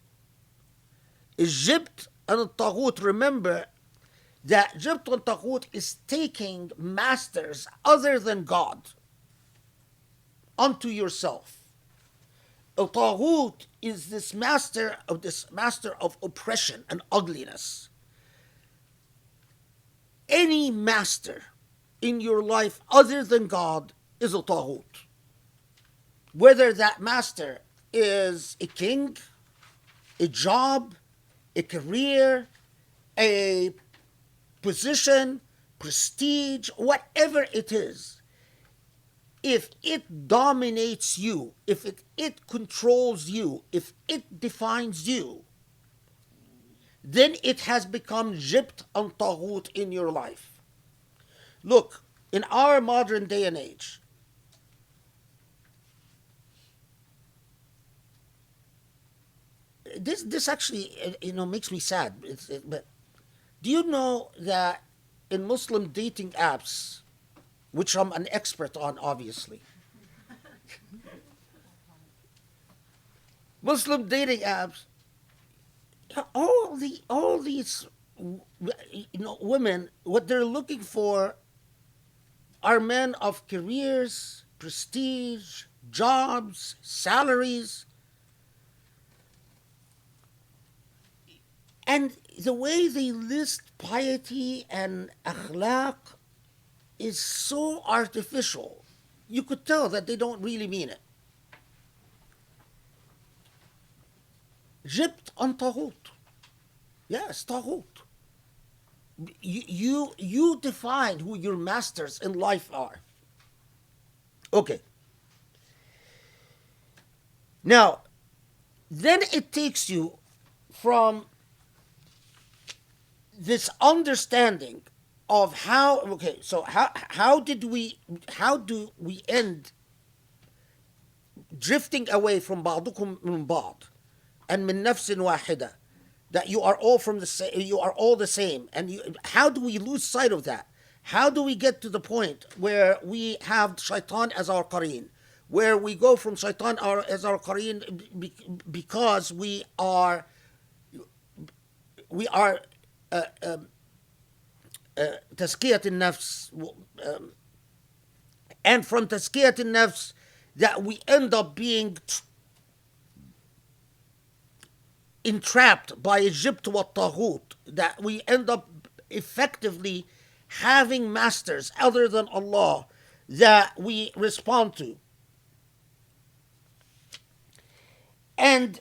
Egypt and Taghut, remember that Egypt and Taghut is taking masters other than God unto yourself. A Taghut is this master of oppression and ugliness. Any master in your life other than God is a Taghut. Whether that master is a king, a job, a career, a position, prestige, whatever it is, if it dominates you, if it controls you, if it defines you, then it has become Jibt and Taghut in your life. Look, in our modern day and age, this actually, makes me sad. But do you know that in Muslim dating apps, which I'm an expert on, obviously, Muslim dating apps, all these women, what they're looking for are men of careers, prestige, jobs, salaries. And the way they list piety and akhlaq is so artificial. You could tell that they don't really mean it. Jibt and Taghut. Yes, Taghut. You define who your masters in life are. Okay. Now, then it takes you from this understanding of how do we end drifting away from بعضكم من بعض and من نفس واحدة, that you are all the same, and how do we lose sight of that? How do we get to the point where we have shaitan as our qareen, where we go from shaitan as our qareen because we are tazkiyat al-nafs, and from tazkiyat al-nafs that we end up being entrapped by Jibt wa Taghut, that we end up effectively having masters other than Allah that we respond to. And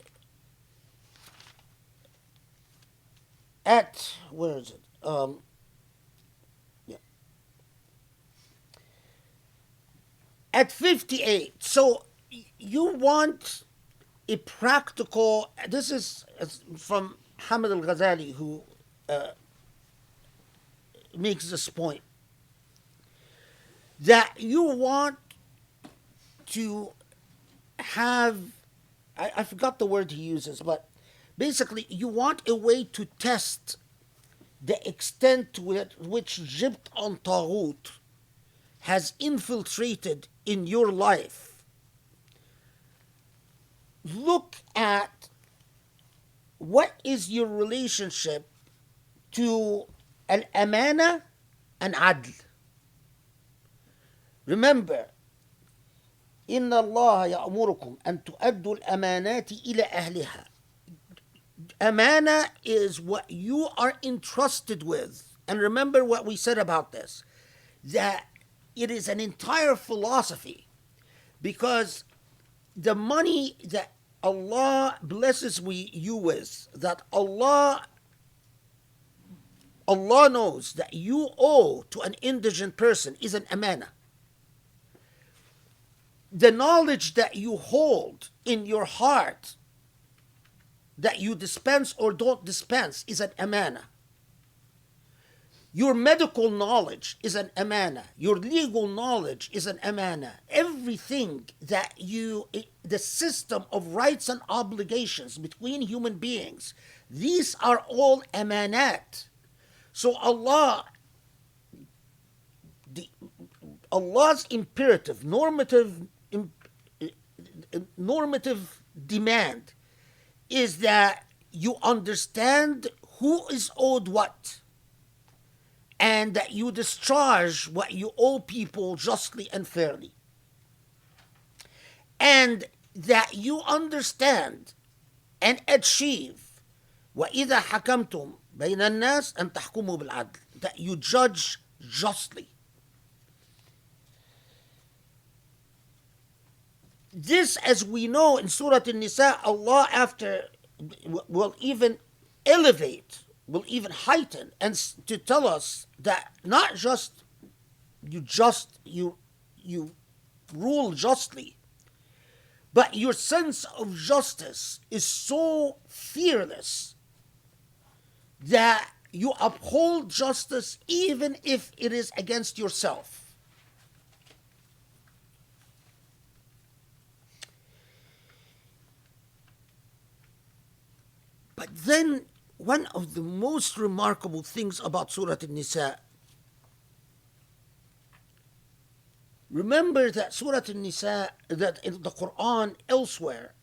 at, where is it? At 58, so you want a practical, this is from Hamid al-Ghazali, who makes this point, that you want to have, I forgot the word he uses, but basically you want a way to test the extent to which Jibt and Taghut has infiltrated in your life. Look at what is your relationship to al-amana and adl. Remember, إن الله يأمركم أن تؤدوا الأمانات إلى أهلها. Amana is what you are entrusted with. And remember what we said about this, that it is an entire philosophy, because the money that
Allah blesses you with, that Allah knows that you owe to an indigent person is an amana. The knowledge that you hold in your heart that you dispense or don't dispense is an amana. Your medical knowledge is an amana. Your legal knowledge is an amana. Everything that the system of rights and obligations between human beings, these are all amanat. So Allah's imperative, normative demand is that you understand who is owed what, and that you discharge what you owe people justly and fairly. And that you understand and achieve وَإِذَا حَكَمْتُمْ بَيْنَ النَّاسِ أَن تَحْكُمُوا بِالْعَدْلِ, that you judge justly. This, as we know in Surah Nisa, Allah will even elevate, will even heighten, and to tell us that not just you rule justly, but your sense of justice is so fearless that you uphold justice even if it is against yourself. But then, one of the most remarkable things about Surah An-Nisa, remember that Surah An-Nisa, that in the Quran elsewhere,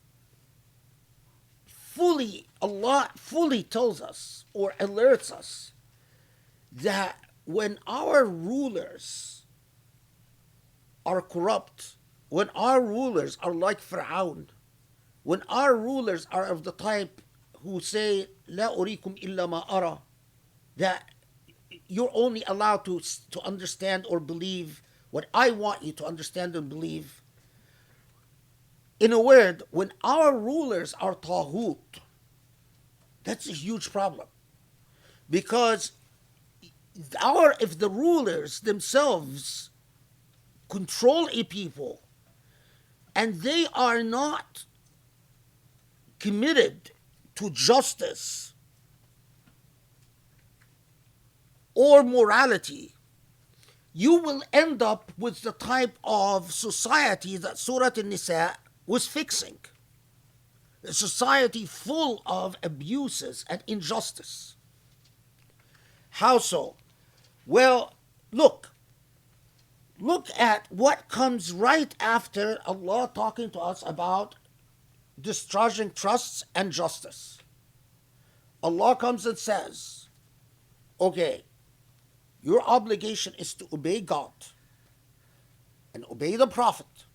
Allah fully tells us or alerts us that when our rulers are corrupt, when our rulers are like Fir'aun, when our rulers are of the type who say, لا أريكم إلا ما أرى, that you're only allowed to understand or believe what I want you to understand and believe. In a word, when our rulers are taghut, that's a huge problem. Because if the rulers themselves control a people and they are not committed to justice or morality, you will end up with the type of society that Surah An-Nisa was fixing. A society full of abuses and injustice. How so? Well, look at what comes right after Allah talking to us about discharging trusts and justice. Allah comes and says, okay, your obligation is to obey God and obey the Prophet,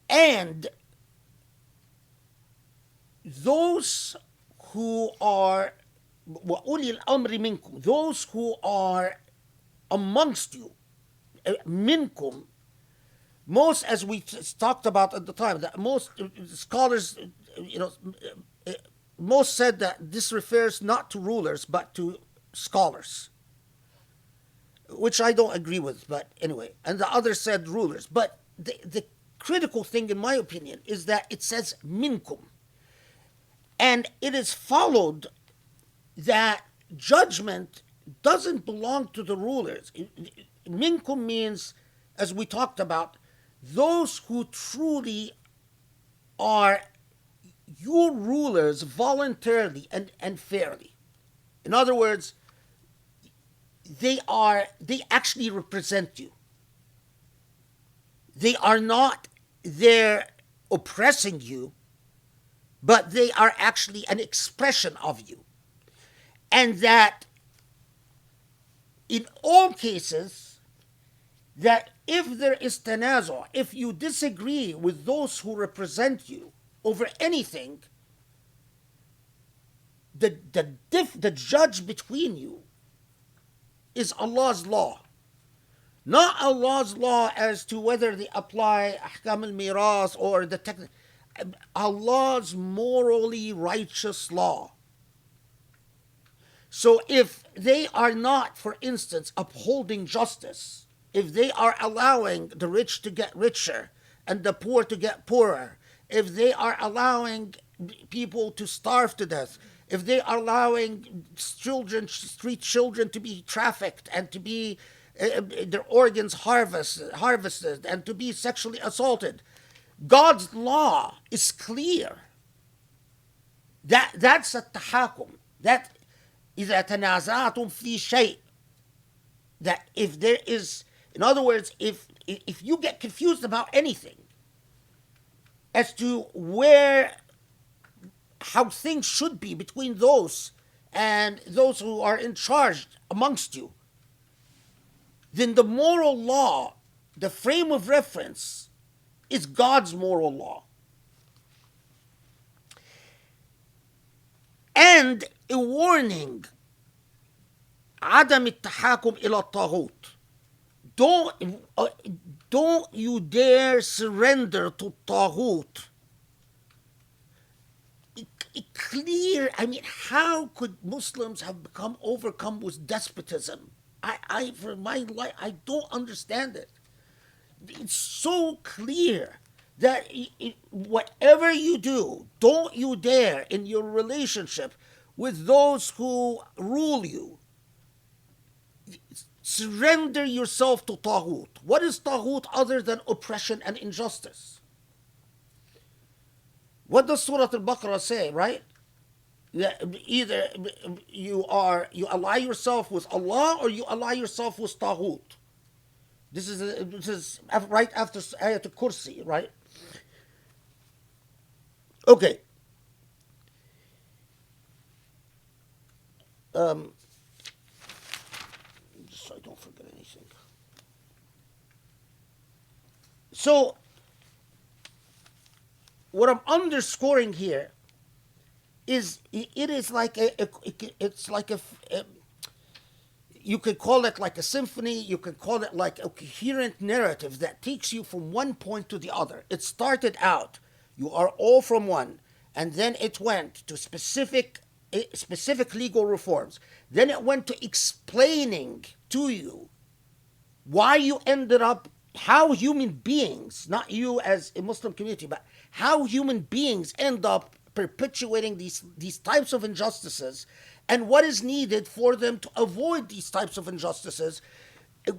and those who are وَأُولِي الْأَمْرِ مِنْكُمْ, those who are amongst you, minkum, most, as we talked about at the time, that most scholars, most said that this refers not to rulers but to scholars, which I don't agree with, but anyway, and the others said rulers. But the critical thing, in my opinion, is that it says minkum, and it is followed that judgment doesn't belong to the rulers. Minkum means, as we talked about, those who truly are your rulers voluntarily and fairly. In other words, they actually represent you. They are not there oppressing you, but they are actually an expression of you. And that in all cases, that if there is tanazu, if you disagree with those who represent you over anything, the judge between you is Allah's law. Not Allah's law as to whether they apply ahkam al-miras or the technical. Allah's morally righteous law. So if they are not, for instance, upholding justice, if they are allowing the rich to get richer and the poor to get poorer, if they are allowing people to starve to death, if they are allowing children, street children, to be trafficked and to be their organs harvested and to be sexually assaulted, God's law is clear. That's a tahakum. That إذا تنازعتم في شيء. That if there is, in other words, if you get confused about anything as to how things should be between those and those who are in charge amongst you, then the moral law, the frame of reference, is God's moral law. And a warning, عدم التحاكم إلى الطاغوت. Don't you dare surrender to Taghut. Clear, I mean, how could Muslims have become overcome with despotism? For my life, I don't understand it. It's so clear that whatever you do, don't you dare in your relationship with those who rule you, surrender yourself to Taghut. What is Taghut other than oppression and injustice? What does Surah Al-Baqarah say, right? That either you ally yourself with Allah or you ally yourself with Taghut. This is right after Ayat al-Kursi, right? Okay. Just so I don't forget anything. So, what I'm underscoring here is it is like you could call it like a symphony, you could call it like a coherent narrative that takes you from one point to the other. It started out, you are all from one, and then it went to specific legal reforms. Then it went to explaining to you why you ended up, how human beings, not you as a Muslim community, but how human beings end up perpetuating these types of injustices, and what is needed for them to avoid these types of injustices,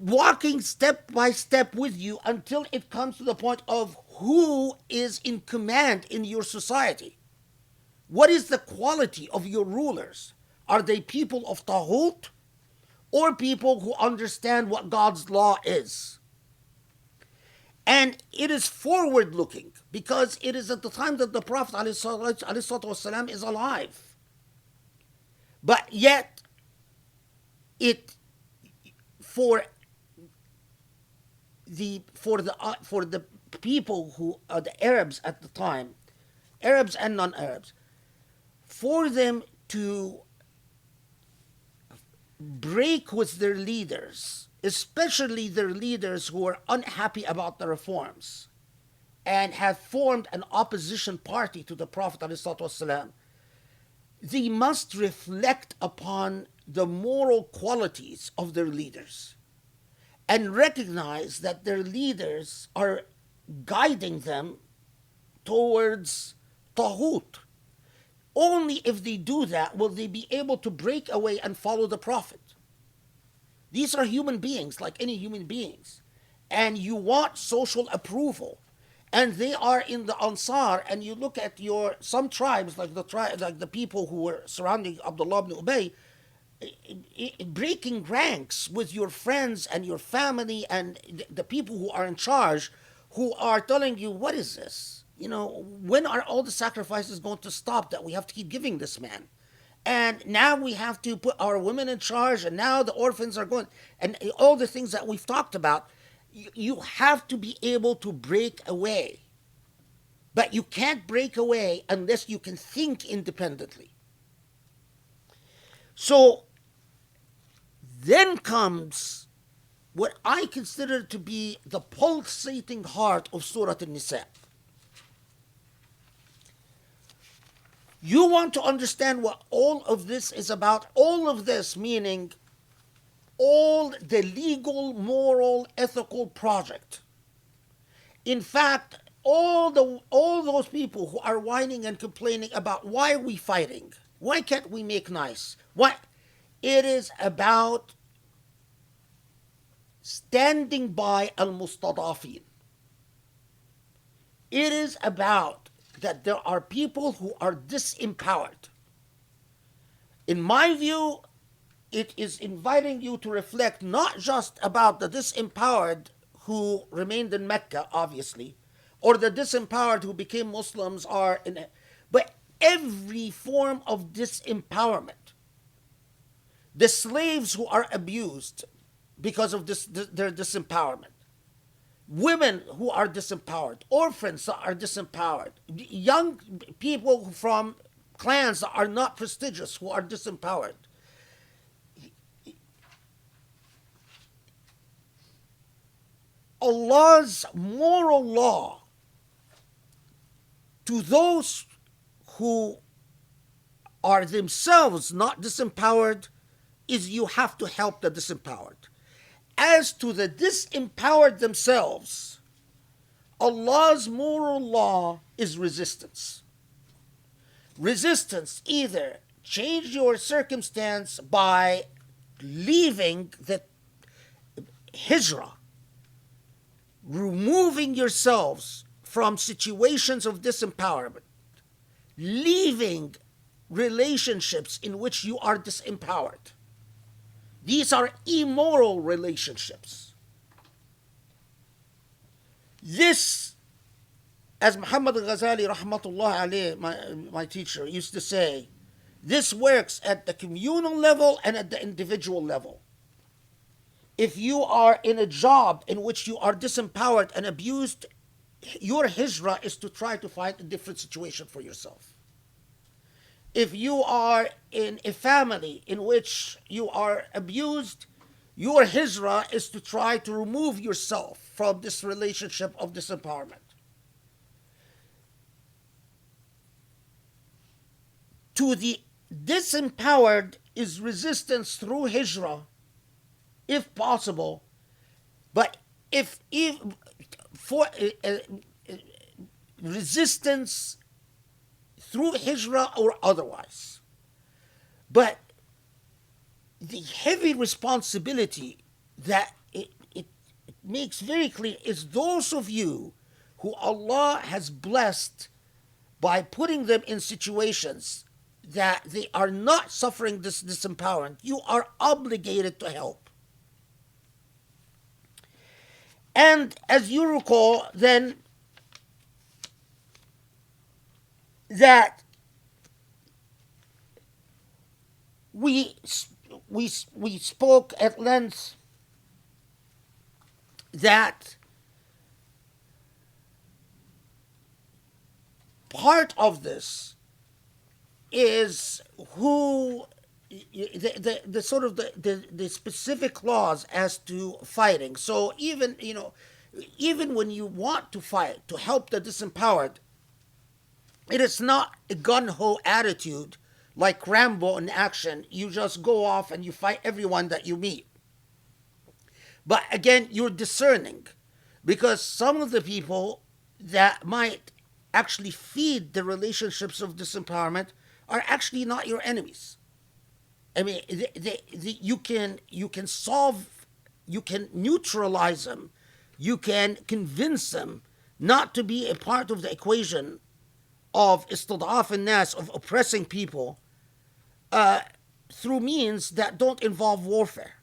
walking step by step with you until it comes to the point of who is in command in your society. What is the quality of your rulers? Are they people of Taghut or people who understand what God's law is? And it is forward-looking because it is at the time that the Prophet ﷺ is alive. But yet, for the people who are the Arabs at the time, Arabs and non-Arabs, for them to break with their leaders, especially their leaders who are unhappy about the reforms and have formed an opposition party to the Prophet ﷺ, they must reflect upon the moral qualities of their leaders and recognize that their leaders are guiding them towards Taghut. Only if they do that will they be able to break away and follow the Prophet. These are human beings like any human beings. And you want social approval. And they are in the Ansar, and you look at some tribes, like the people who were surrounding Abdullah ibn Ubay, breaking ranks with your friends and your family and the people who are in charge, who are telling you, what is this? When are all the sacrifices going to stop that we have to keep giving this man? And now we have to put our women in charge, and now the orphans are going, and all the things that we've talked about. You have to be able to break away. But you can't break away unless you can think independently. So then comes what I consider to be the pulsating heart of Surah An-Nisa. You want to understand what all of this is about? All of this meaning all the legal, moral, ethical project. In fact, all those people who are whining and complaining about why are we fighting? Why can't we make nice? Why? It is about standing by al-mustadafin. It is about that there are people who are disempowered. In my view, it is inviting you to reflect not just about the disempowered who remained in Mecca, obviously, or the disempowered who became Muslims but every form of disempowerment. The slaves who are abused because of their disempowerment. Women who are disempowered, orphans that are disempowered, young people from clans that are not prestigious who are disempowered. Allah's moral law to those who are themselves not disempowered is you have to help the disempowered. As to the disempowered themselves, Allah's moral law is resistance. Resistance, either change your circumstance by leaving the hijrah, removing yourselves from situations of disempowerment, leaving relationships in which you are disempowered. These are immoral relationships. This, as Muhammad al-Ghazali rahmatullah alayh, my teacher, used to say, this works at the communal level and at the individual level. If you are in a job in which you are disempowered and abused, your hijrah is to try to find a different situation for yourself. If you are in a family in which you are abused, your hijrah is to try to remove yourself from this relationship of disempowerment. To the disempowered is resistance through hijrah, if possible, but if resistance through hijrah or otherwise. But the heavy responsibility that it makes very clear is those of you who Allah has blessed by putting them in situations that they are not suffering this disempowerment, you are obligated to help. And as you recall, then, that we spoke at length that part of this is who the sort of the specific laws as to fighting. So even when you want to fight to help the disempowered, it is not a gun-ho attitude like Rambo in action. You just go off and you fight everyone that you meet. But again, you're discerning, because some of the people that might actually feed the relationships of disempowerment are actually not your enemies. I mean, you can neutralize them, you can convince them not to be a part of the equation of istidaf al-nas, of oppressing people, through means that don't involve warfare.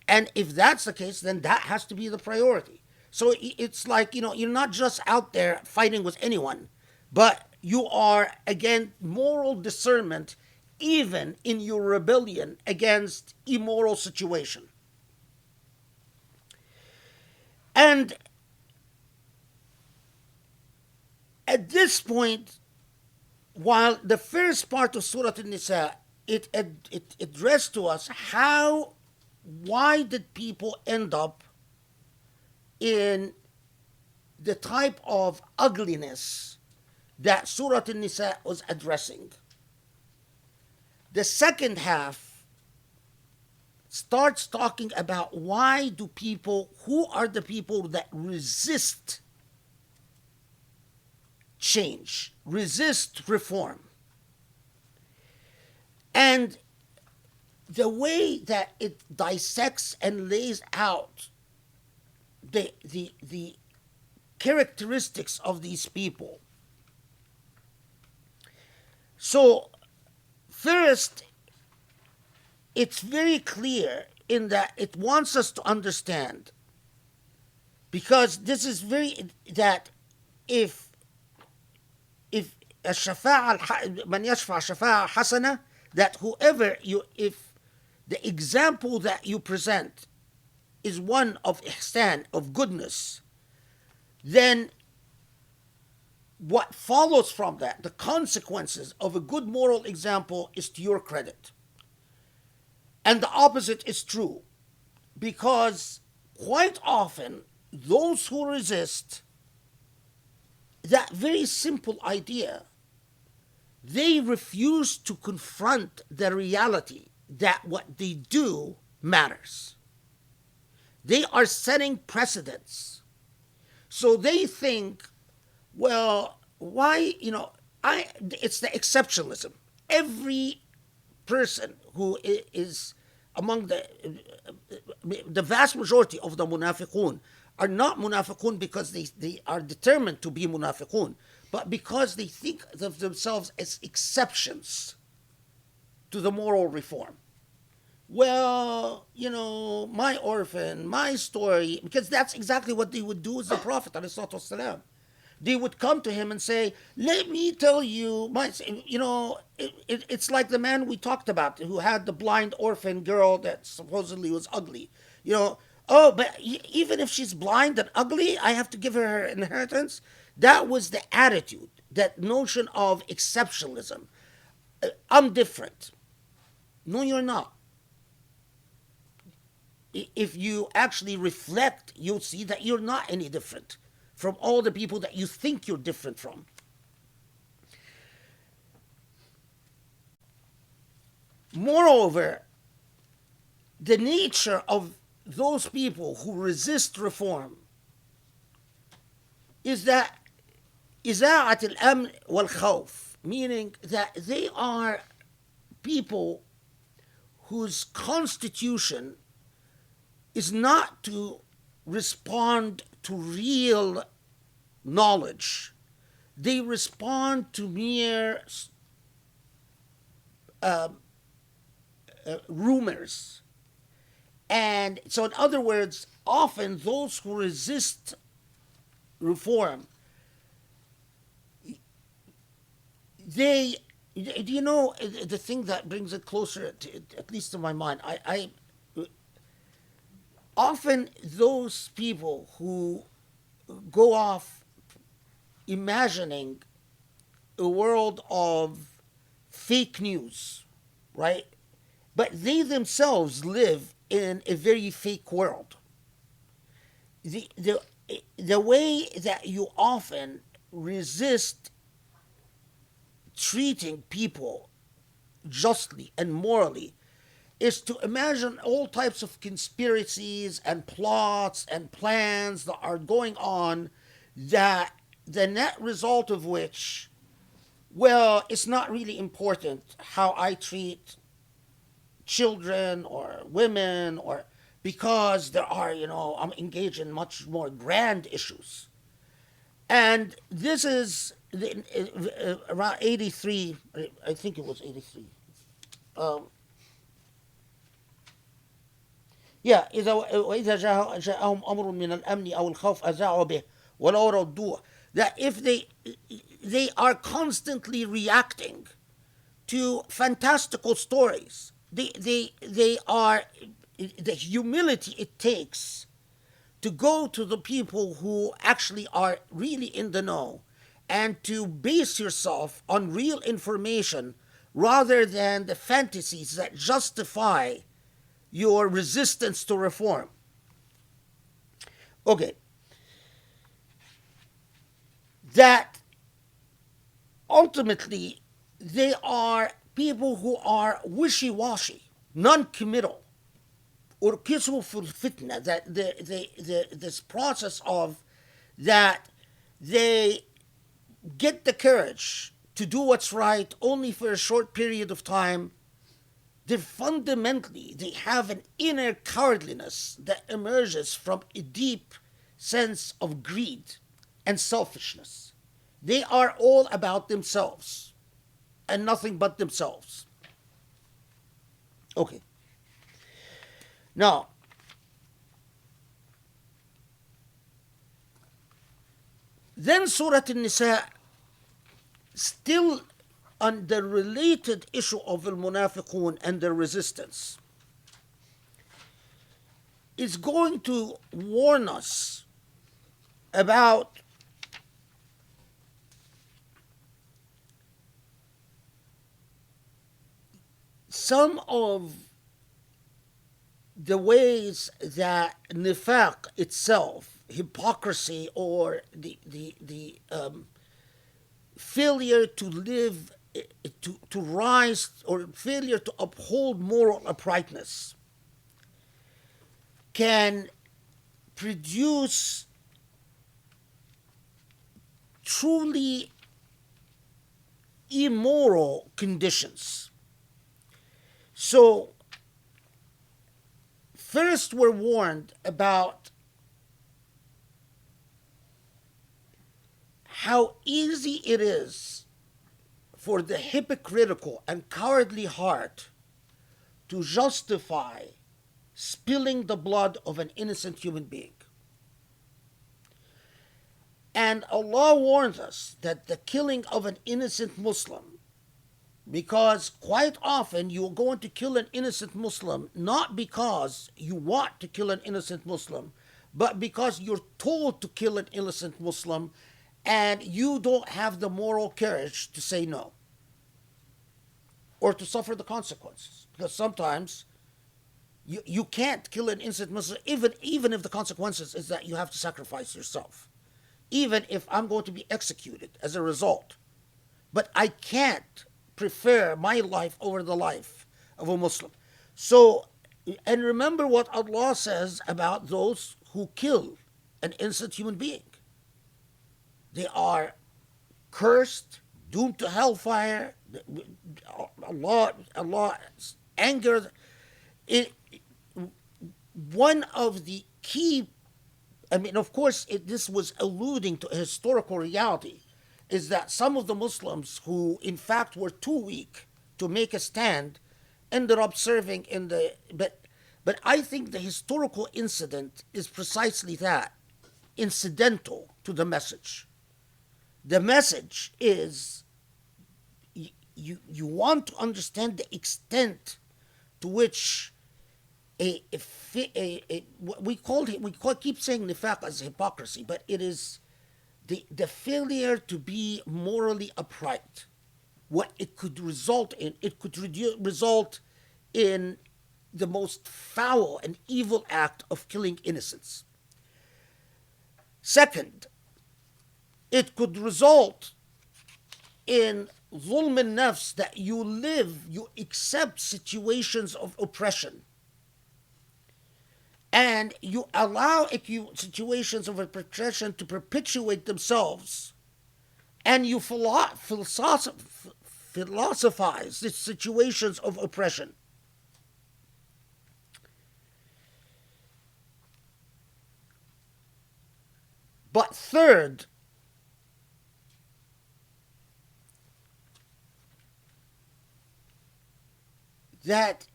And if that's the case, then that has to be the priority. So it's like, you're not just out there fighting with anyone, but you are, again, moral discernment even in your rebellion against immoral situation. And at this point, while the first part of Surah Nisa, it addressed to us why did people end up in the type of ugliness that Surah Nisa was addressing. The second half starts talking about who are the people that resist change, resist reform. And the way that it dissects and lays out the characteristics of these people. So, first, it's very clear in that it wants us to understand, because this is that if من يشفع شفاعة حسنة, that if the example that you present is one of ihsan, of goodness, then what follows from that, the consequences of a good moral example, is to your credit. And the opposite is true, because quite often those who resist that very simple idea, they refuse to confront the reality that what they do matters. They are setting precedents. So they think, well, why, it's the exceptionalism. Every person who is among the vast majority of the munafiqun are not munafiqun because they are determined to be munafiqun, but because they think of themselves as exceptions to the moral reform. Well, my orphan, my story, because that's exactly what they would do with the Prophet ﷺ. They would come to him and say, let me tell you, it's like the man we talked about who had the blind orphan girl that supposedly was ugly. But even if she's blind and ugly, I have to give her inheritance. That was the attitude, that notion of exceptionalism. I'm different. No, you're not. If you actually reflect, you'll see that you're not any different from all the people that you think you're different from. Moreover, the nature of those people who resist reform is that إذاعة الأمن والخوف, meaning that they are people whose constitution is not to respond to real knowledge. They respond to mere rumors. And so, in other words, often those who resist reform, the thing that brings it closer, at least to my mind, often those people who go off imagining a world of fake news, right? But they themselves live in a very fake world. The way that you often resist treating people justly and morally is to imagine all types of conspiracies and plots and plans that are going on, that the net result of which, well, it's not really important how I treat children or women, or because there are, I'm engaged in much more grand issues. And this is around 83, I think it was 83. إذا جاءهم أمر من الأمن أو الخوف أذاعوا به ولو ردوه. That if they are constantly reacting to fantastical stories, they are the humility it takes to go to the people who actually are really in the know and to base yourself on real information rather than the fantasies that justify your resistance to reform. Okay. That ultimately they are people who are wishy-washy, non-committal, or kisru fil fitna, that this process of that they get the courage to do what's right only for a short period of time, they have an inner cowardliness that emerges from a deep sense of greed and selfishness. They are all about themselves and nothing but themselves. Okay. Now, then Surah An-Nisa, still on the related issue of al-munafiqun and their resistance, is going to warn us about some of the ways that nifaq itself, hypocrisy, or the failure to live, to rise, or failure to uphold moral uprightness, can produce truly immoral conditions. So, first we're warned about how easy it is for the hypocritical and cowardly heart to justify spilling the blood of an innocent human being. And Allah warns us that the killing of an innocent Muslim, because quite often you're going to kill an innocent Muslim not because you want to kill an innocent Muslim, but because you're told to kill an innocent Muslim and you don't have the moral courage to say no or to suffer the consequences. Because sometimes you can't kill an innocent Muslim, even if the consequences is that you have to sacrifice yourself, even if I'm going to be executed as a result. But I can't prefer my life over the life of a Muslim. So, and remember what Allah says about those who kill an innocent human being. They are cursed, doomed to hellfire. Allah's anger. One of the key, of course, this was alluding to a historical reality, is that some of the Muslims who in fact were too weak to make a stand ended up serving in the, but I think the historical incident is precisely that, incidental to the message. The message is you want to understand the extent to which we keep saying nifaq as hypocrisy, but it is the failure to be morally upright. What it could result in, it could result in the most foul and evil act of killing innocents. Second, it could result in zulm al-nafs, that you accept situations of oppression, and you allow situations of oppression to perpetuate themselves, and you philosophize the situations of oppression. But third, that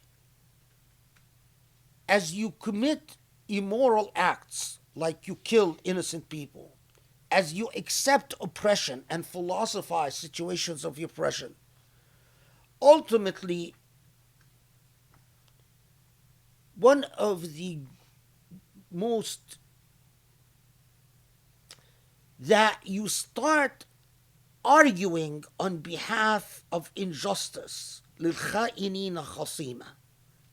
as you commit immoral acts, like you kill innocent people, as you accept oppression and philosophize situations of oppression, ultimately, one of the most, that you start arguing on behalf of injustice, لِلْخَائِنِينَ خَصِيمًا,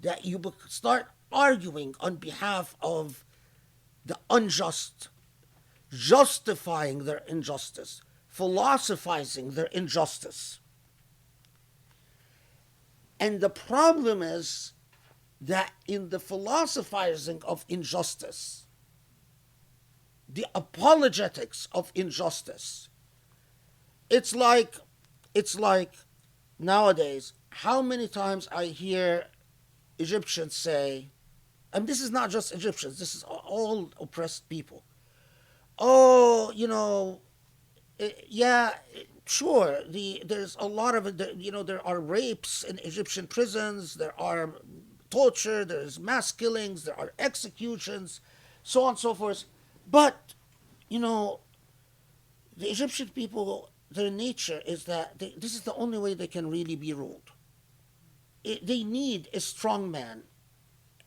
that you start arguing on behalf of the unjust, justifying their injustice, philosophizing their injustice. And the problem is that in the philosophizing of injustice, the apologetics of injustice, it's like nowadays, how many times I hear Egyptians say, and this is not just Egyptians, this is all oppressed people. Oh, yeah, sure. There's a lot of it. There are rapes in Egyptian prisons. There are torture. There's mass killings. There are executions, so on and so forth. But the Egyptian people, their nature is that this is the only way they can really be ruled. They need a strong man.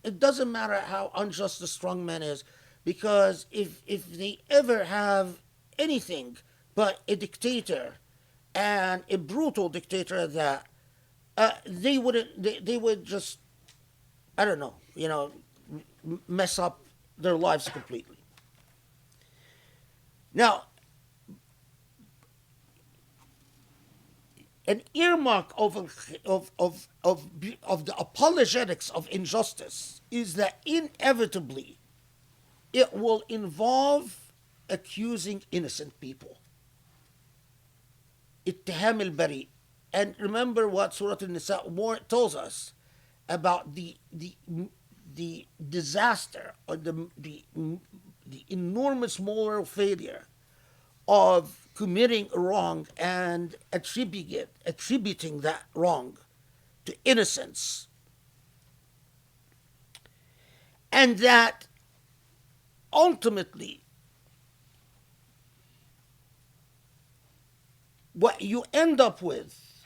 It doesn't matter how unjust the strong man is, because if they ever have anything but a dictator, and a brutal dictator at that, they would just, I don't know, mess up their lives completely. Now, an earmark of the apologetics of injustice is that inevitably it will involve accusing innocent people. Ittiham al-bari. And remember what Surah Nisa tells us about the disaster, or the enormous moral failure of committing a wrong and attributing that wrong to innocence. And that ultimately what you end up with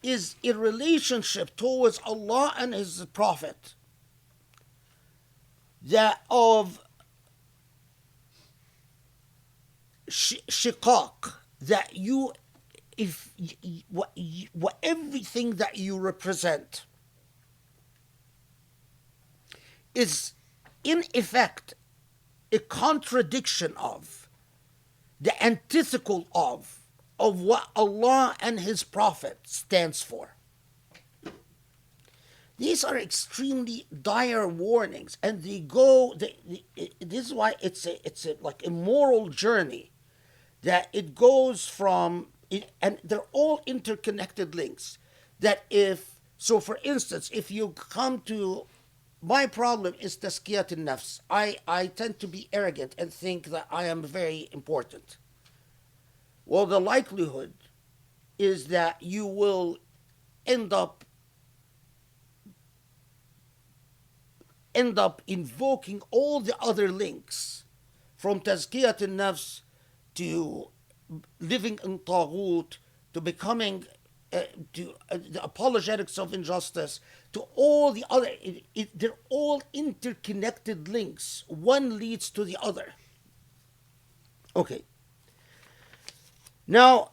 is a relationship towards Allah and His Prophet that of shiqaq, that everything that you represent is in effect a contradiction of, the antithetical of what Allah and His Prophet stands for. These are extremely dire warnings, and this is why it's like a moral journey, that it goes from, and they're all interconnected links. So for instance, if you come to, my problem is tazkiyat al-nafs. I tend to be arrogant and think that I am very important. Well, the likelihood is that you will end up invoking all the other links, from tazkiyat al-nafs to living in taghut, to becoming to the apologetics of injustice, to all the other. They're all interconnected links. One leads to the other. Okay. Now,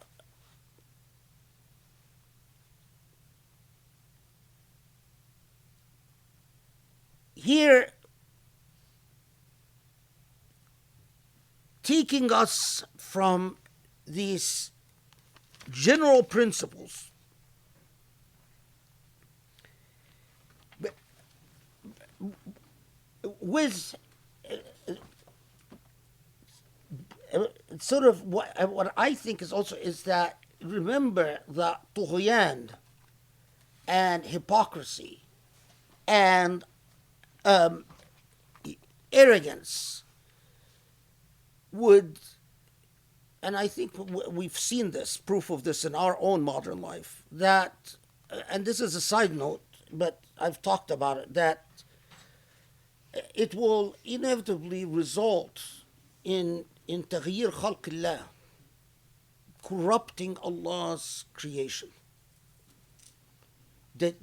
here, taking us from these general principles, with sort of what I think is also is that, remember that tughyan and hypocrisy and arrogance would, and I think we've seen this, proof of this in our own modern life, that, and this is a side note, but I've talked about it, that it will inevitably result in تغيير خلق الله, corrupting Allah's creation. What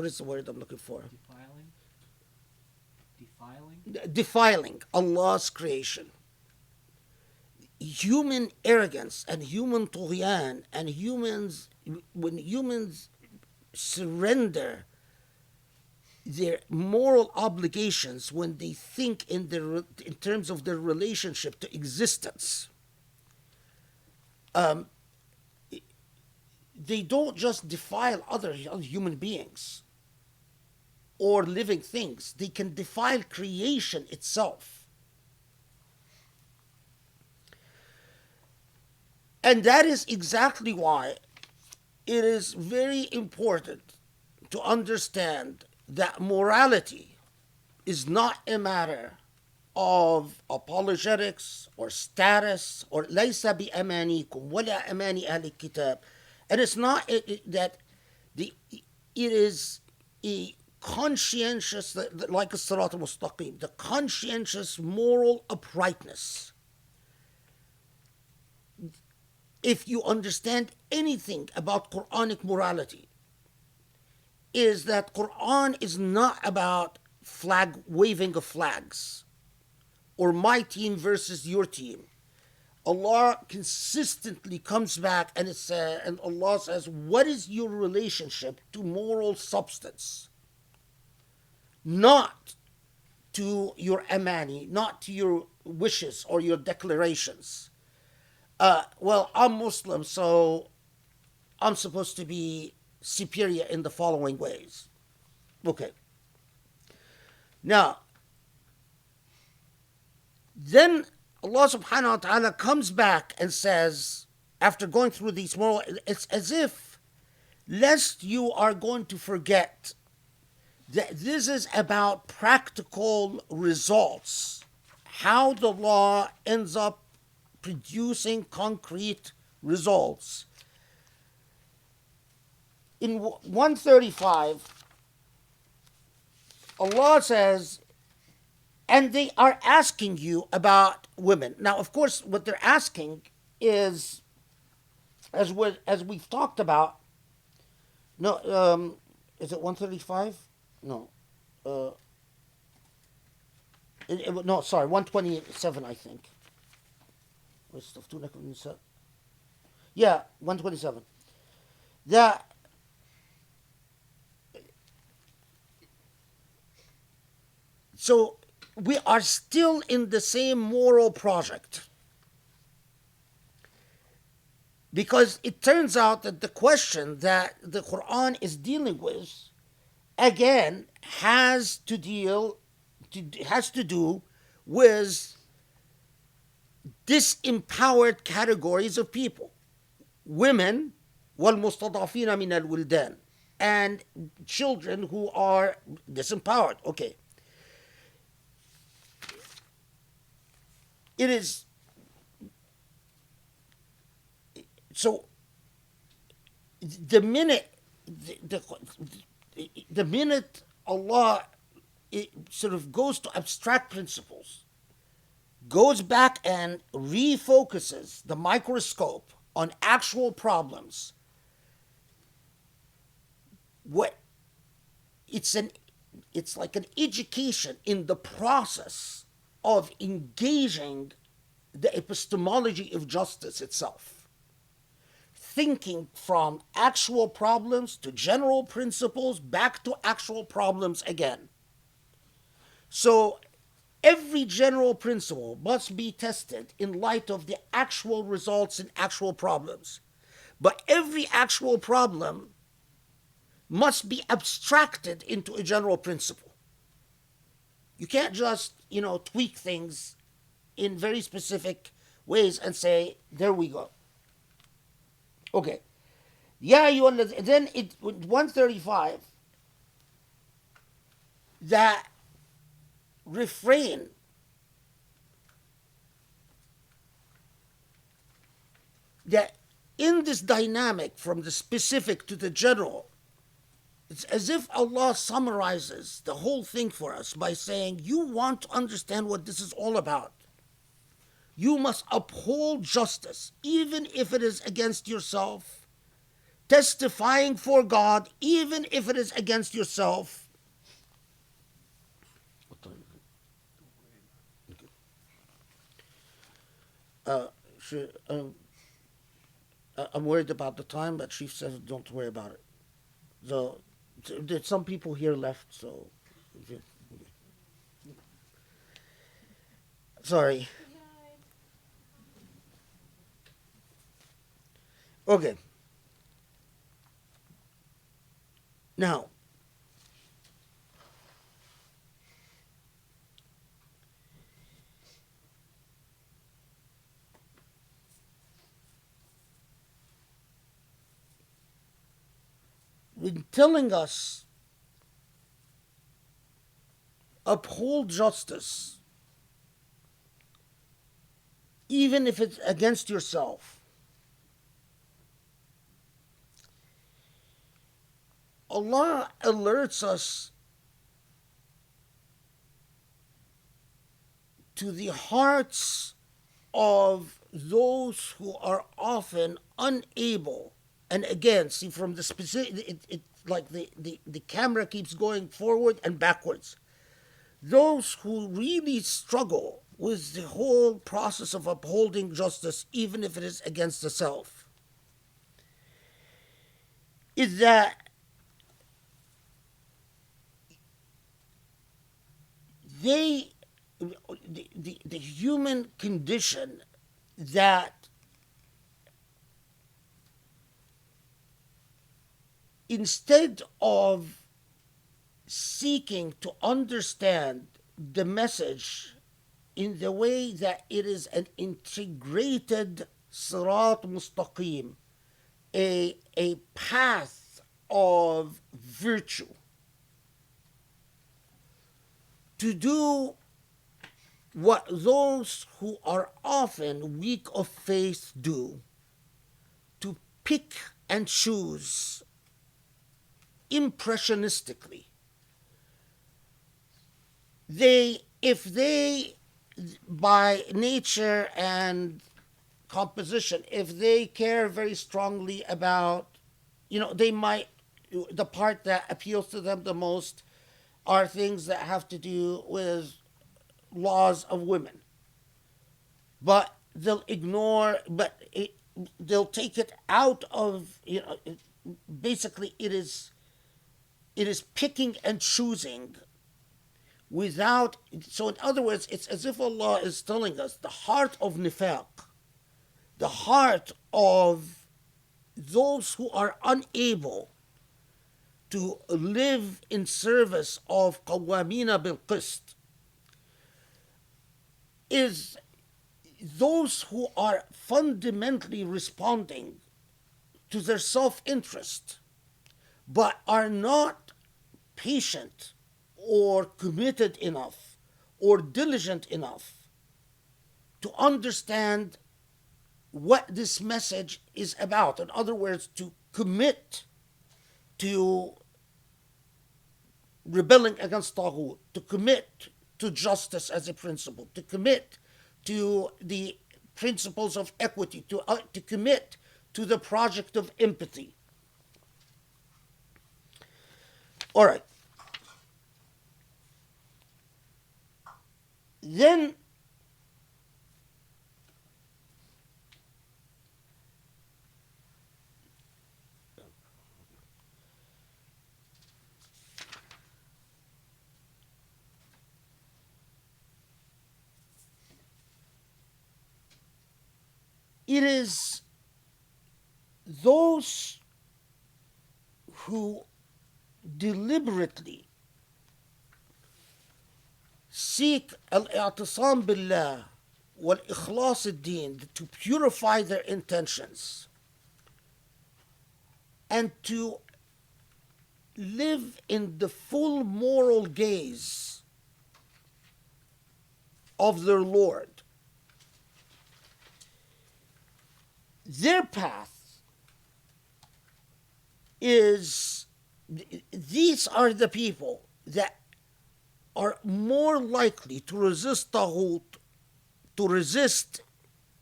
is the word I'm looking for? Defiling Allah's creation. Human arrogance and human tughyan, and when humans surrender their moral obligations, when they think in terms of their relationship to existence, they don't just defile other human beings or living things, they can defile creation itself. And that is exactly why it is very important to understand that morality is not a matter of apologetics or status or ليس بأمانيكم ولا أماني أهل الكتاب. And it's not that it is a conscientious, like a Sirat al-Mustaqim, the conscientious moral uprightness. If you understand anything about Quranic morality, is that Quran is not about waving of flags or my team versus your team. Allah consistently comes back and and Allah says, what is your relationship to moral substance? Not to your amani, not to your wishes or your declarations. Well, I'm Muslim, so I'm supposed to be superior in the following ways. Okay. Now, then Allah subhanahu wa ta'ala comes back and says, after going through these moral, it's as if, lest you are going to forget that this is about practical results, how the law ends up producing concrete results. In 135, Allah says, and they are asking you about women. Now, of course, what they're asking is, as we've talked about, no, is it 135? No. No, sorry, 127, I think. Yeah, 127. So we are still in the same moral project. Because it turns out that the question that the Quran is dealing with, again, has to do with disempowered categories of people. Women, وَالْمُسْتَضَعْفِينَ مِنَ الْوِلْدَانِ, and children who are disempowered. Okay. It is, so the minute Allah sort of goes to abstract principles, goes back and refocuses the microscope on actual problems, it's like an education in the process of engaging the epistemology of justice itself. Thinking from actual problems to general principles, back to actual problems again. So every general principle must be tested in light of the actual results in actual problems. But every actual problem must be abstracted into a general principle. You can't just, tweak things in very specific ways and say, there we go. Okay. Yeah, then 135, that refrain that in this dynamic from the specific to the general, it's as if Allah summarizes the whole thing for us by saying, you want to understand what this is all about. You must uphold justice, even if it is against yourself, testifying for God, even if it is against yourself. What time is it? I'm worried about the time, but Chief says don't worry about it. So, there's some people here left, so... Sorry. Okay. Now, when telling us uphold justice, even if it's against yourself, Allah alerts us to the hearts of those who are often unable. And again, see, from the specific, like the camera keeps going forward and backwards. Those who really struggle with the whole process of upholding justice, even if it is against the self, is that the human condition that instead of seeking to understand the message in the way that it is an integrated sirat mustaqim, a path of virtue, to do what those who are often weak of faith do, to pick and choose impressionistically. If they, by nature and composition, if they care very strongly about, they might, the part that appeals to them the most are things that have to do with laws of women. But they'll ignore, they'll take it out of, basically it is picking and choosing without. So in other words, it's as if Allah is telling us the heart of nifaq, the heart of those who are unable to live in service of qawwamina bil qist, is those who are fundamentally responding to their self-interest, but are not patient or committed enough or diligent enough to understand what this message is about. In other words, to commit to rebelling against Taghut, to commit to justice as a principle, to commit to the principles of equity, to commit to the project of empathy. All right. Then it is those who deliberately seek al-i'tisam billah wal-ikhlas ad-din, to purify their intentions and to live in the full moral gaze of their Lord. Their path is, these are the people that are more likely to resist Taghut, to resist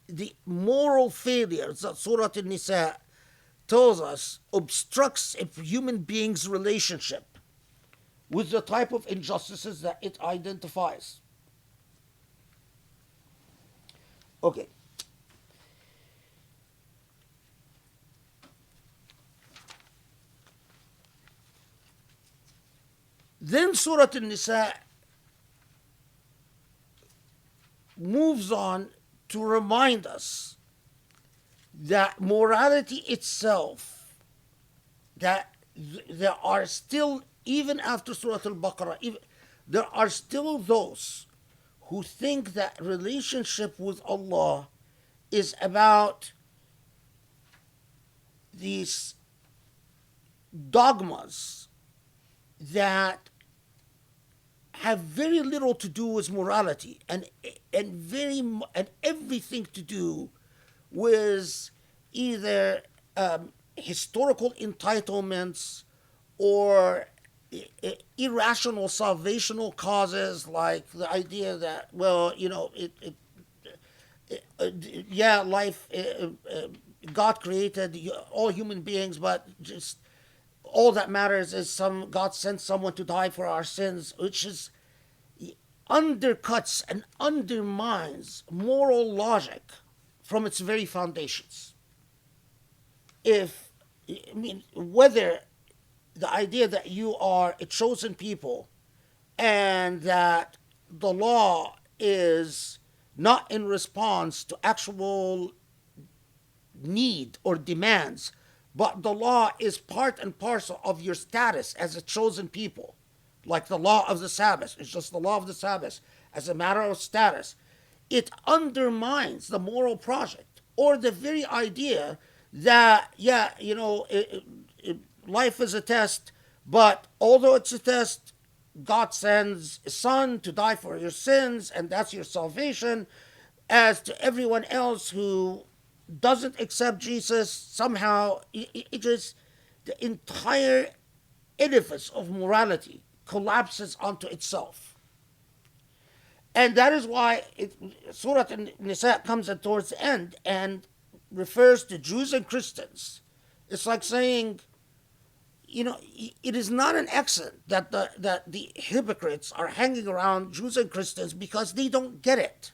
the moral failures that Surah Nisa tells us obstructs a human being's relationship with the type of injustices that it identifies. Okay. Then Surah An-Nisa moves on to remind us that morality itself, that there are still, even after Surah Al-Baqarah, there are still those who think that relationship with Allah is about these dogmas that have very little to do with morality and everything to do with either historical entitlements or irrational salvational causes, like the idea that, well, life, God created all human beings, but just all that matters is God sent someone to die for our sins, which is undercuts and undermines moral logic from its very foundations. Whether the idea that you are a chosen people and that the law is not in response to actual need or demands, but the law is part and parcel of your status as a chosen people, like the law of the Sabbath. It's just the law of the Sabbath as a matter of status. It undermines the moral project, or the very idea that, life is a test, but although it's a test, God sends a son to die for your sins, and that's your salvation. As to everyone else who doesn't accept Jesus, somehow it is the entire edifice of morality collapses onto itself. And that is why Surah Nisa comes in towards the end and refers to Jews and Christians. It's like saying, it is not an accident that the hypocrites are hanging around Jews and Christians, because they don't get it.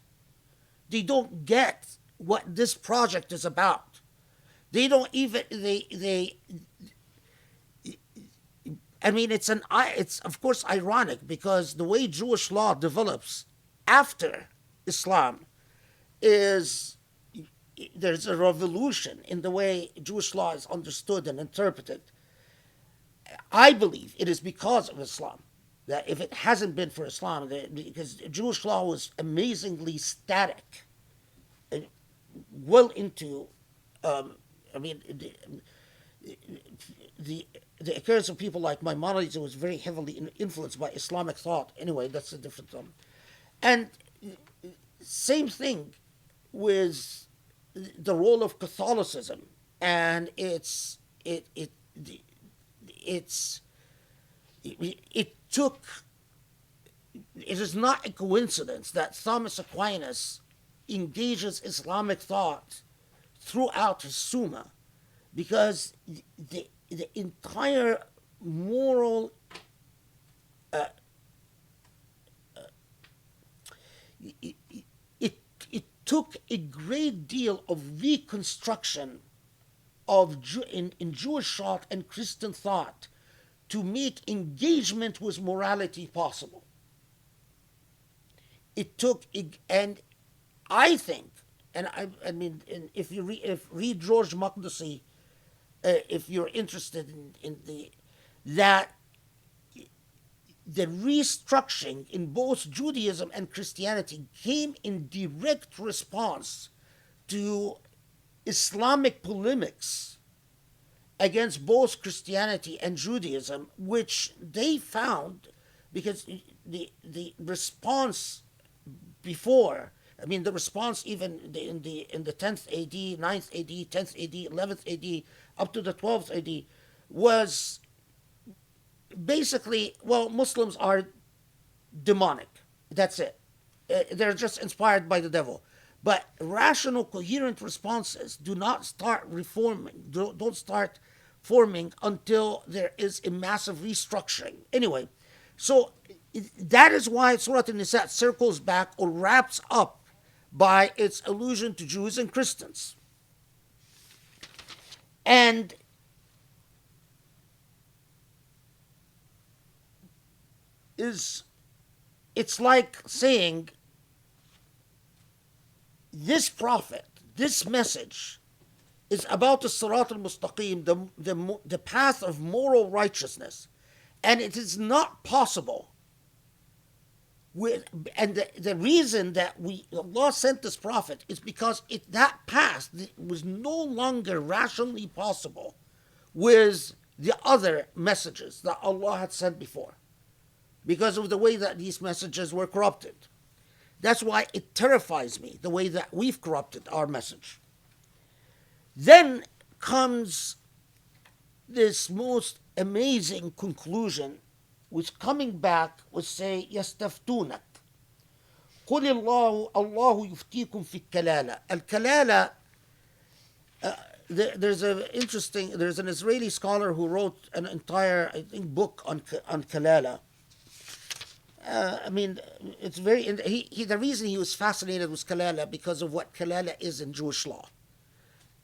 They don't get what this project is about. They don't even it's of course ironic, because the way Jewish law develops after Islam is there's a revolution in the way Jewish law is understood and interpreted. I believe it is because of Islam. That if it hasn't been for Islam, because Jewish law was amazingly static, well into, the occurrence of people like Maimonides was very heavily influenced by Islamic thought. Anyway, that's a different thing. And same thing with the role of Catholicism, and it is not a coincidence that Thomas Aquinas engages Islamic thought throughout his Summa, because the entire moral it took a great deal of reconstruction in Jewish thought and Christian thought to make engagement with morality possible. It took, and I think, and if you read George Makdisi, if you're interested in that the restructuring in both Judaism and Christianity came in direct response to Islamic polemics against both Christianity and Judaism, which they found, because the response before, the response even in the 10th AD, 9th AD, 10th AD, 11th AD, up to the 12th AD, was basically, well, Muslims are demonic. That's it. They're just inspired by the devil. But rational, coherent responses do not start don't start forming until there is a massive restructuring. Anyway, so that is why Surah An-Nisa circles back or wraps up by its allusion to Jews and Christians. And it's like saying, this prophet, this message is about the Sirat al-Mustaqim, the path of moral righteousness. And it is not possible. And the reason that Allah sent this prophet is because that path was no longer rationally possible with the other messages that Allah had sent before, because of the way that these messages were corrupted. That's why it terrifies me, the way that we've corrupted our message. Then comes this most amazing conclusion, which coming back would say, يَسْتَفْتُونَكَ قُلِ اللَّهُ يُفْتِيكُمْ فِي الكَّلَالَةِ. Al-Kalala, there's an Israeli scholar who wrote an entire, I think, book on Kalala. It's very. The reason he was fascinated with Kalala because of what Kalala is in Jewish law,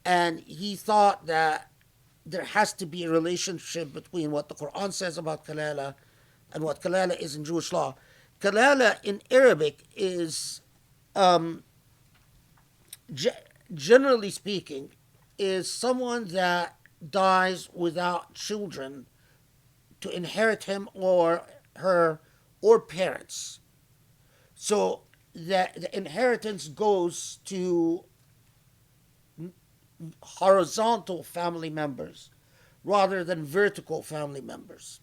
and he thought that there has to be a relationship between what the Quran says about Kalala and what Kalala is in Jewish law. Kalala in Arabic is, generally speaking, is someone that dies without children to inherit him or her or parents. So the inheritance goes to horizontal family members rather than vertical family members.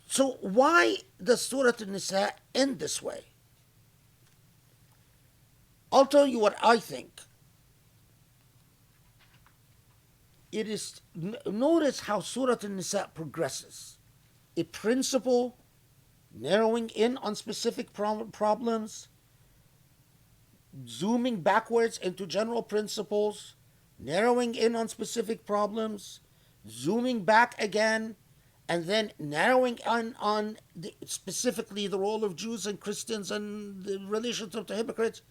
So why does Surah An-Nisa end this way? I'll tell you what I think. It is, notice how Surah An-Nisa progresses. A principle, narrowing in on specific problems, zooming backwards into general principles, narrowing in on specific problems, zooming back again, and then narrowing on specifically the role of Jews and Christians and the relationship to hypocrites.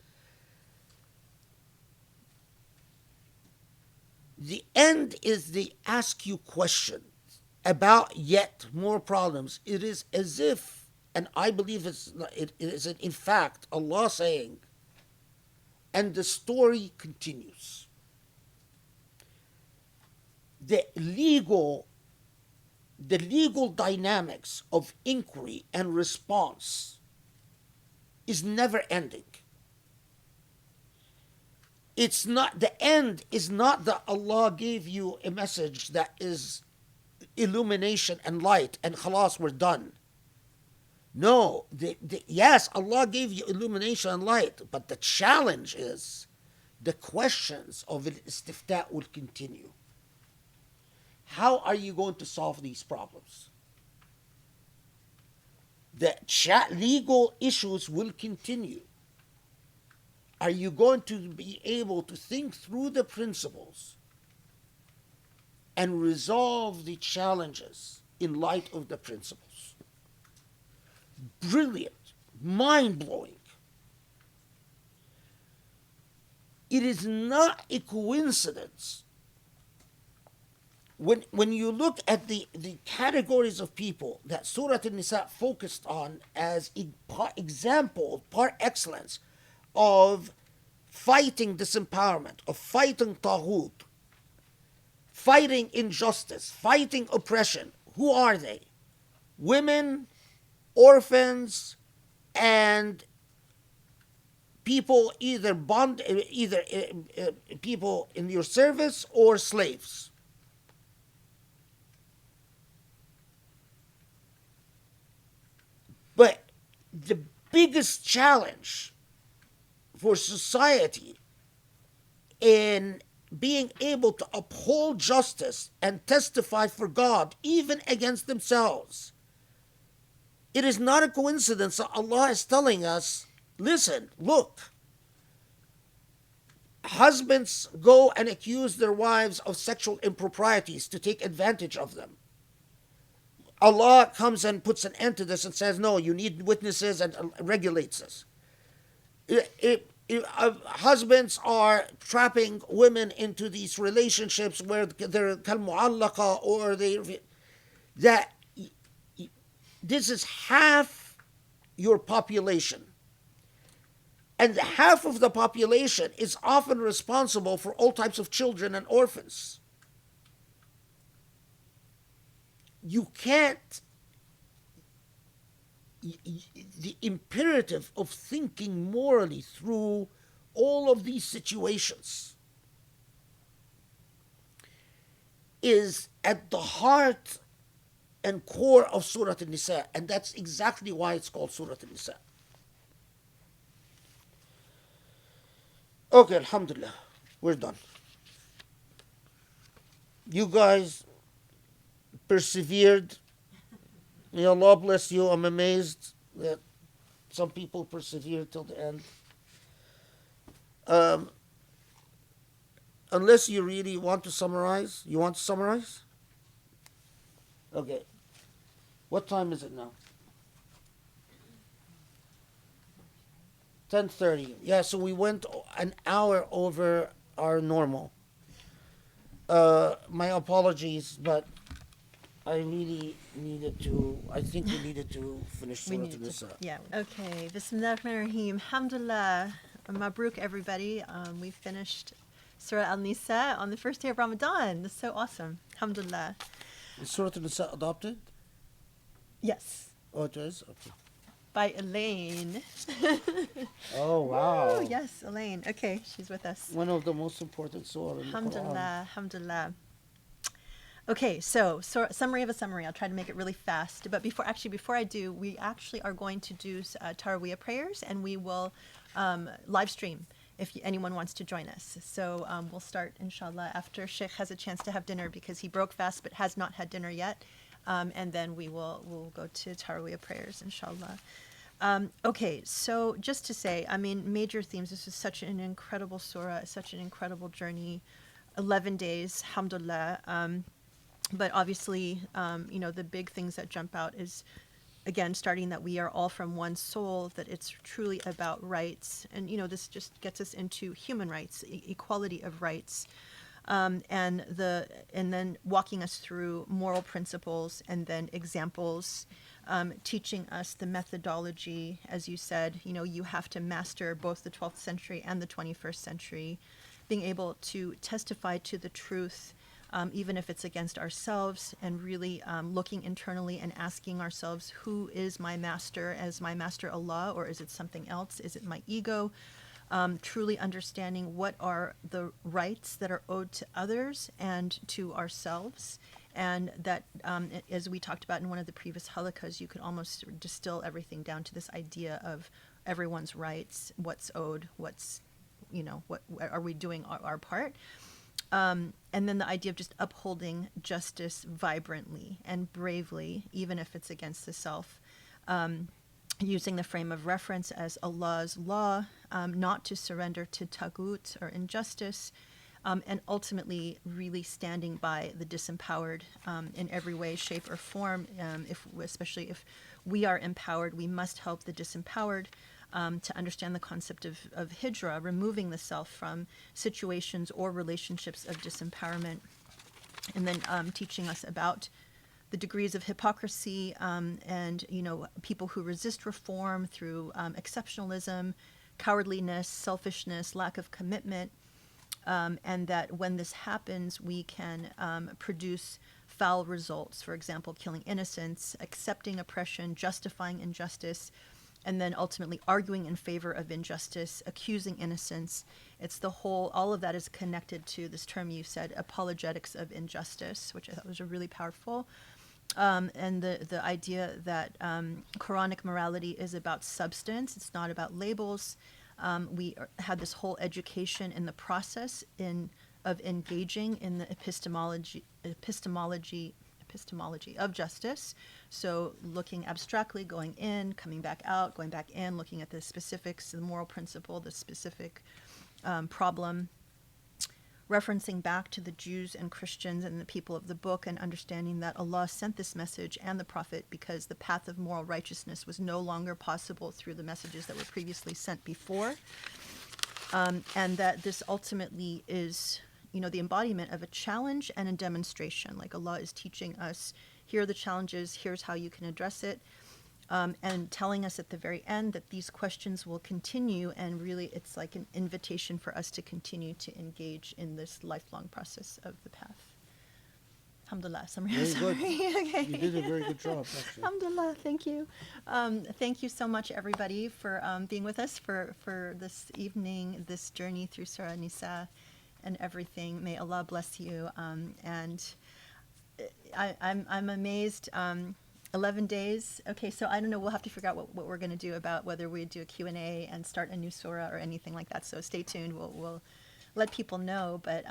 The end is they ask you questions about yet more problems. It is as if, and I believe it is in fact Allah saying, and the story continues. The legal dynamics of inquiry and response is never ending. It's not, the end is not that Allah gave you a message that is illumination and light and khalas, we're done. No, yes, Allah gave you illumination and light, but the challenge is the questions of al-istifta' will continue. How are you going to solve these problems? The legal issues will continue. Are you going to be able to think through the principles and resolve the challenges in light of the principles? Brilliant, mind-blowing. It is not a coincidence when you look at the categories of people that Surah An-Nisa focused on as example, par excellence, of fighting disempowerment, of fighting taghut, fighting injustice, fighting oppression. Who are they? Women, orphans, and people either people in your service or slaves. But the biggest challenge for society in being able to uphold justice and testify for God, even against themselves. It is not a coincidence that Allah is telling us, listen, look, husbands go and accuse their wives of sexual improprieties to take advantage of them. Allah comes and puts an end to this and says, no, you need witnesses, and regulates this. Husbands are trapping women into these relationships where they're kalmu'allaqa, or that this is half your population. And half of the population is often responsible for all types of children and orphans. You can't, the imperative of thinking morally through all of these situations is at the heart and core of Surah An-Nisa, and that's exactly why it's called Surah An-Nisa. Okay, alhamdulillah, we're done. You guys persevered. May Allah bless you. I'm amazed that some people persevere till the end. Unless you really want to summarize. You want to summarize? Okay. What time is it now? 10:30. Yeah, so we went an hour over our normal. My apologies, but I really needed to, I think we needed to finish Surah An-Nisa.
Yeah. Okay. Bismillah ar-Rahman ar-Rahim. Alhamdulillah. Mabruk, everybody. We finished Surah Al-Nisa on the first day of Ramadan. That's so awesome. Alhamdulillah.
Is Surah An-Nisa adopted?
Yes.
Oh, it is? Okay.
By Elaine.
Oh, wow.
Oh, yes, Elaine. Okay, she's with us.
One of the most important surah in the Quran.
Alhamdulillah, alhamdulillah. Okay, so summary of a summary. I'll try to make it really fast. But before I do, we actually are going to do Tarawih prayers, and we will live stream if anyone wants to join us. So we'll start, inshallah, after Sheikh has a chance to have dinner because he broke fast but has not had dinner yet. And then we'll go to Tarawih prayers, inshallah. Okay, so just to say, I mean, major themes. This is such an incredible surah, such an incredible journey. 11 days, alhamdulillah. But obviously, the big things that jump out is, again, starting that we are all from one soul, that it's truly about rights. And, this just gets us into human rights, equality of rights. And then walking us through moral principles and then examples, teaching us the methodology. As you said, you have to master both the 12th century and the 21st century, being able to testify to the truth, even if it's against ourselves, and really looking internally and asking ourselves, who is my master? Is my master Allah, or is it something else? Is it my ego? Truly understanding what are the rights that are owed to others and to ourselves. And that, as we talked about in one of the previous halakas, you could almost distill everything down to this idea of everyone's rights, what's owed, what are we doing our part. And then the idea of just upholding justice vibrantly and bravely, even if it's against the self. Using the frame of reference as Allah's law, not to surrender to taghut or injustice, and ultimately really standing by the disempowered in every way, shape, or form. Especially if we are empowered, we must help the disempowered to understand the concept of hijrah, removing the self from situations or relationships of disempowerment, and then teaching us about the degrees of hypocrisy and people who resist reform through exceptionalism, cowardliness, selfishness, lack of commitment, and that when this happens, we can produce foul results. For example, killing innocents, accepting oppression, justifying injustice, and then ultimately arguing in favor of injustice, accusing innocence. It's all of that is connected to this term you said, apologetics of injustice, which I thought was really powerful. And the idea that Quranic morality is about substance, it's not about labels. We had this whole education in the process of engaging in the epistemology of justice. So looking abstractly, going in, coming back out, going back in, looking at the specifics, the moral principle, the specific problem, referencing back to the Jews and Christians and the people of the book, and understanding that Allah sent this message and the Prophet because the path of moral righteousness was no longer possible through the messages that were previously sent before. And that this ultimately is, the embodiment of a challenge and a demonstration. Like Allah is teaching us, here are the challenges, here's how you can address it. and telling us at the very end that these questions will continue, and really it's like an invitation for us to continue to engage in this lifelong process of the path. Alhamdulillah, I'm really
Very good.
sorry. Okay.
You did a very good job, actually.
Alhamdulillah, thank you. Thank you so much, everybody, for being with us for this evening, this journey through Surah Nisa and everything. May Allah bless you. And I'm amazed. 11 days. Okay, so I don't know. We'll have to figure out what we're going to do about whether we do a Q&A and start a new surah or anything like that. So stay tuned. We'll let people know. But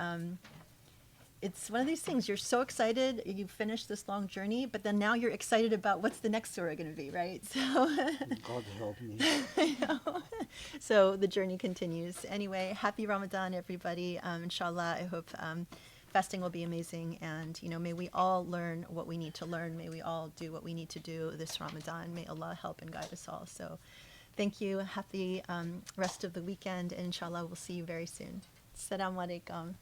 it's one of these things. You're so excited. You finished this long journey, but then now you're excited about what's the next surah going to be, right? So
God help me.
I know. So the journey continues. Anyway, happy Ramadan, everybody. Inshallah, I hope fasting will be amazing, and may we all learn what we need to learn. May we all do what we need to do this Ramadan. May Allah help and guide us all. So thank you. Happy rest of the weekend, and inshallah we'll see you very soon. Assalamu alaikum.